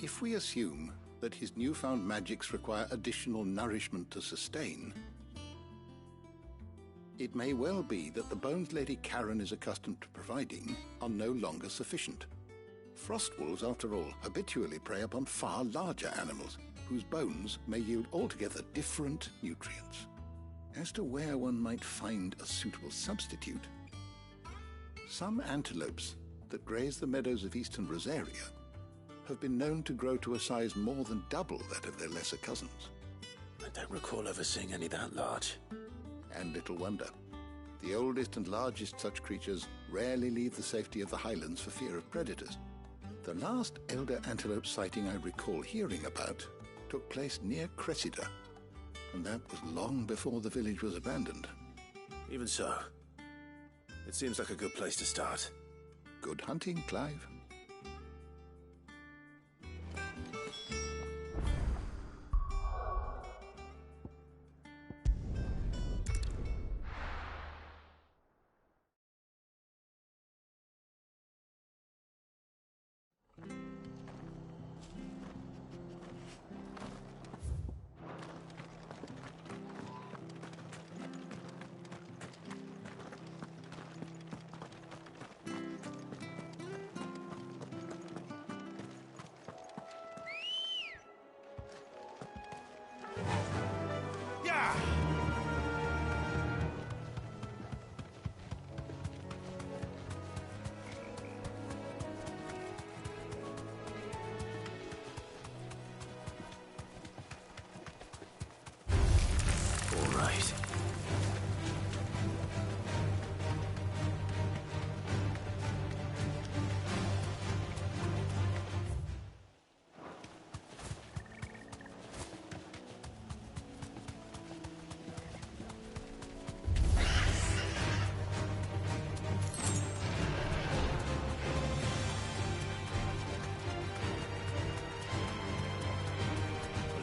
If we assume that his newfound magics require additional nourishment to sustain, it may well be that the bones Lady Karen is accustomed to providing are no longer sufficient. Frost wolves, after all, habitually prey upon far larger animals, whose bones may yield altogether different nutrients. As to where one might find a suitable substitute, some antelopes that graze the meadows of eastern Rosaria have been known to grow to a size more than double that of their lesser cousins. I don't recall ever seeing any that large. And little wonder. The oldest and largest such creatures rarely leave the safety of the highlands for fear of predators. The last elder antelope sighting I recall hearing about took place near Cressida, and that was long before the village was abandoned. Even so, it seems like a good place to start. Good hunting, Clive.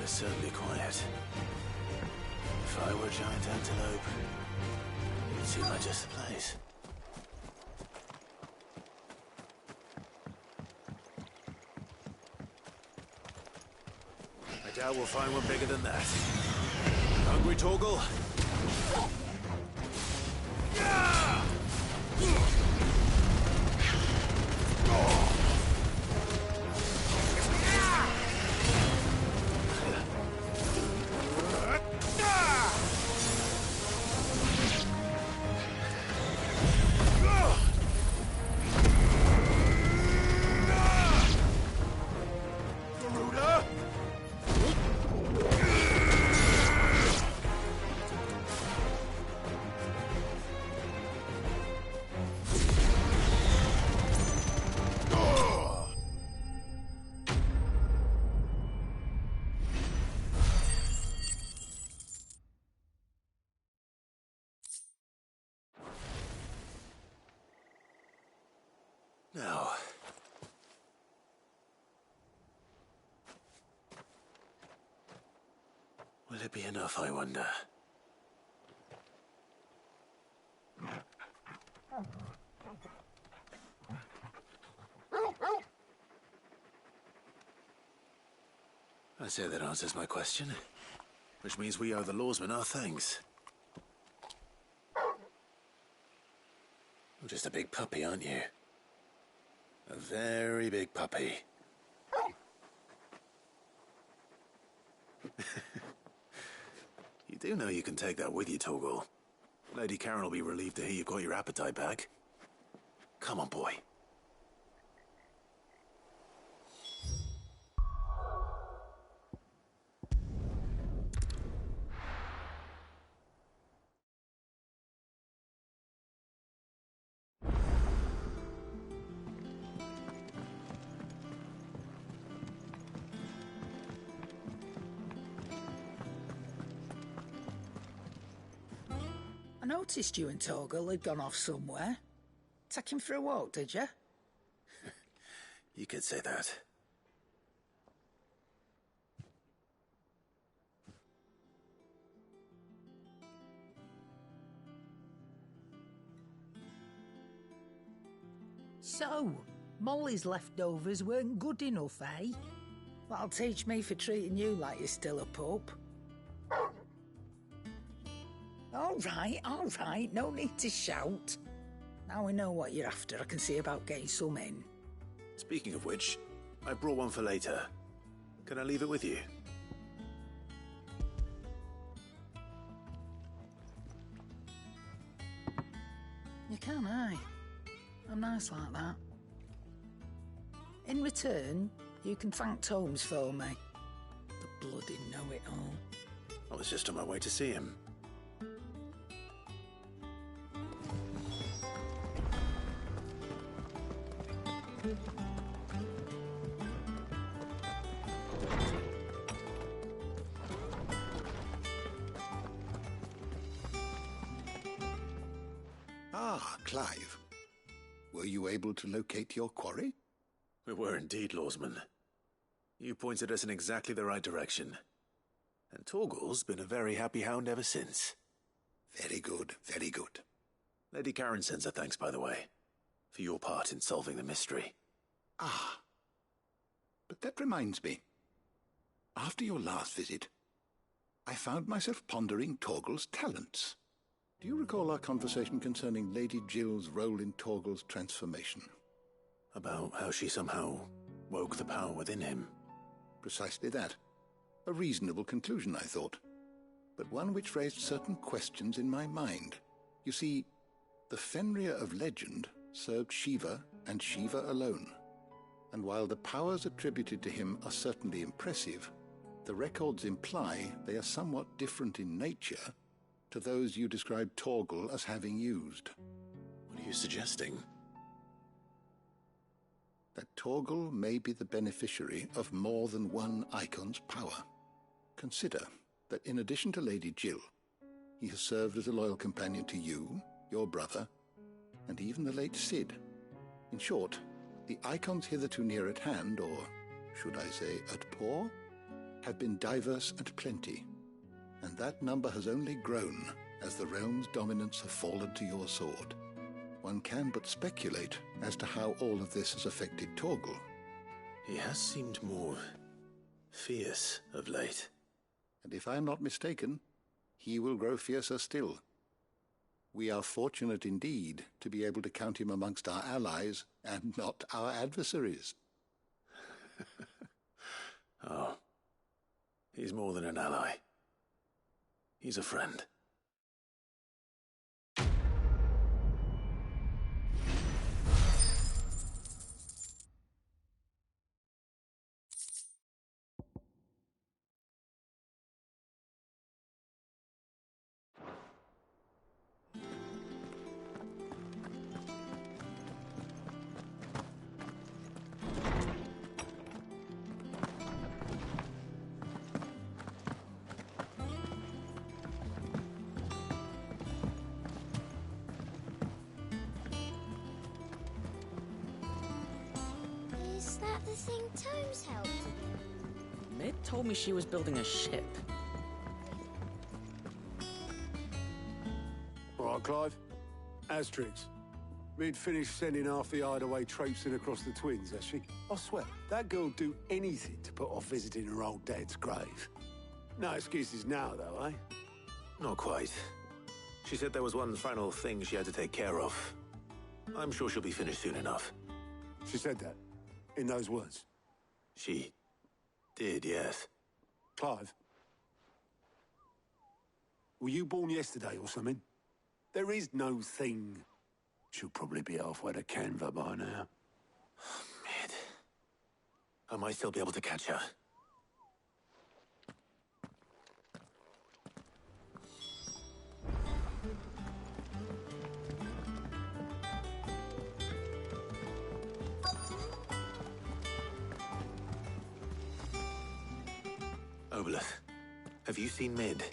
Certainly quiet. If I were a giant antelope, it'd seem like just the place. I doubt we'll find one bigger than that. Hungry, Torgal? Now, will it be enough, I wonder? I say that answers my question, which means we owe the lawsmen our thanks. You're just a big puppy, aren't you? A very big puppy. You do know you can take that with you, Torgal. Lady Karen will be relieved to hear you've got your appetite back. Come on, boy. I noticed you and Torgal had gone off somewhere. Take him for a walk, did you? You could say that. So, Molly's leftovers weren't good enough, eh? That'll teach me for treating you like you're still a pup. All right, no need to shout. Now we know what you're after, I can see about getting some in. Speaking of which, I brought one for later. Can I leave it with you? You can, aye. I'm nice like that. In return, you can thank Tomes for me. The bloody know-it-all. I was just on my way to see him. Ah, Clive. Were you able to locate your quarry? We were indeed, lawsman. You pointed us in exactly the right direction. And Torgal's been a very happy hound ever since. Very good, very good. Lady Karen sends her thanks, by the way, for your part in solving the mystery. Ah. But that reminds me. After your last visit, I found myself pondering Torgal's talents. Do you recall our conversation concerning Lady Jill's role in Torgal's transformation? About how she somehow woke the power within him. Precisely that. A reasonable conclusion, I thought. But one which raised certain questions in my mind. You see, the Fenrir of legend served Shiva and Shiva alone. And while the powers attributed to him are certainly impressive, the records imply they are somewhat different in nature to those you described Torgal as having used. What are you suggesting? That Torgal may be the beneficiary of more than one Eikon's power. Consider that in addition to Lady Jill, he has served as a loyal companion to you, your brother, and even the late Cid. In short, the Eikons hitherto near at hand, or should I say at paw, have been diverse and plenty, And that number has only grown as the realm's dominance have fallen to your sword. One can but speculate as to how all of this has affected Torgal. He has seemed more fierce of late. And if I am not mistaken, he will grow fiercer still. We are fortunate indeed to be able to count him amongst our allies and not our adversaries. Oh, he's more than an ally. He's a friend. Is that the thing Tomes helped? Mid told me she was building a ship. All right, Clive. Asterix. Mid finished sending half the hideaway traipsing across the twins, has she? I swear, that girl'd do anything to put off visiting her old dad's grave. No excuses now, though, eh? Not quite. She said there was one final thing she had to take care of. I'm sure she'll be finished soon enough. She said that? In those words? She did, yes. Clive? Were you born yesterday or something? There is no thing. She'll probably be halfway to Canva by now. Mid. I might still be able to catch her. Obelith, have you seen Mid?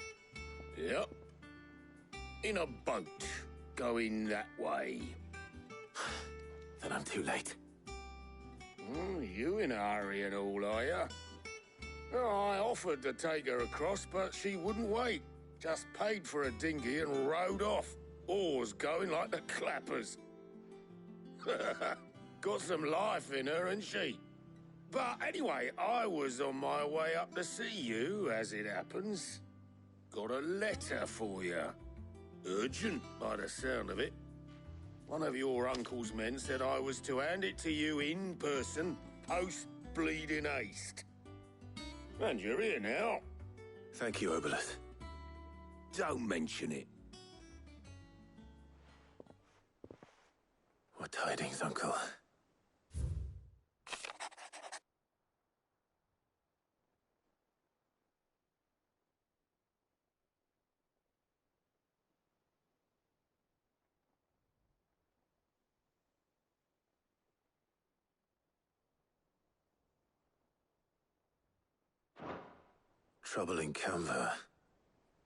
Yep. In a boat, going that way. Then I'm too late. You in a hurry and all, are you? Oh, I offered to take her across, but she wouldn't wait. Just paid for a dinghy and rowed off. Oars going like the clappers. Got some life in her, ain't she? But anyway, I was on my way up to see you, as it happens. Got a letter for you. Urgent, by the sound of it. One of your uncle's men said I was to hand it to you in person, post-bleeding haste. And you're here now. Thank you, Obelith. Don't mention it. What tidings, Uncle? Trouble in Canva.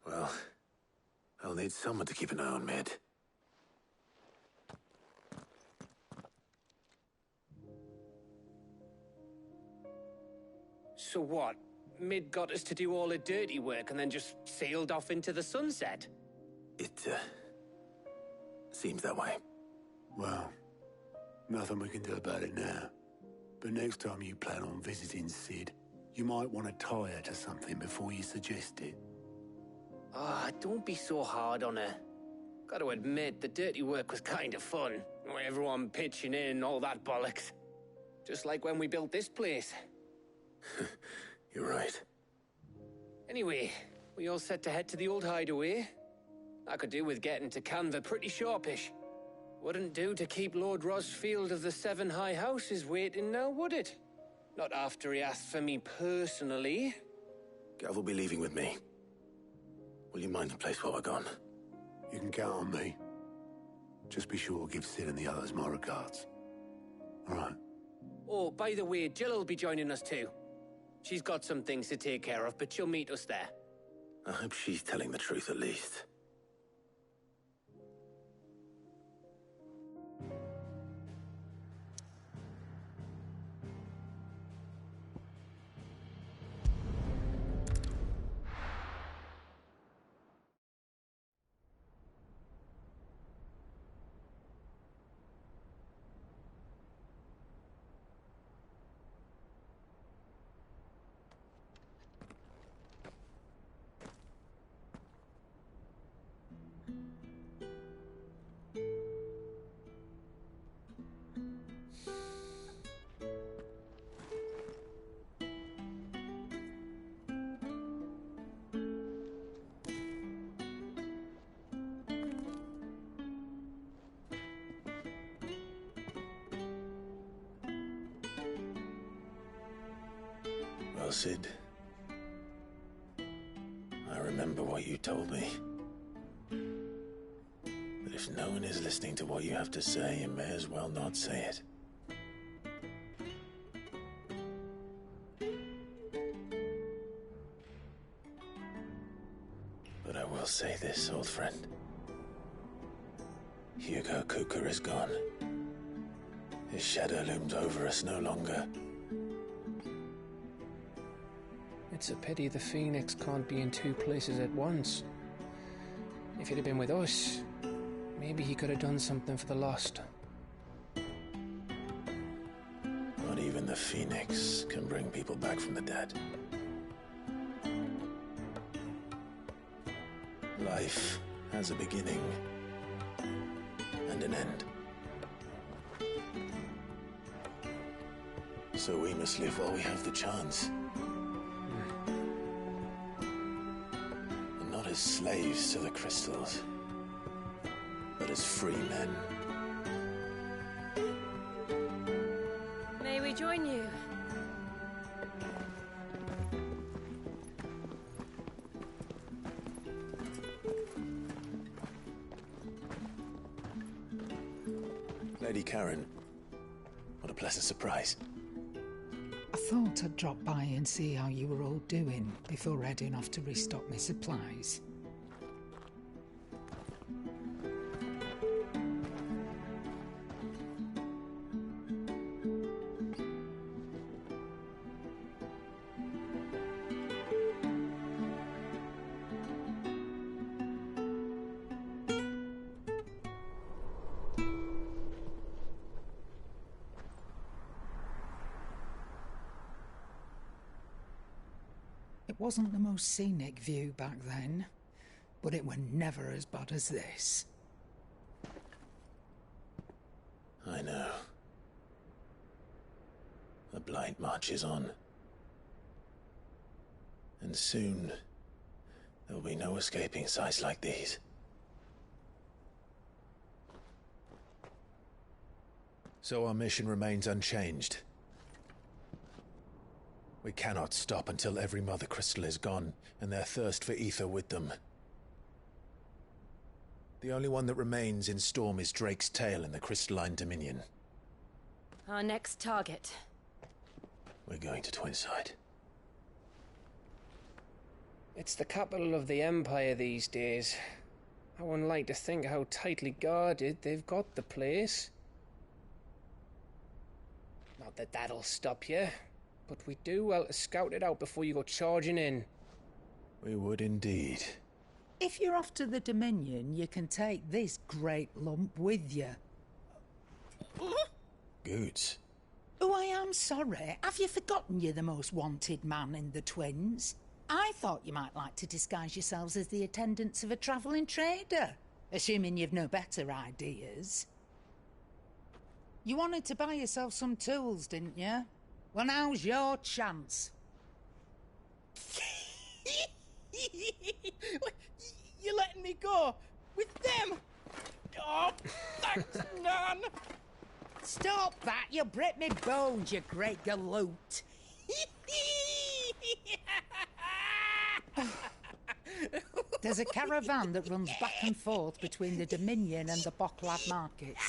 Well, I'll need someone to keep an eye on Mid. So what? Mid got us to do all the dirty work and then just sailed off into the sunset? It, seems that way. Well, nothing we can do about it now. But next time you plan on visiting Cid, you might want to tie her to something before you suggest it. Ah, don't be so hard on her. Gotta admit, the dirty work was kind of fun. Everyone pitching in, all that bollocks. Just like when we built this place. You're right. Anyway, we all set to head to the old hideaway. I could do with getting to Canva pretty sharpish. Wouldn't do to keep Lord Rosfield of the Seven High Houses waiting now, would it? Not after he asked for me personally. Gav will be leaving with me. Will you mind the place while we're gone? You can count on me. Just be sure to give Cid and the others my regards. All right. Oh, by the way, Jill will be joining us too. She's got some things to take care of, but she'll meet us there. I hope she's telling the truth at least. Well, Cid, I remember what you told me. That if no one is listening to what you have to say, you may as well not say it. But I will say this, old friend. Hugo Kupka is gone. His shadow looms over us no longer. It's a pity the Phoenix can't be in two places at once. If he'd have been with us, maybe he could have done something for the lost. Not even the Phoenix can bring people back from the dead. Life has a beginning and an end. So we must live while we have the chance. And not as slaves to the crystals, but as free men. May we join you? Lady Karen, what a pleasant surprise. I thought I'd drop by and see how you were all doing before heading off to restock my supplies. It wasn't the most scenic view back then, but it were never as bad as this. I know. The blight marches on. And soon, there'll be no escaping sights like these. So our mission remains unchanged. We cannot stop until every Mother Crystal is gone, and their thirst for ether with them. The only one that remains in Storm is Drake's tail in the Crystalline Dominion. Our next target. We're going to Twinside. It's the capital of the Empire these days. I wouldn't like to think how tightly guarded they've got the place. Not that that'll stop you. But we do well to scout it out before you go charging in. We would indeed. If you're off to the Dominion, you can take this great lump with you. Goods. Oh, I am sorry. Have you forgotten you're the most wanted man in the Twins? I thought you might like to disguise yourselves as the attendants of a travelling trader, assuming you've no better ideas. You wanted to buy yourself some tools, didn't you? Well, now's your chance. You're letting me go? With them? Oh, thanks, Nan! Stop that! You'll break me bones, you great galoot! There's a caravan that runs back and forth between the Dominion and the Bocklad markets.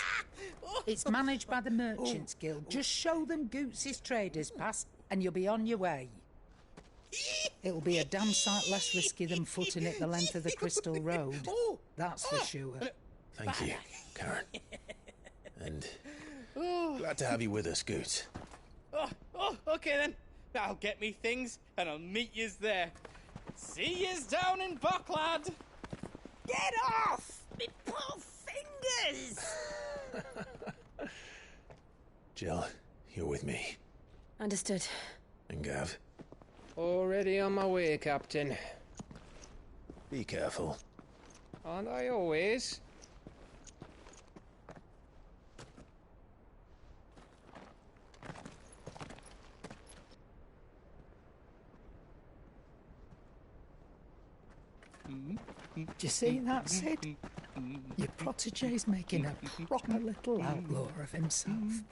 It's managed by the Merchants Guild. Just show them Goots' traders pass and you'll be on your way. It'll be a damn sight less risky than footing it the length of the Crystal Road. That's for sure. Thank you, Karen. And glad to have you with us, Goots. Okay then. I'll get me things and I'll meet yous there. See yous down in Bocklad. Get off! Me poor fingers! Jill, you're with me. Understood. And Gav? Already on my way, Captain. Be careful. Aren't I always? Do you see that, Cid? Your protege's making a proper little outlaw of himself.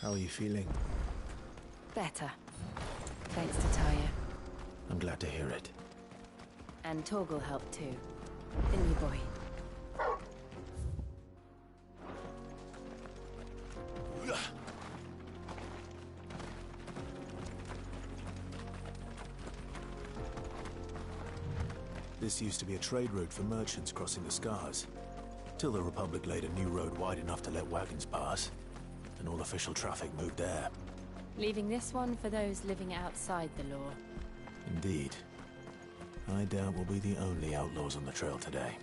How are you feeling? Better. Thanks to Taya. I'm glad to hear it. And Torgal helped too. Didn't you, boy? This used to be a trade route for merchants crossing the Scars, till the Republic laid a new road wide enough to let wagons pass, and all official traffic moved there. Leaving this one for those living outside the law. Indeed. I doubt we'll be the only outlaws on the trail today.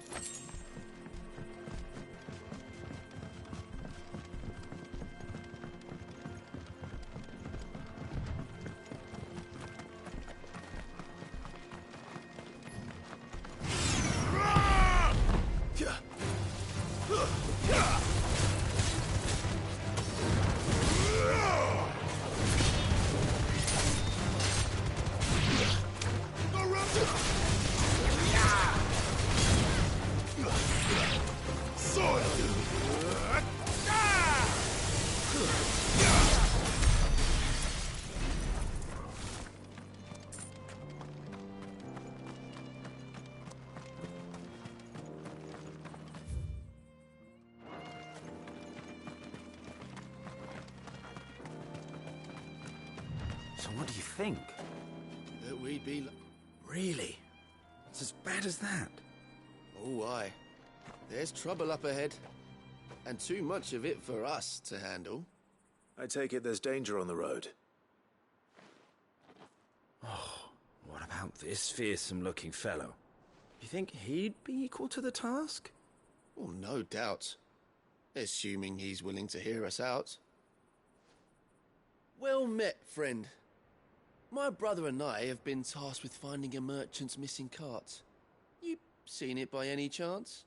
So what do you think? That we'd be... Really? It's as bad as that? Oh, aye. There's trouble up ahead. And too much of it for us to handle. I take it there's danger on the road. Oh, what about this fearsome-looking fellow? You think he'd be equal to the task? Oh, no doubt. Assuming he's willing to hear us out. Well met, friend. My brother and I have been tasked with finding a merchant's missing cart. You seen it by any chance?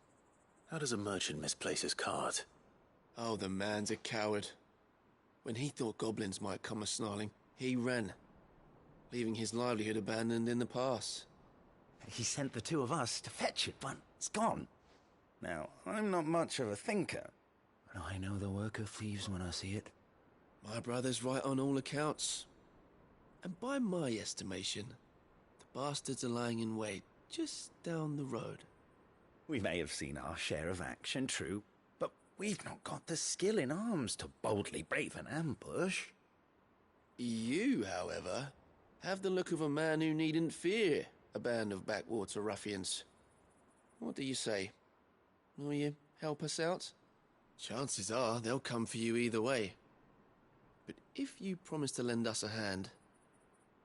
How does a merchant misplace his cart? Oh, the man's a coward. When he thought goblins might come a-snarling, he ran, leaving his livelihood abandoned in the pass. He sent the two of us to fetch it, but it's gone. Now, I'm not much of a thinker, but I know the work of thieves when I see it. My brother's right on all accounts. And by my estimation, the bastards are lying in wait just down the road. We may have seen our share of action, true, but we've not got the skill in arms to boldly brave an ambush. You, however, have the look of a man who needn't fear a band of backwater ruffians. What do you say? Will you help us out? Chances are they'll come for you either way. But if you promise to lend us a hand,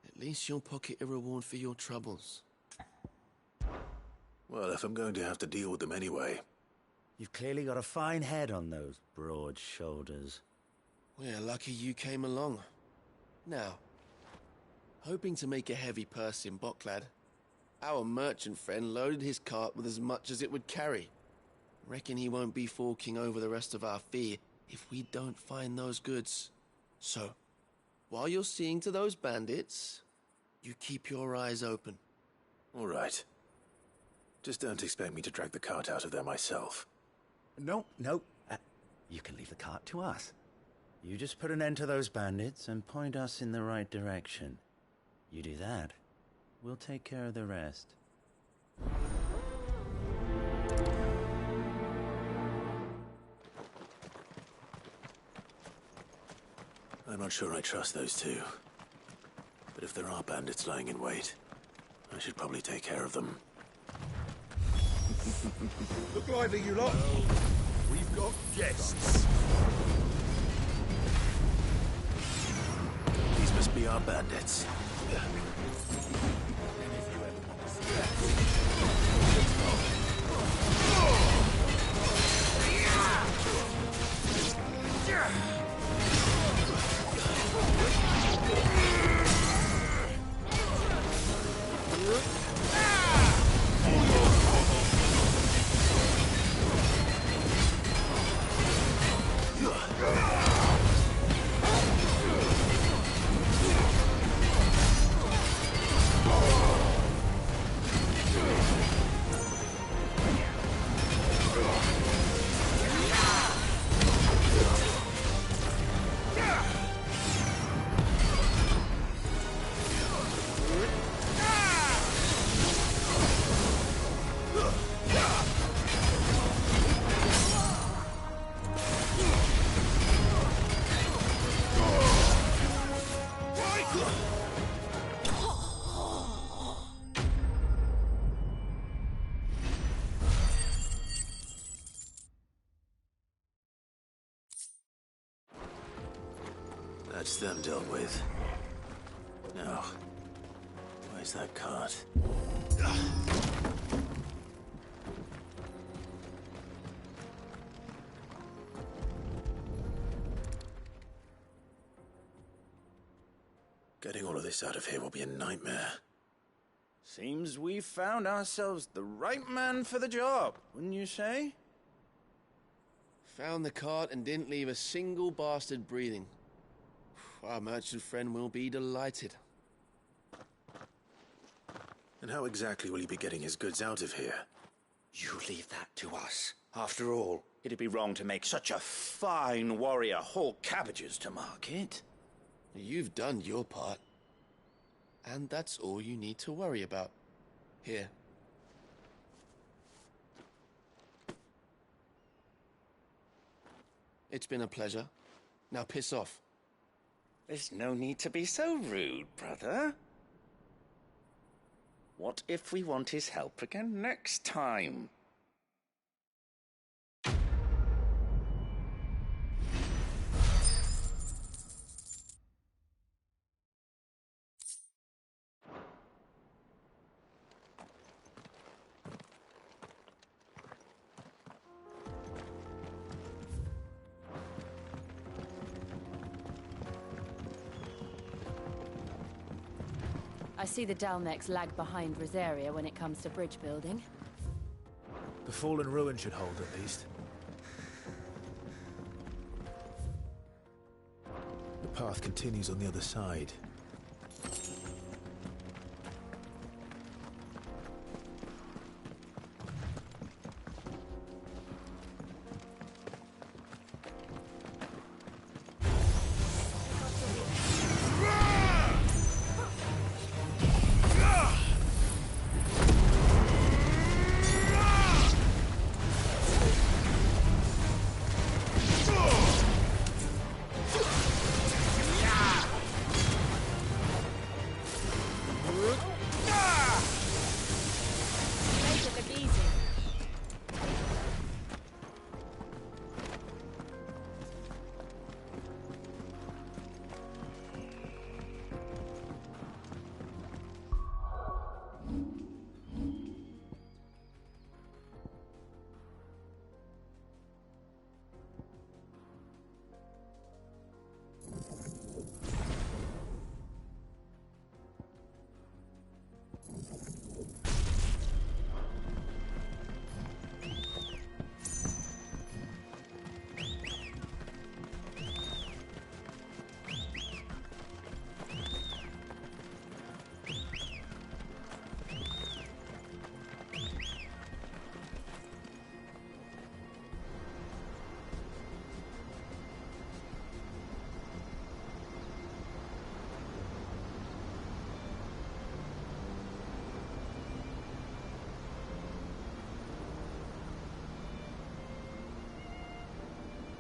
at least you'll pocket a reward for your troubles. Well, if I'm going to have to deal with them anyway. You've clearly got a fine head on those broad shoulders. We're lucky you came along. Now, hoping to make a heavy purse in Boklad, our merchant friend loaded his cart with as much as it would carry. Reckon he won't be forking over the rest of our fee if we don't find those goods. So, while you're seeing to those bandits, you keep your eyes open. All right. Just don't expect me to drag the cart out of there myself. No. You can leave the cart to us. You just put an end to those bandits and point us in the right direction. You do that, we'll take care of the rest. I'm not sure I trust those two. But if there are bandits lying in wait, I should probably take care of them. Look lively, you lot. We've got guests. These must be our bandits. That's them dealt with. Now, where's that cart? Getting all of this out of here will be a nightmare. Seems we've found ourselves the right man for the job, wouldn't you say? Found the cart and didn't leave a single bastard breathing. Our merchant friend will be delighted. And how exactly will he be getting his goods out of here? You leave that to us. After all, it'd be wrong to make such a fine warrior haul cabbages to market. You've done your part. And that's all you need to worry about. Here. It's been a pleasure. Now piss off. There's no need to be so rude, brother. What if we want his help again next time? I see the Dalmeks lag behind Rosaria when it comes to bridge building. The fallen ruin should hold, at least. The path continues on the other side.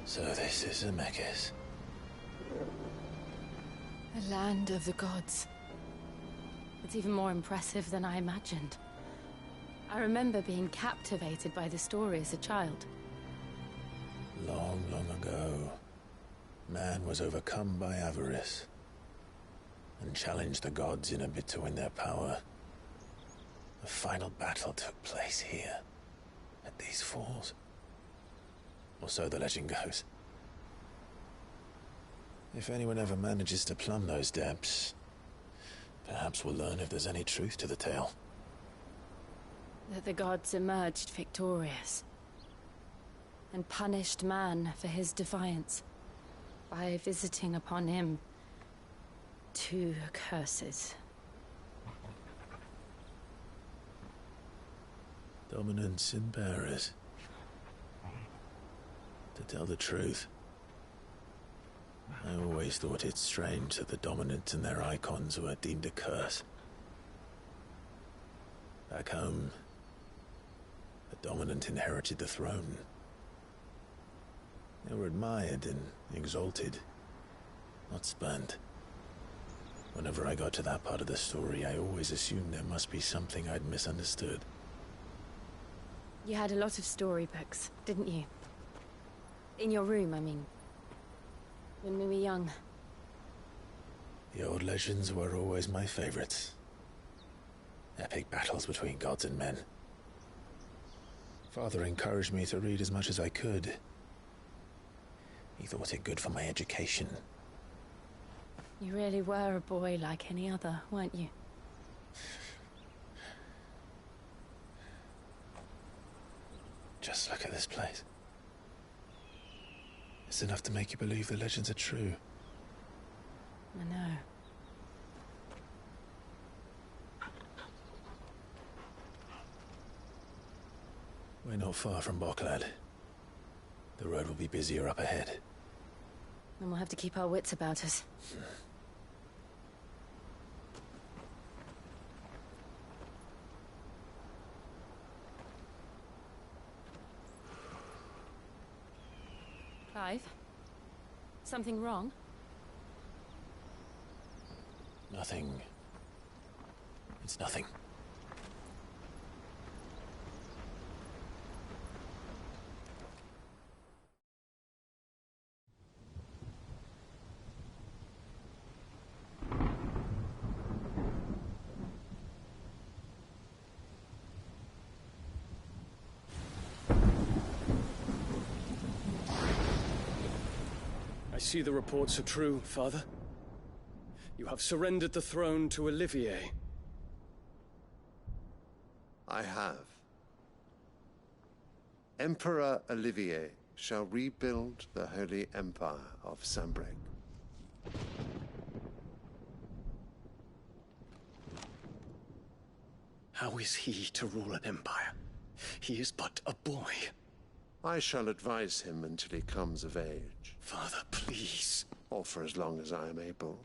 So this is Emekis. The land of the gods. It's even more impressive than I imagined. I remember being captivated by the story as a child. Long, long ago, man was overcome by avarice and challenged the gods in a bid to win their power. The final battle took place here, at these falls. Or so the legend goes. If anyone ever manages to plumb those depths, perhaps we'll learn if there's any truth to the tale. That the gods emerged victorious and punished man for his defiance by visiting upon him 2 curses. Dominance and bearers. To tell the truth, I always thought it strange that the dominant and their Eikons were deemed a curse. Back home, the dominant inherited the throne. They were admired and exalted, not spurned. Whenever I got to that part of the story, I always assumed there must be something I'd misunderstood. You had a lot of storybooks, didn't you? In your room, I mean. When we were young. The old legends were always my favorites. Epic battles between gods and men. Father encouraged me to read as much as I could. He thought it good for my education. You really were a boy like any other, weren't you? Just look at this place. It's enough to make you believe the legends are true. I know. We're not far from Boklad. The road will be busier up ahead. Then we'll have to keep our wits about us. Clive? Something wrong? Nothing. It's nothing. I see the reports are true, Father. You have surrendered the throne to Olivier. I have. Emperor Olivier shall rebuild the Holy Empire of Sanbreque. How is he to rule an empire? He is but a boy. I shall advise him until he comes of age. Father, please. Or for as long as I am able.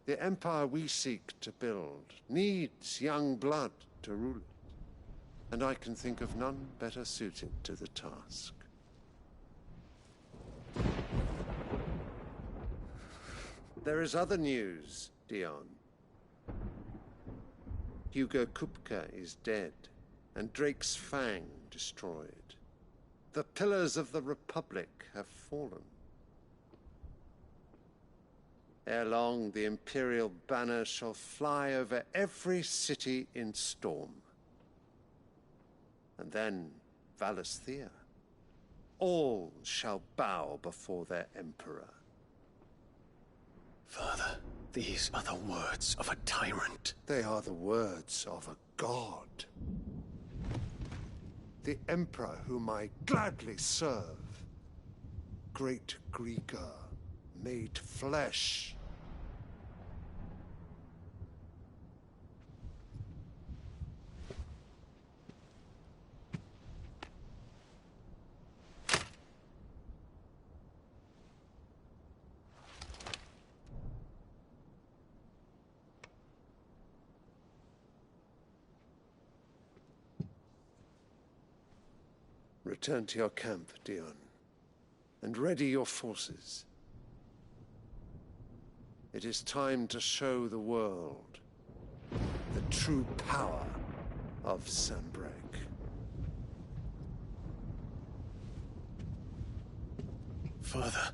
The empire we seek to build needs young blood to rule it, and I can think of none better suited to the task. There is other news, Dion. Hugo Kupka is dead, and Drake's Fang destroyed. The pillars of the Republic have fallen. Ere long, the Imperial banner shall fly over every city in storm. And then, Valisthea. All shall bow before their Emperor. Father, these are the words of a tyrant. They are the words of a god. The Emperor whom I gladly serve. Great Greeker, made flesh. Return to your camp, Dion, and ready your forces. It is time to show the world the true power of Sanbreque. Father.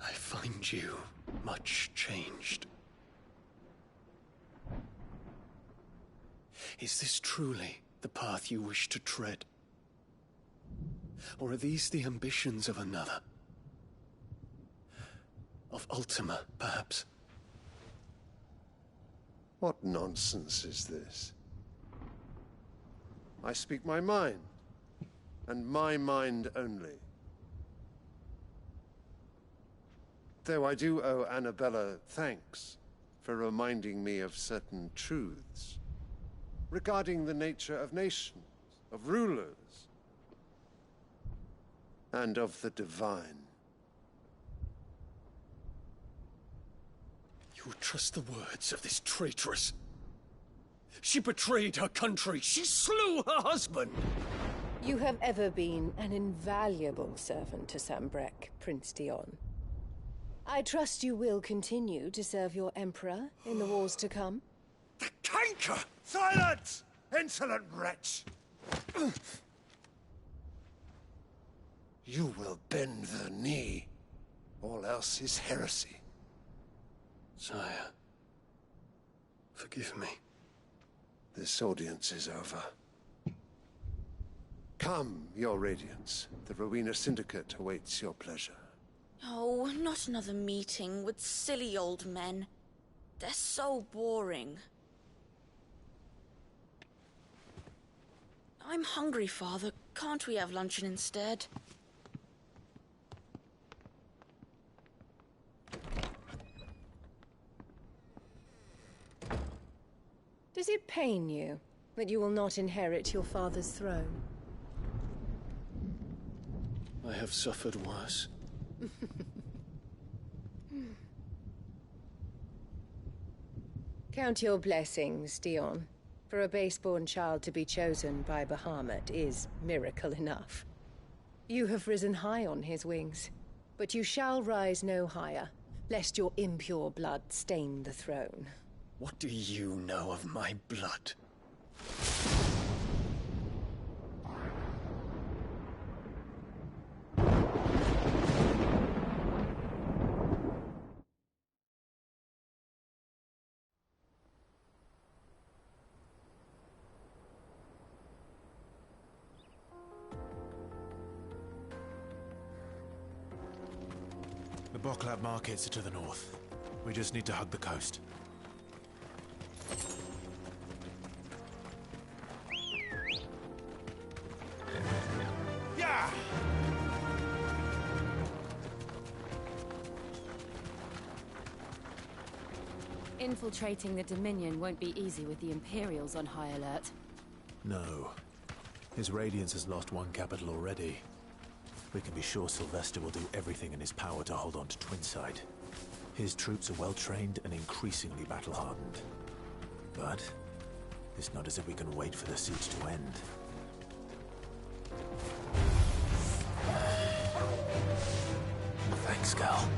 I find you much changed. Is this truly the path you wish to tread? Or are these the ambitions of another? Of Ultima, perhaps? What nonsense is this? I speak my mind, and my mind only. Though I do owe Annabella thanks for reminding me of certain truths regarding the nature of nations, of rulers, and of the divine. You would trust the words of this traitress? She betrayed her country. She slew her husband. You have ever been an invaluable servant to Sanbreque, Prince Dion. I trust you will continue to serve your Emperor in the wars to come. The canker! Silence! Insolent wretch! you will bend the knee. All else is heresy. Sire, forgive me. This audience is over. Come, Your Radiance. The Rowena Syndicate awaits your pleasure. Oh, not another meeting with silly old men. They're so boring. I'm hungry, Father. Can't we have luncheon instead? Does it pain you that you will not inherit your father's throne? I have suffered worse. Count your blessings, Dion. For a base-born child to be chosen by Bahamut is miracle enough. You have risen high on his wings, but you shall rise no higher, lest your impure blood stain the throne. What do you know of my blood? The Boklab markets are to the north. We just need to hug the coast. Yeah! Infiltrating the Dominion won't be easy with the Imperials on high alert. No. His Radiance has lost one capital already. We can be sure Sylvester will do everything in his power to hold on to Twinside. His troops are well-trained and increasingly battle-hardened. But it's not as if we can wait for the siege to end. Thanks, Gal.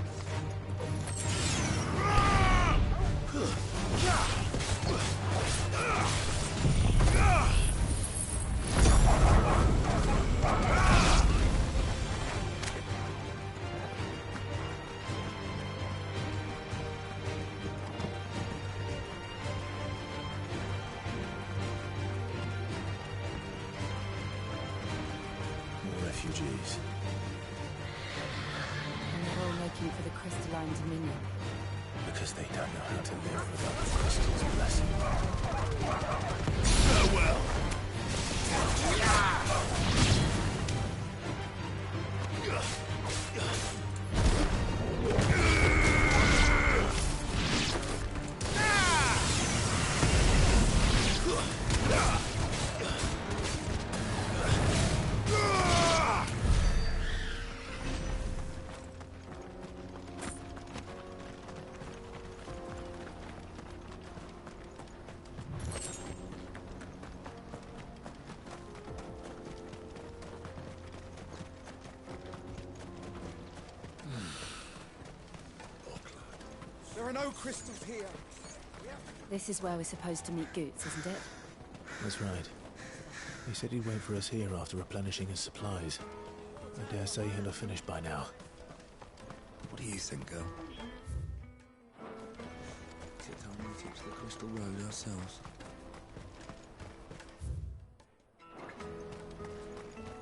Refugees. And they're all making for the crystalline Dominion. Because they don't know how to live without the crystal's blessing. Farewell! There are no crystals here. This is where we're supposed to meet Goots, isn't it? That's right. He said he'd wait for us here after replenishing his supplies. I dare say he'll have finished by now. What do you think, girl? Is it time we teach the Crystal Road ourselves?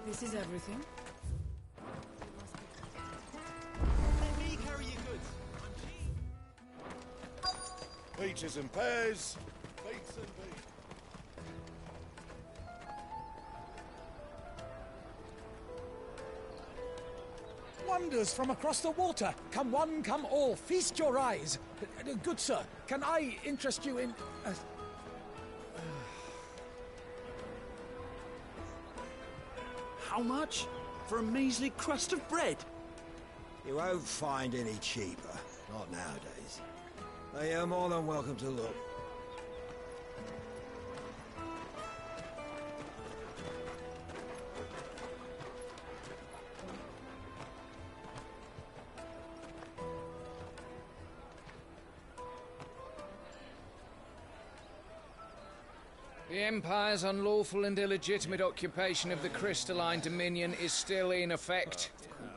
This is everything. Let me carry your goods. Peaches and pears. Beets and beets. Wonders from across the water. Come one, come all. Feast your eyes. Good sir, can I interest you in... How much? For a measly crust of bread? You won't find any cheaper. Not nowadays. They are more than welcome to look. The Empire's unlawful and illegitimate occupation of the Crystalline Dominion is still in effect.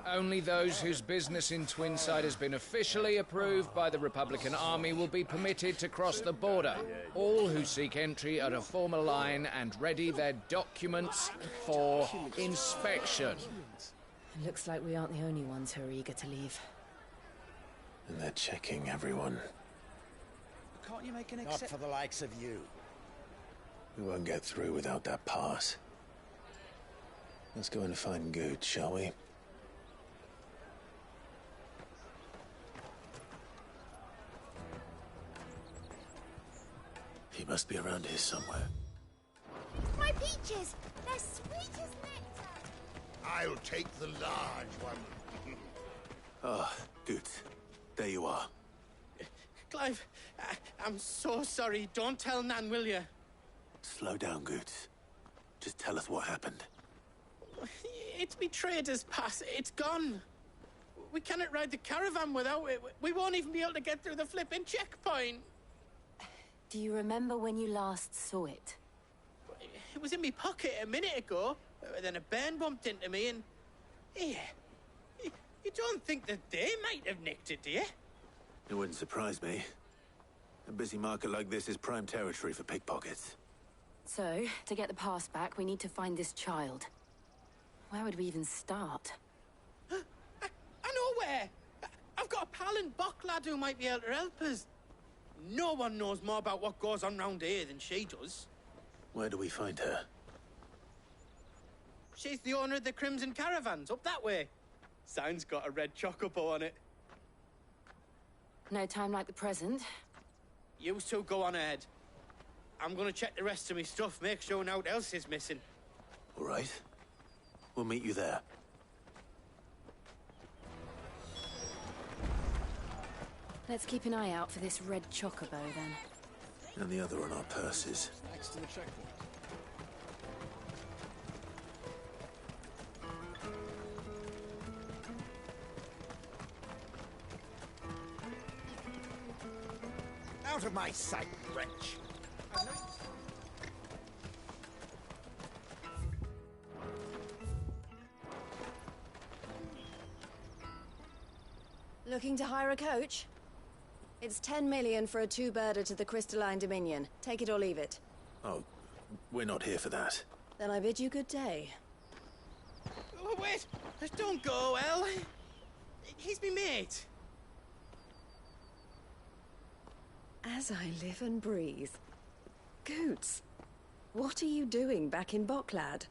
Only those whose business in Twinside has been officially approved by the Republican Army will be permitted to cross the border. All who seek entry are to form a line and ready their documents for inspection. It looks like we aren't the only ones who are eager to leave. And they're checking everyone. Can't you make an Not for the likes of you. We won't get through without that pass. Let's go and find Good, shall we? He must be around here somewhere. My peaches! They're sweet as nectar! I'll take the large one. Ah, Good. There you are. Clive, I'm so sorry. Don't tell Nan, will you? Slow down, Good. Just tell us what happened. It's me trader's pass. It's gone. We cannot ride the caravan without it. We won't even be able to get through the flipping checkpoint. Do you remember when you last saw it? It was in my pocket a minute ago. Then a bairn bumped into me and... Yeah. You don't think that they might have nicked it, do you? It wouldn't surprise me. A busy market like this is prime territory for pickpockets. So, to get the pass back, we need to find this child. Where would we even start? I know where! I've got a pal in Bock lad who might be able to help us. No one knows more about what goes on round here than she does. Where do we find her? She's the owner of the Crimson Caravans, up that way. Sign's got a red chocobo on it. No time like the present. You two go on ahead. I'm gonna check the rest of my stuff, make sure naught else is missing. All right. We'll meet you there. Let's keep an eye out for this red chocobo, then. And the other on our purses. Next to the checkpoint. Out of my sight, wretch. Looking to hire a coach? It's 10 million for a two-birder to the Crystalline Dominion. Take it or leave it. Oh, we're not here for that. Then I bid you good day. Oh, wait! Don't go, El. He's me mate. As I live and breathe. Goots, what are you doing back in Bocklad?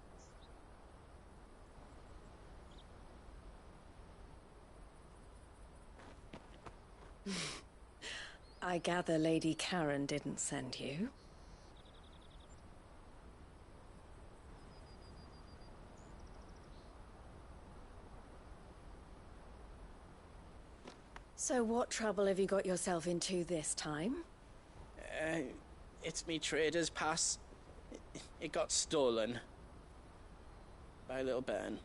I gather Lady Karen didn't send you. So what trouble have you got yourself into this time? It's me trader's pass. It got stolen. By a little bairn.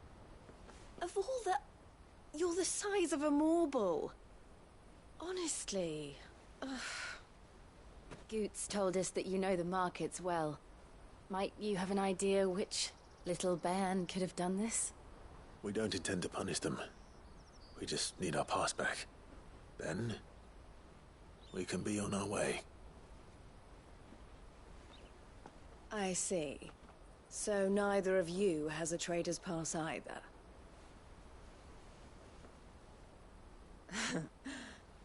Of all the... You're the size of a marble. Honestly. Ugh. Goots told us that you know the markets well. Might you have an idea which little bairn could have done this? We don't intend to punish them. We just need our pass back. Then, we can be on our way. I see. So neither of you has a trader's pass either.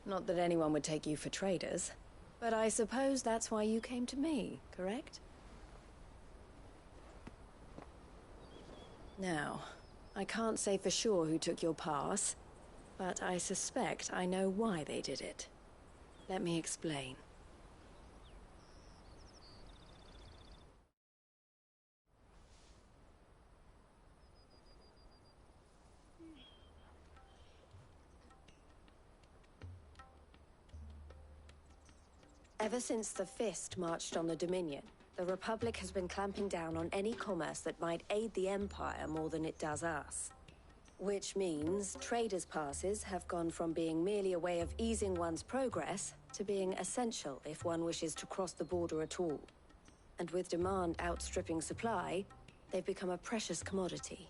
Not that anyone would take you for traders, but I suppose that's why you came to me, correct? Now, I can't say for sure who took your pass, but I suspect I know why they did it. Let me explain. Ever since the Fist marched on the Dominion, the Republic has been clamping down on any commerce that might aid the Empire more than it does us. Which means traders' passes have gone from being merely a way of easing one's progress to being essential if one wishes to cross the border at all. And with demand outstripping supply, they've become a precious commodity.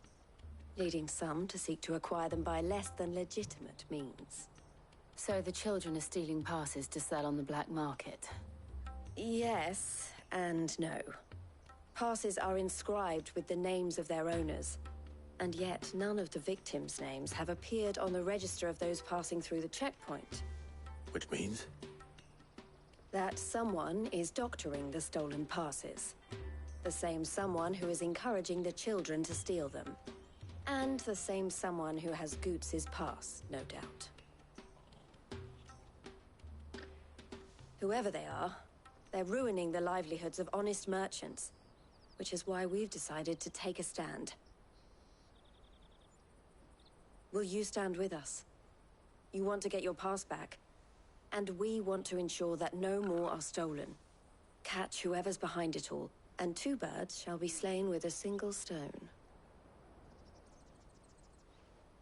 leading some to seek to acquire them by less than legitimate means. So the children are stealing passes to sell on the black market? Yes, and no. Passes are inscribed with the names of their owners, and yet none of the victims' names have appeared on the register of those passing through the checkpoint. Which means? That someone is doctoring the stolen passes. The same someone who is encouraging the children to steal them. And the same someone who has Goots' pass, no doubt. Whoever they are, they're ruining the livelihoods of honest merchants, which is why we've decided to take a stand. Will you stand with us? You want to get your pass back, and we want to ensure that no more are stolen. Catch whoever's behind it all, and 2 birds shall be slain with a single stone.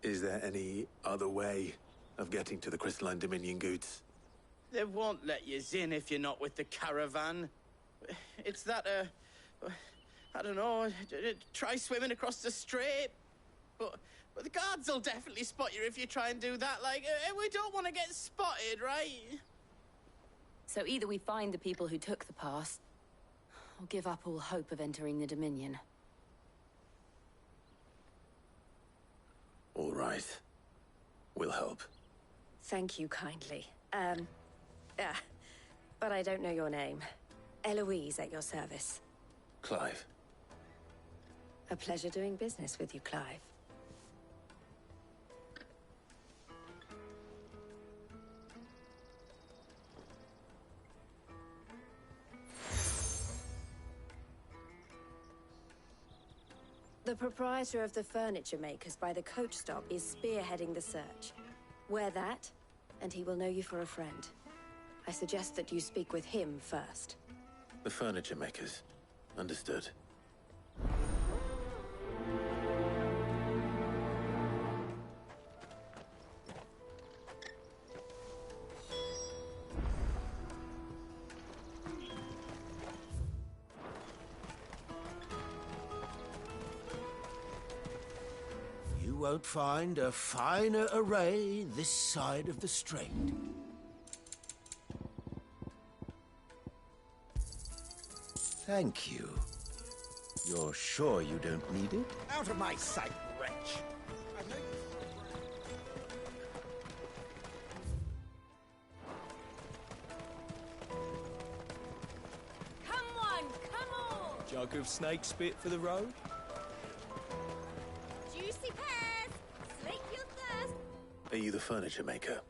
Is there any other way of getting to the Crystalline Dominion Goots? They won't let you in if you're not with the caravan. It's that, I don't know, try swimming across the strait. But the guards will definitely spot you if you try and do that. Like, we don't want to get spotted, right? So either we find the people who took the pass, or give up all hope of entering the Dominion. All right. We'll help. Thank you kindly. But I don't know your name. Eloise at your service. Clive. A pleasure doing business with you, Clive. The proprietor of the furniture makers by the coach stop is spearheading the search. Wear that, and he will know you for a friend. I suggest that you speak with him first. The furniture makers. Understood. You won't find a finer array this side of the strait. Thank you. You're sure you don't need it? Out of my sight, wretch! Come on, come on! Jug of snake spit for the road? Juicy pears! Slake your thirst! Are you the furniture maker?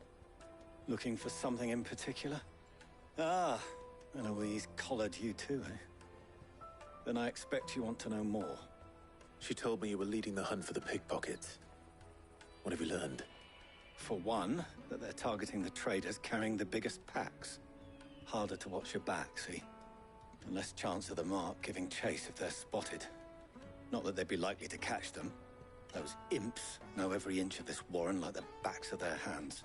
Looking for something in particular? Ah, Eloise collared you too, eh? Then I expect you want to know more. She told me you were leading the hunt for the pickpockets. What have you learned? For one, that they're targeting the traders carrying the biggest packs. Harder to watch your back, see? And less chance of the mark giving chase if they're spotted. Not that they'd be likely to catch them. Those imps know every inch of this warren like the backs of their hands.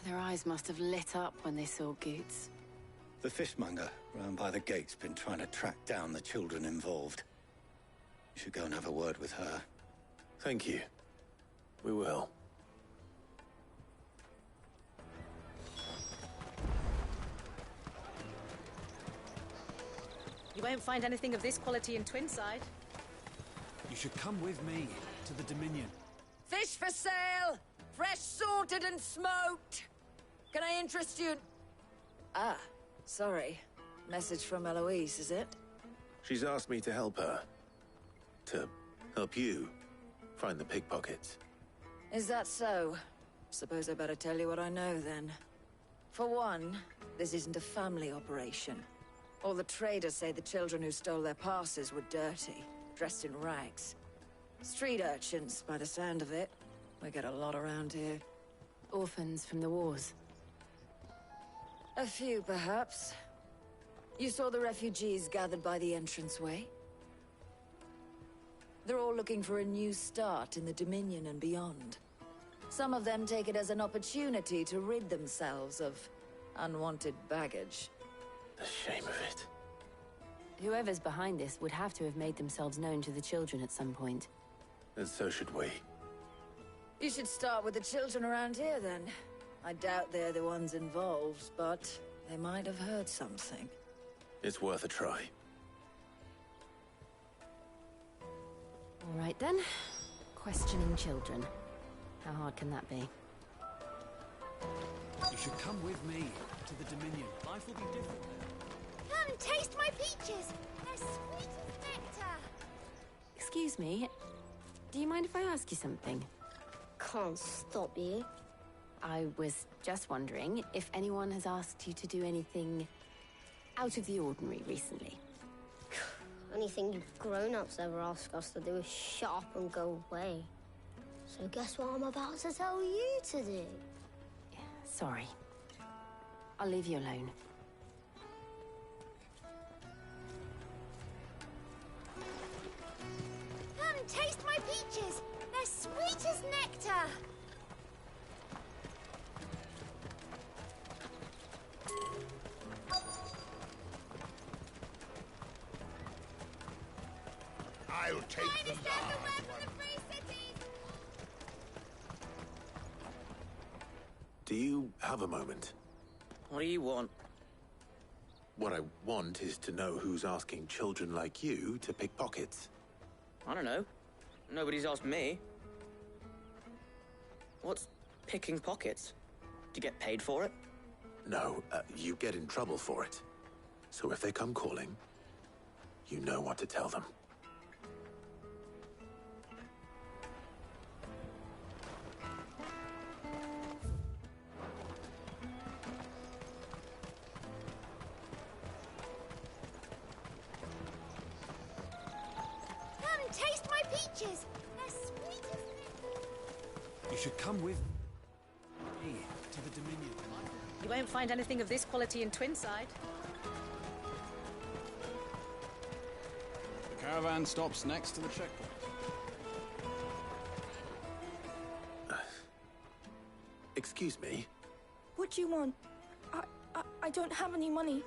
Their eyes must have lit up when they saw Goots. The fishmonger round by the gate's been trying to track down the children involved. You should go and have a word with her. Thank you. We will. You won't find anything of this quality in Twinside. You should come with me to the Dominion. Fish for sale! Fresh sorted and smoked! Can I interest you? Ah, sorry. Message from Eloise, is it? She's asked me to help her. To help you find the pickpockets. Is that so? Suppose I better tell you what I know, then. For one, this isn't a family operation. All the traders say the children who stole their passes were dirty, dressed in rags. Street urchins, by the sound of it. We get a lot around here. Orphans from the wars. A few, perhaps. You saw the refugees gathered by the entranceway? They're all looking for a new start in the Dominion and beyond. Some of them take it as an opportunity to rid themselves of unwanted baggage. The shame of it. Whoever's behind this would have to have made themselves known to the children at some point. And so should we. You should start with the children around here, then. I doubt they're the ones involved, but they might have heard something. It's worth a try. All right, then. Questioning children. How hard can that be? You should come with me to the Dominion. Life will be different there. Come and taste my peaches. They're sweet as nectar. Excuse me. Do you mind if I ask you something? Can't stop you. I was just wondering if anyone has asked you to do anything out of the ordinary recently. Anything you grown-ups ever ask us to do is shut up and go away. So guess what I'm about to tell you to do? Sorry. I'll leave you alone. Come and taste my peaches. They're sweet as nectar. I'll take the large one. Do you have a moment? What do you want? What I want is to know who's asking children like you to pick pockets. I don't know. Nobody's asked me. What's picking pockets? Do you get paid for it? No, you get in trouble for it. So if they come calling, you know what to tell them. Come and taste my peaches. They're sweet as nectar. You should come with me to the Dominion. You won't find anything of this quality in Twinside. The caravan stops next to the checkpoint. Excuse me? What do you want? I don't have any money.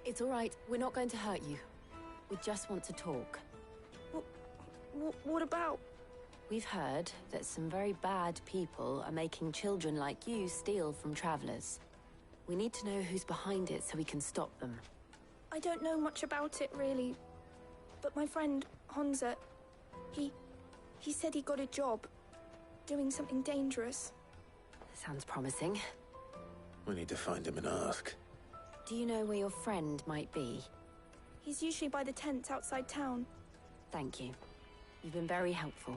It's all right. We're not going to hurt you. We just want to talk. What about? We've heard that some very bad people are making children like you steal from travelers. We need to know who's behind it so we can stop them. I don't know much about it, really. But my friend, Honza, he said he got a job doing something dangerous. Sounds promising. We need to find him and ask. Do you know where your friend might be? He's usually by the tents outside town. Thank you. You've been very helpful.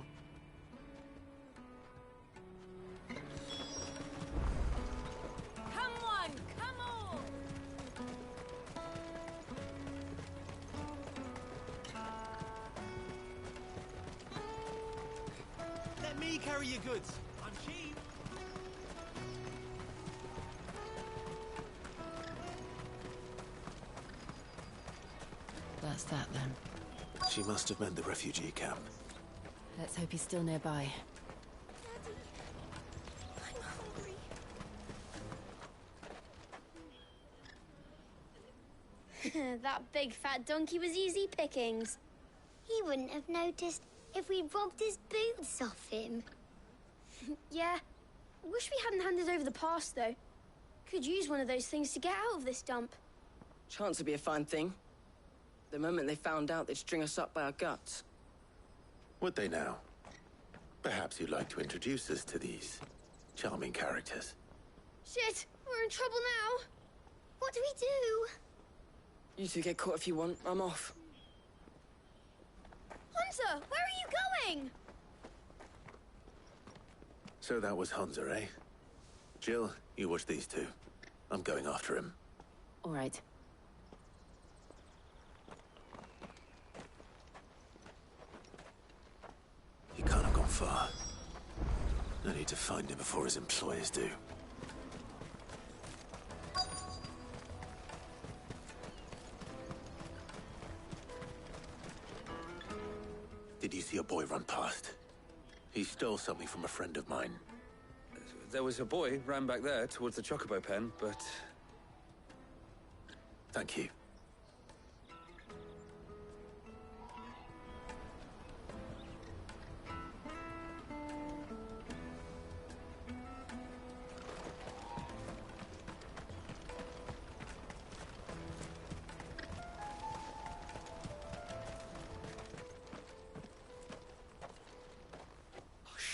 Come on, come on! Let me carry your goods. I'm cheap. That's that then. She must have meant the refugee camp. Let's hope he's still nearby. I'm hungry. That big fat donkey was easy pickings. He wouldn't have noticed if we'd robbed his boots off him. Yeah. Wish we hadn't handed over the pass, though. Could use one of those things to get out of this dump. Chance would be a fine thing. The moment they found out, they'd string us up by our guts. Would they now? Perhaps you'd like to introduce us to these charming characters. Shit, we're in trouble now. What do we do? You two get caught if you want. I'm off. Hunter, where are you going? So that was Hunter, eh? Jill, you watch these two. I'm going after him. All right. He can't have gone far. I need to find him before his employers do. Did you see a boy run past? He stole something from a friend of mine. There was a boy ran back there towards the Chocobo pen, but... Thank you.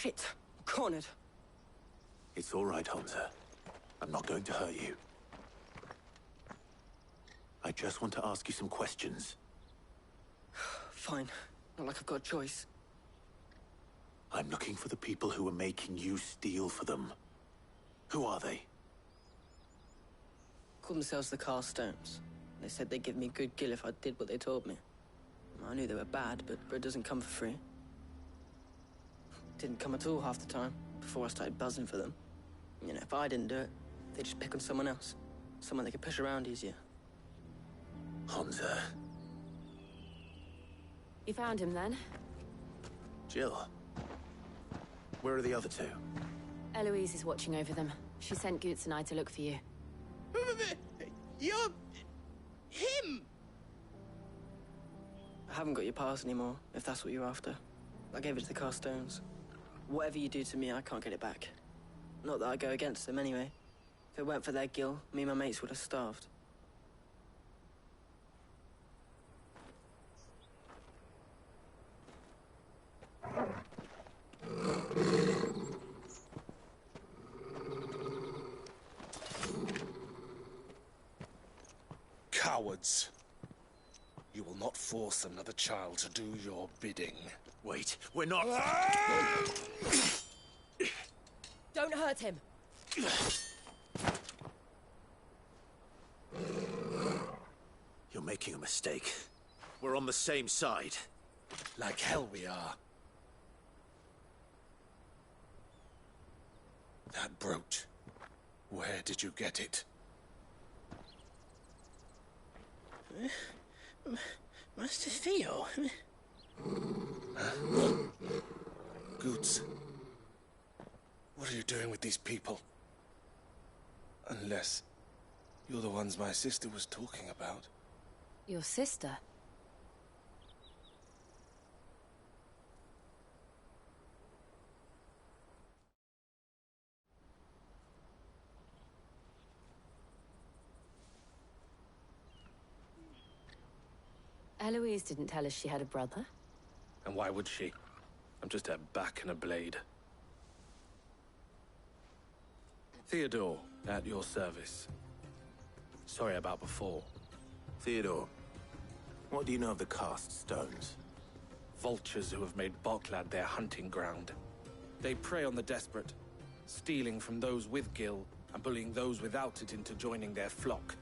Shit. I'm cornered. It's all right, Hansa. I'm not going to hurt you. I just want to ask you some questions. Fine. Not like I've got a choice. I'm looking for the people who are making you steal for them. Who are they? Called themselves the Carstones. They said they'd give me good gill if I did what they told me. I knew they were bad, but bread doesn't come for free. Didn't come at all half the time, before I started buzzing for them. You know, if I didn't do it, they'd just pick on someone else. Someone they could push around easier. Hansa. You found him then? Jill. Where are the other two? Eloise is watching over them. She sent Goots and I to look for you. You're... him! I haven't got your pass anymore, if that's what you're after. I gave it to the Carstones. Whatever you do to me, I can't get it back. Not that I go against them anyway. If it weren't for their gill, me and my mates would have starved. Cowards. You will not force another child to do your bidding. Wait, we're not... Don't hurt him. You're making a mistake. We're on the same side. Like hell we are. That brooch. Where did you get it? Master Theo? Goots. What are you doing with these people? Unless you're the ones my sister was talking about. Your sister? Eloise didn't tell us she had a brother. And why would she? I'm just her back and a blade. Theodore, at your service. Sorry about before. Theodore, what do you know of the cast stones? Vultures who have made Boklad their hunting ground. They prey on the desperate, stealing from those with gill and bullying those without it into joining their flock.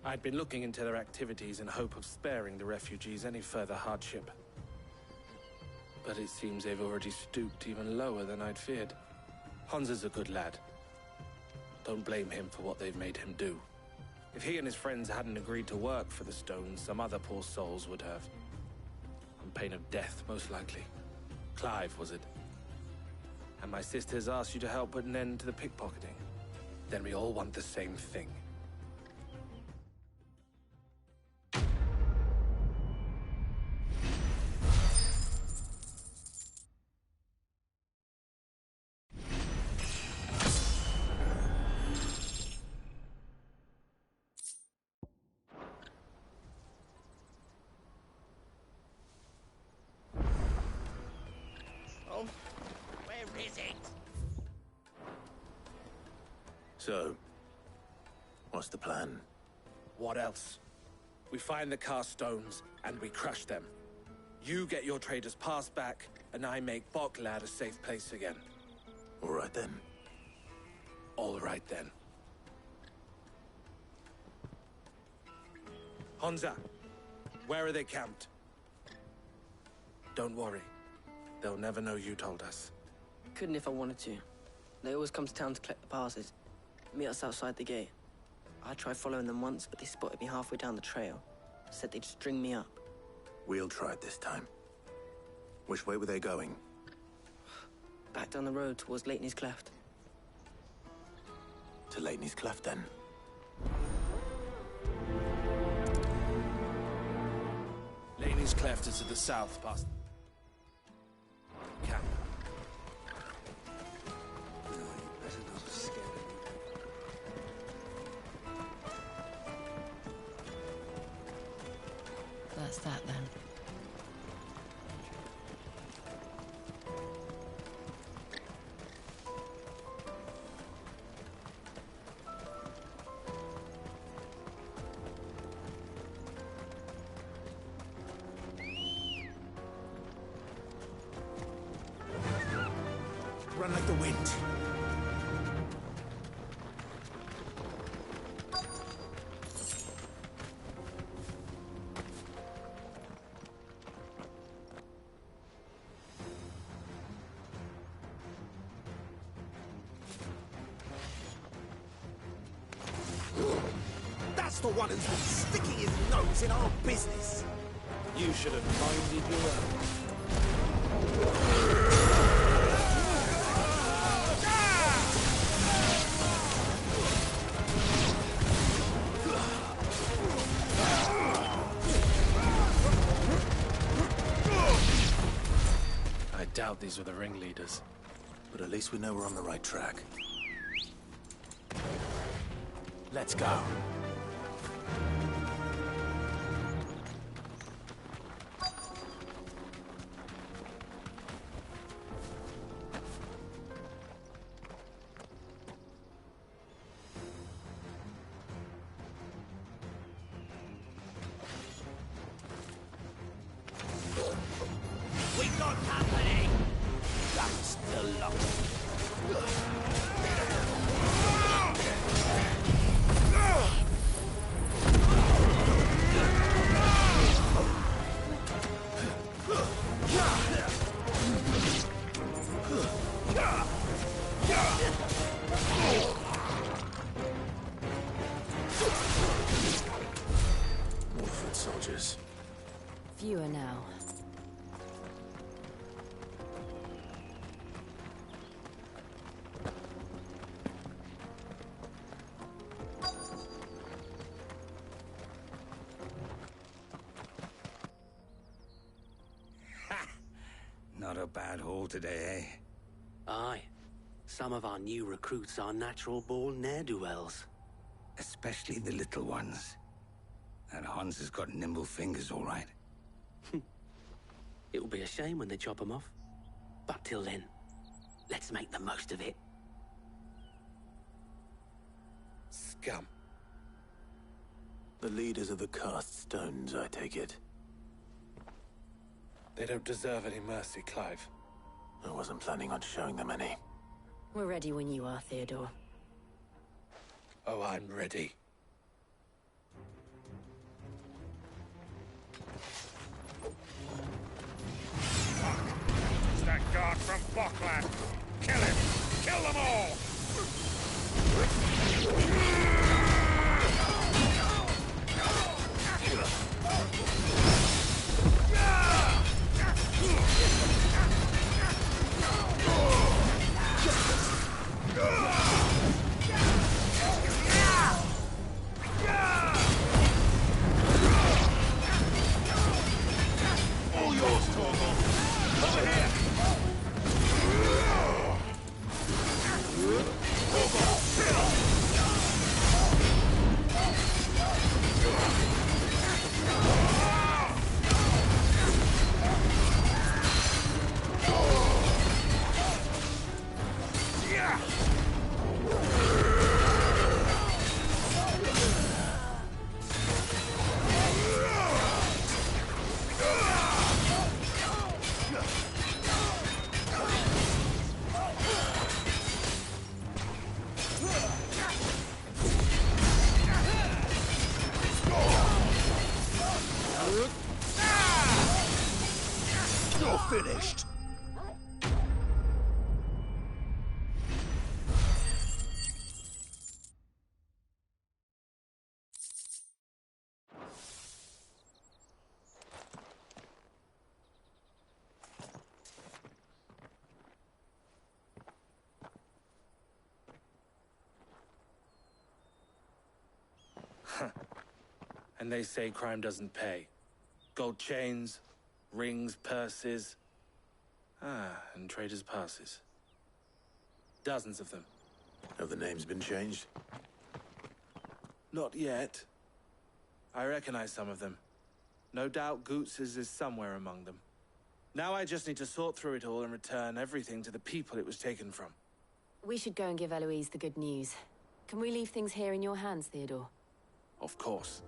I'd been looking into their activities in hope of sparing the refugees any further hardship. But it seems they've already stooped even lower than I'd feared. Hansa's a good lad. Don't blame him for what they've made him do. If he and his friends hadn't agreed to work for the stones, some other poor souls would have. On pain of death, most likely. Clive, was it? And my sisters asked you to help put an end to the pickpocketing. Then we all want the same thing. So, what's the plan? What else? We find the cast stones, and we crush them. You get your trader's pass back, and I make Boklad a safe place again. All right then. All right then. Hansa, where are they camped? Don't worry. They'll never know you told us. Couldn't if I wanted to. They always come to town to collect the passes. Meet us outside the gate. I tried following them once, but they spotted me halfway down the trail. Said they'd string me up. We'll try it this time. Which way were they going? Back down the road towards Leitney's Cleft. To Leitney's Cleft, then? Leitney's Cleft is to the south, past camp. That's that then. run like the wind. That's the one who's been sticking his nose in our business. You should have minded your own. I doubt these were the ringleaders. But at least we know we're on the right track. Let's go. We got company! That's the luck. More foot soldiers. Fewer now. Not a bad haul today, eh? Aye. Some of our new recruits are natural-born ne'er-do-wells. Especially the little ones. That Hans has got nimble fingers, all right. It'll be a shame when they chop them off. But till then, let's make the most of it. Scum. The leaders of the cast stones, I take it. They don't deserve any mercy, Clive. I wasn't planning on showing them any. We're ready when you are, Theodore. Oh, I'm ready. It's that guard from Bokland. Kill him! Kill them all! All yours, Torgal. Over here. You're finished. And they say crime doesn't pay. Gold chains, rings, purses. And traders' passes. Dozens of them. Have the names been changed? Not yet. I recognize some of them. No doubt Goots's is somewhere among them. Now I just need to sort through it all and return everything to the people it was taken from. We should go and give Eloise the good news. Can we leave things here in your hands, Theodore? Of course.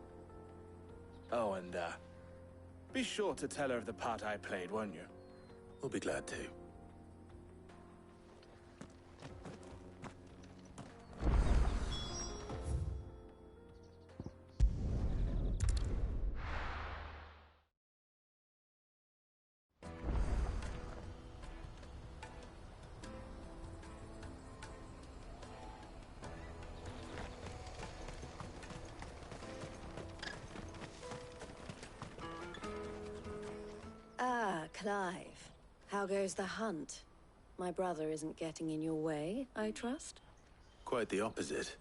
Oh, and, be sure to tell her of the part I played, won't you? We'll be glad to. Clive, how goes the hunt? My brother isn't getting in your way, I trust? Quite the opposite.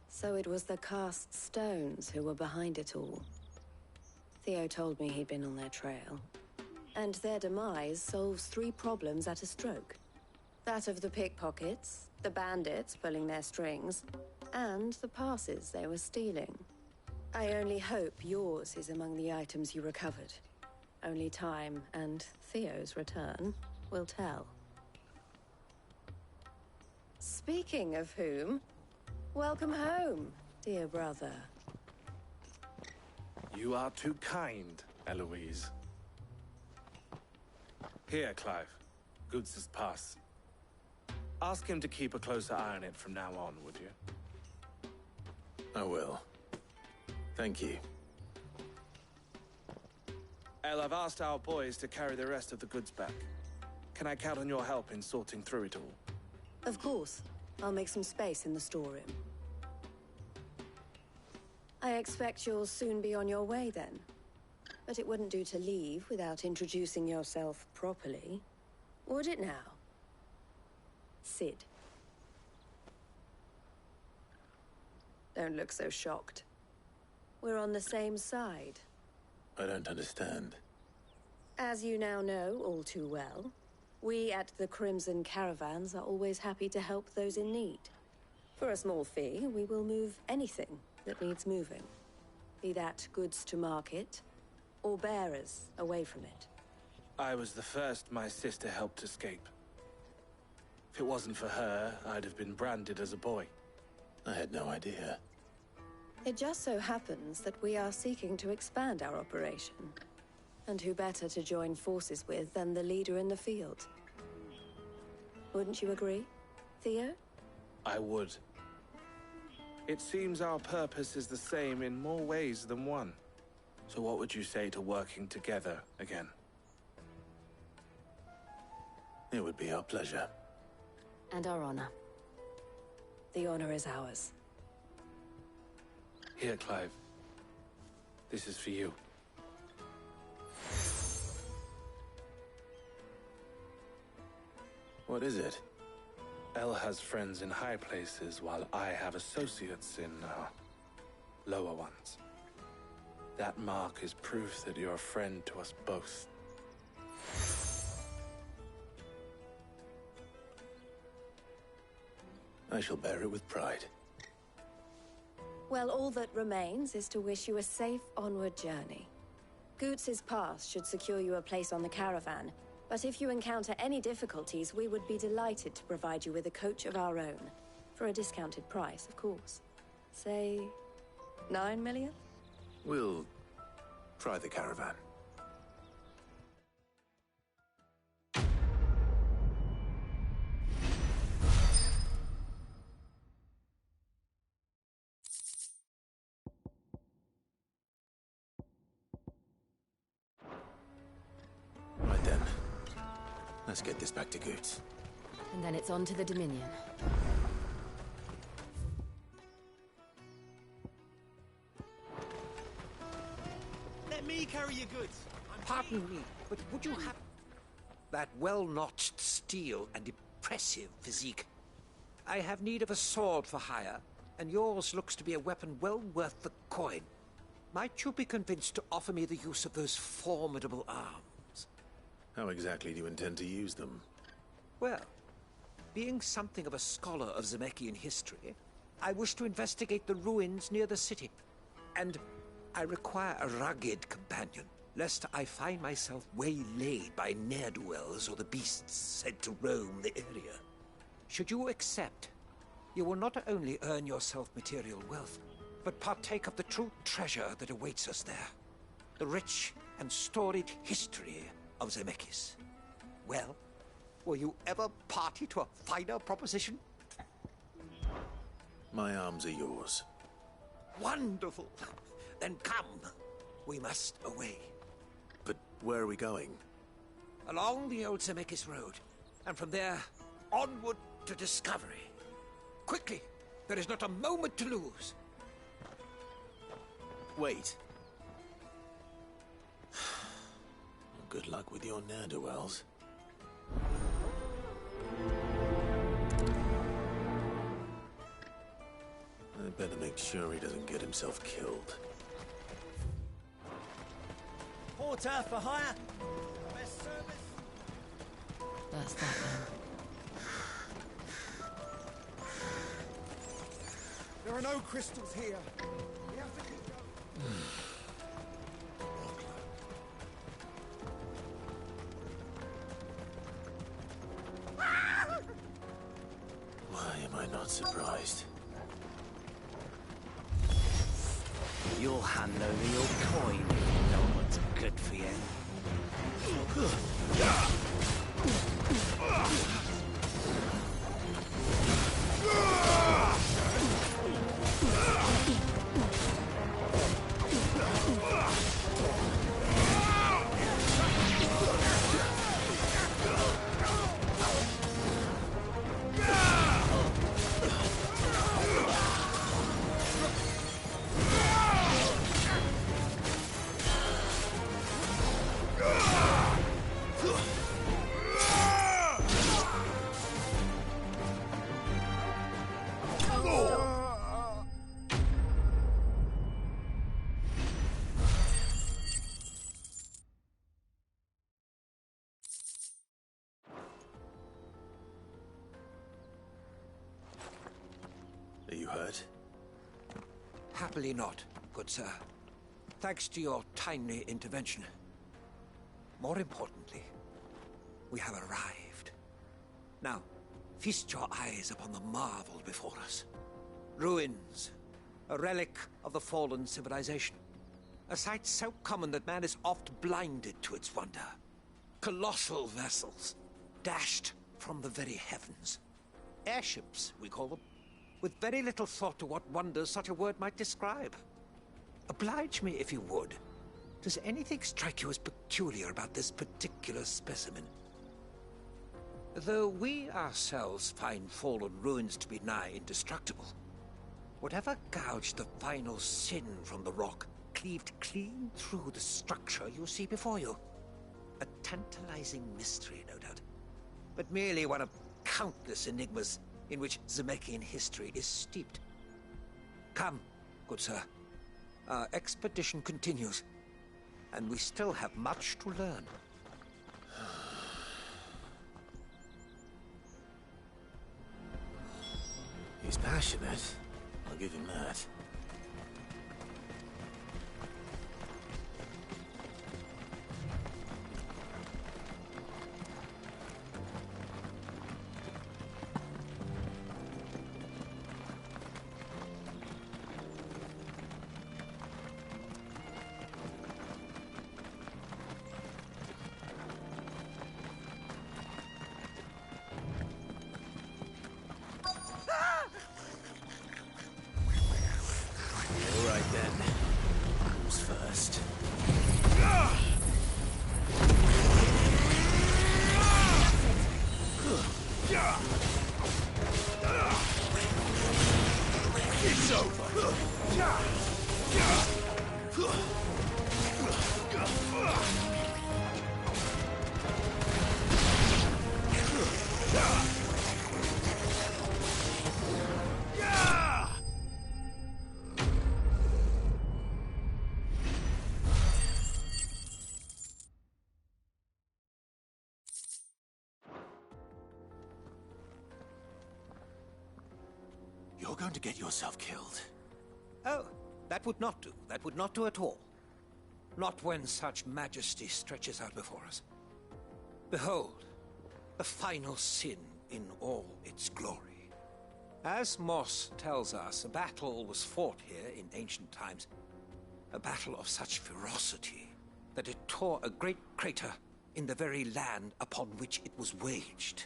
So it was the cast stones who were behind it all. Theo told me he'd been on their trail. And their demise solves 3 problems at a stroke. That of the pickpockets, the bandits pulling their strings, and the passes they were stealing. I only hope yours is among the items you recovered. Only time and Theo's return will tell. Speaking of whom, welcome home, dear brother. You are too kind, Eloise. Here, Clive. Goods' pass. Ask him to keep a closer eye on it from now on, would you? I will. Thank you. El, I've asked our boys to carry the rest of the goods back. Can I count on your help in sorting through it all? Of course. I'll make some space in the storeroom. I expect you'll soon be on your way then. But it wouldn't do to leave without introducing yourself properly. Would it now? Cid. Don't look so shocked. We're on the same side. I don't understand. As you now know all too well, we at the Crimson Caravans are always happy to help those in need. For a small fee, we will move anything that needs moving. Be that goods to market, or bearers away from it. I was the first my sister helped escape. If it wasn't for her, I'd have been branded as a boy. I had no idea. It just so happens that we are seeking to expand our operation. And who better to join forces with than the leader in the field? Wouldn't you agree, Theo? I would. It seems our purpose is the same in more ways than one. So what would you say to working together again? It would be our pleasure. And our honor. The honor is ours. Here, Clive. This is for you. What is it? El has friends in high places, while I have associates in, lower ones. That mark is proof that you're a friend to us both. I shall bear it with pride. Well, all that remains is to wish you a safe onward journey. Goots' pass should secure you a place on the caravan, but if you encounter any difficulties, we would be delighted to provide you with a coach of our own. For a discounted price, of course. Say, 9 million? We'll try the caravan. Right then. Let's get this back to Goots. And then it's on to the Dominion. Let me carry your goods. Pardon me, but would you have that well-notched steel and impressive physique? I have need of a sword for hire, and yours looks to be a weapon well worth the coin. Might you be convinced to offer me the use of those formidable arms? How exactly do you intend to use them? Well, being something of a scholar of Zemeckis history, I wish to investigate the ruins near the city. And I require a rugged companion, lest I find myself waylaid by ne'er-do-wells or the beasts said to roam the area. Should you accept, you will not only earn yourself material wealth, but partake of the true treasure that awaits us there. The rich and storied history of Zemeckis. Well, will you ever party to a finer proposition? My arms are yours. Wonderful! Then come. We must away. But where are we going? Along the old Zemeckis road, and from there, onward to discovery. Quickly! There is not a moment to lose. Wait. Good luck with your ne'er-do-wells. I better make sure he doesn't get himself killed. Porter for hire. Best service. That's that then. There are no crystals here. We have to keep going. Why am I not surprised? You'll hand over your coin if you know what's good for you. Are you hurt? Happily not, good sir. Thanks to your timely intervention. More importantly, we have arrived. Now, feast your eyes upon the marvel before us. Ruins, a relic of the fallen civilization. A sight so common that man is oft blinded to its wonder. Colossal vessels, dashed from the very heavens. Airships, we call them, with very little thought to what wonders such a word might describe. Oblige me, if you would. Does anything strike you as peculiar about this particular specimen? Though we ourselves find fallen ruins to be nigh indestructible, whatever gouged the final sin from the rock cleaved clean through the structure you see before you. A tantalizing mystery, no doubt, but merely one of countless enigmas in which Zemeckis history is steeped. Come, good sir. Our expedition continues, and we still have much to learn. He's passionate. I'll give him that. You're going to get yourself killed. Oh, that would not do. That would not do at all. Not when such majesty stretches out before us. Behold, the final sin in all its glory. As Moss tells us, a battle was fought here in ancient times. A battle of such ferocity that it tore a great crater in the very land upon which it was waged.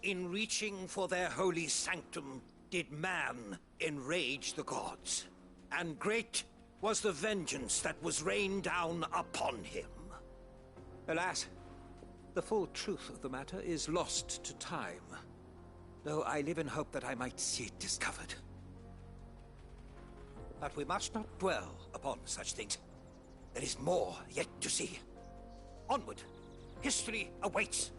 In reaching for their holy sanctum, did man enrage the gods, and great was the vengeance that was rained down upon him. Alas, the full truth of the matter is lost to time. though I live in hope that I might see it discovered. But we must not dwell upon such things. There is more yet to see. Onward! History awaits!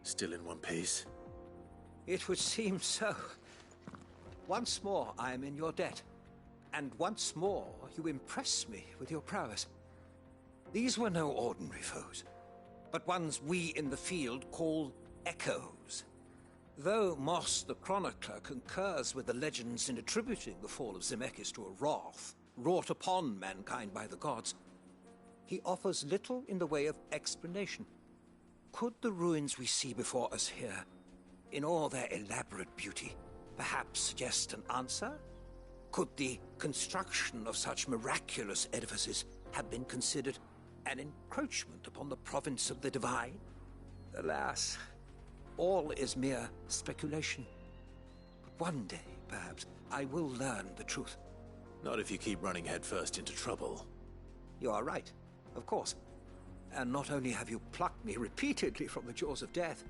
Still in one piece? It would seem so. Once more I am in your debt. And once more you impress me with your prowess. These were no ordinary foes, but ones we in the field call echoes. Though Moss the Chronicler concurs with the legends in attributing the fall of Zemeckis to a wrath wrought upon mankind by the gods, he offers little in the way of explanation. Could the ruins we see before us here, in all their elaborate beauty, perhaps suggest an answer? Could the construction of such miraculous edifices have been considered an encroachment upon the province of the divine? Alas, all is mere speculation. But one day, perhaps, I will learn the truth. Not if you keep running headfirst into trouble. You are right, of course. And not only have you plucked me repeatedly from the jaws of death,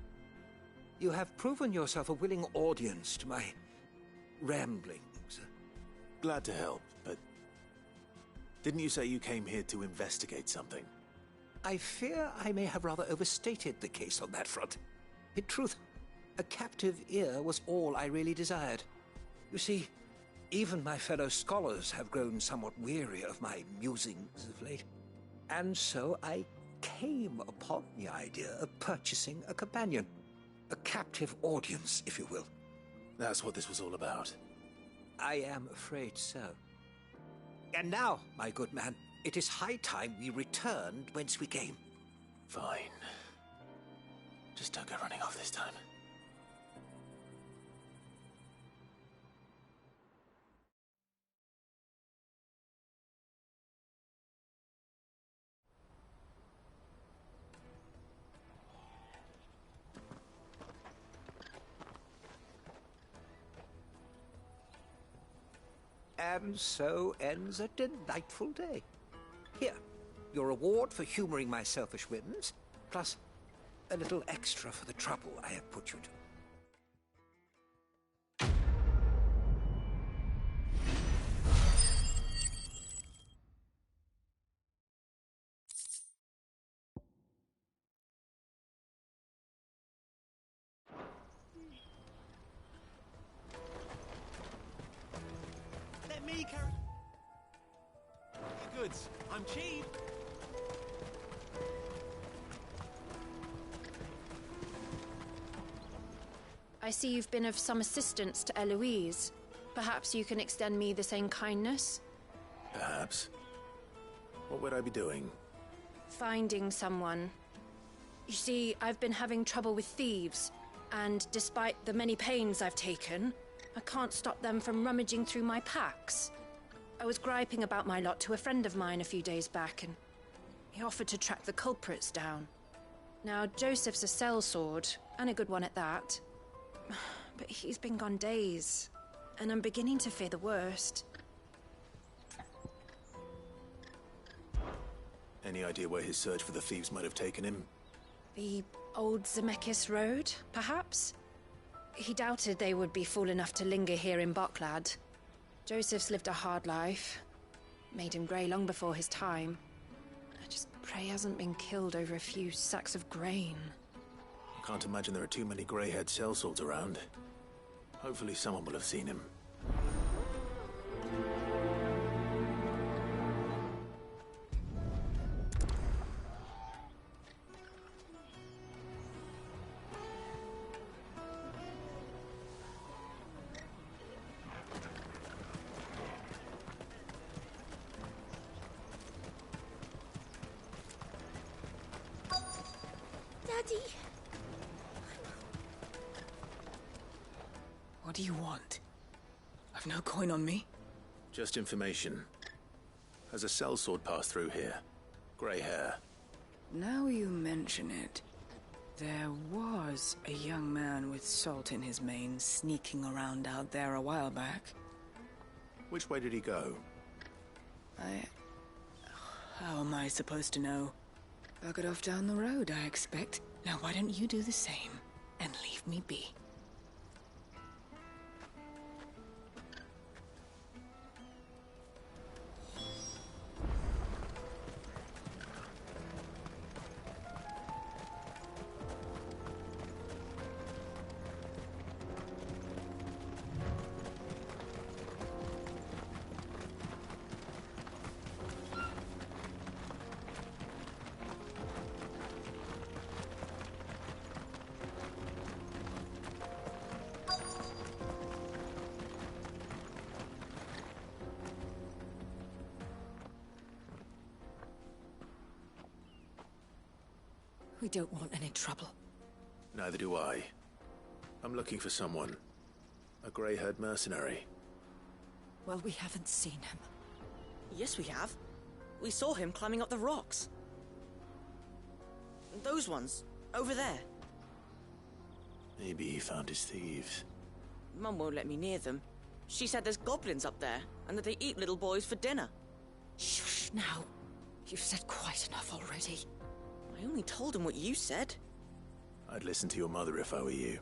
you have proven yourself a willing audience to my ramblings. Glad to help, but didn't you say you came here to investigate something? I fear I may have rather overstated the case on that front. In truth, a captive ear was all I really desired. You see, even my fellow scholars have grown somewhat weary of my musings of late. And so I came upon the idea of purchasing a companion. A captive audience, if you will. That's what this was all about. I am afraid so. And now, my good man, it is high time we returned whence we came. Fine. Just don't go running off this time. And so ends a delightful day. Here, your reward for humoring my selfish whims, plus a little extra for the trouble I have put you to. Let me carry your goods. I'm cheap. I see you've been of some assistance to Eloise. Perhaps you can extend me the same kindness? Perhaps. What would I be doing? Finding someone. You see, I've been having trouble with thieves, and despite the many pains I've taken, I can't stop them from rummaging through my packs. I was griping about my lot to a friend of mine a few days back, and he offered to track the culprits down. Now, Joseph's a sellsword, and a good one at that. But he's been gone days, and I'm beginning to fear the worst. Any idea where his search for the thieves might have taken him? The old Zemeckis Road, perhaps? He doubted they would be fool enough to linger here in Boklad. Joseph's lived a hard life. Made him grey long before his time. I just pray he hasn't been killed over a few sacks of grain. I can't imagine there are too many grey-haired sellswords around. Hopefully someone will have seen him. Daddy. What do you want? I've no coin on me. Just information. Has a sellsword passed through here? Grey hair. Now you mention it, there was a young man with salt in his mane sneaking around out there a while back. Which way did he go? How am I supposed to know? Buggered off down the road, I expect. Now why don't you do the same and leave me be? We don't want any trouble. Neither do I. I'm looking for someone. A grey-haired mercenary. Well, we haven't seen him. Yes, we have. We saw him climbing up the rocks. Those ones, over there. Maybe he found his thieves. Mum won't let me near them. She said there's goblins up there, and that they eat little boys for dinner. Shush now. You've said quite enough already. I only told him what you said. I'd listen to your mother if I were you.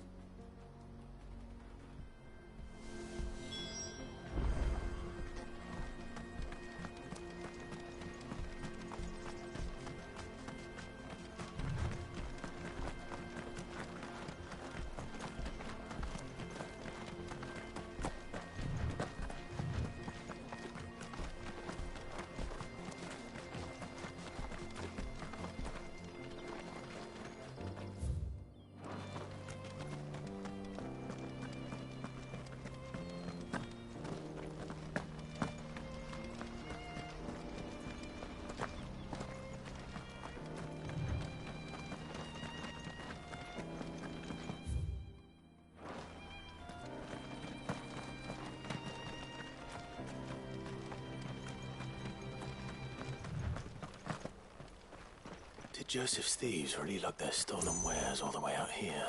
Did Joseph's thieves really lug their stolen wares all the way out here?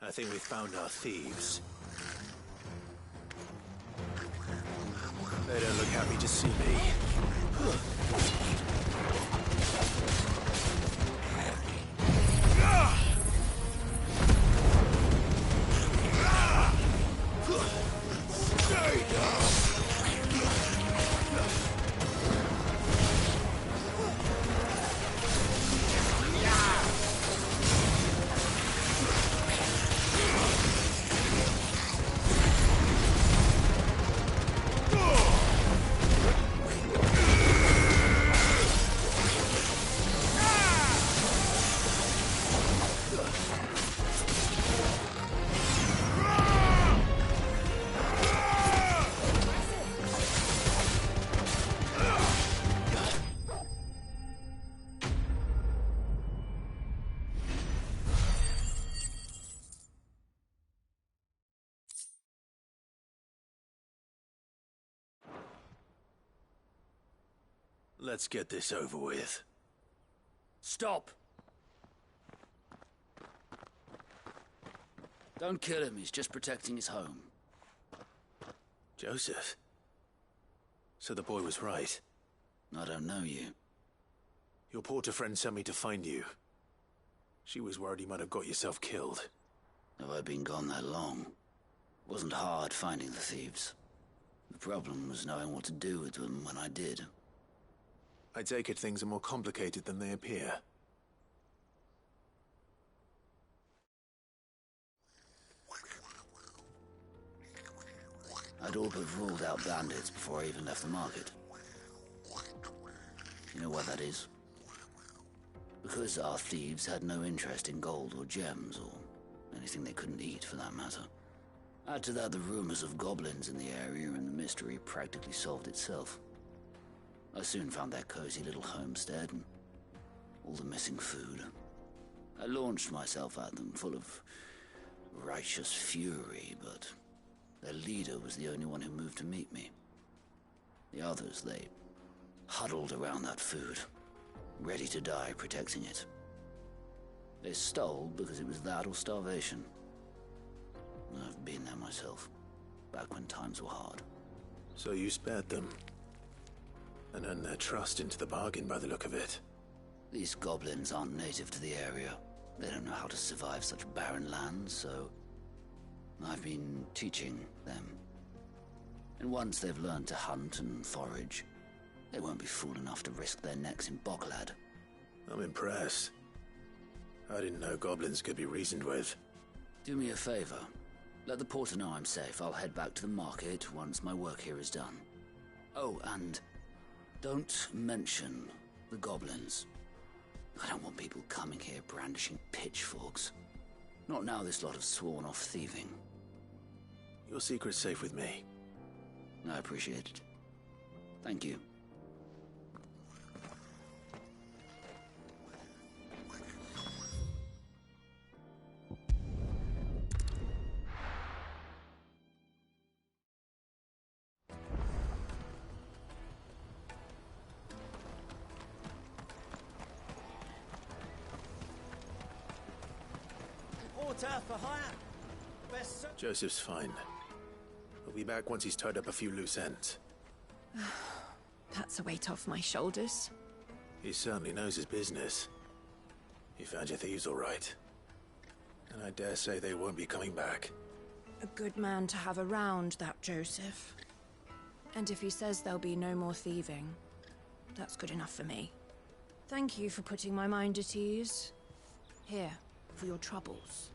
I think we found our thieves. They don't look happy to see me. Let's get this over with. Stop! Don't kill him, he's just protecting his home. Joseph? So the boy was right. I don't know you. Your porter friend sent me to find you. She was worried you might have got yourself killed. Have I been gone that long? It wasn't hard finding the thieves. The problem was knowing what to do with them when I did. I take it things are more complicated than they appear. I'd all but ruled out bandits before I even left the market. You know why that is? Because our thieves had no interest in gold or gems, or anything they couldn't eat for that matter. Add to that the rumors of goblins in the area, and the mystery practically solved itself. I soon found their cozy little homestead, and all the missing food. I launched myself at them, full of righteous fury, but their leader was the only one who moved to meet me. The others, they huddled around that food, ready to die protecting it. They stole because it was that or starvation. I've been there myself, back when times were hard. So you spared them, and earned their trust into the bargain by the look of it. These goblins aren't native to the area. They don't know how to survive such barren lands, so I've been teaching them. And once they've learned to hunt and forage, they won't be fool enough to risk their necks in Boklad. I'm impressed. I didn't know goblins could be reasoned with. Do me a favor. Let the porter know I'm safe. I'll head back to the market once my work here is done. Oh, and don't mention the goblins. I don't want people coming here brandishing pitchforks. Not now this lot have sworn off thieving. Your secret's safe with me. I appreciate it. Thank you. For hire. Joseph's fine. He'll be back once he's tied up a few loose ends. That's a weight off my shoulders. He certainly knows his business. You found your thieves all right. And I dare say they won't be coming back. A good man to have around, that Joseph. And if he says there'll be no more thieving, that's good enough for me. Thank you for putting my mind at ease. Here, for your troubles.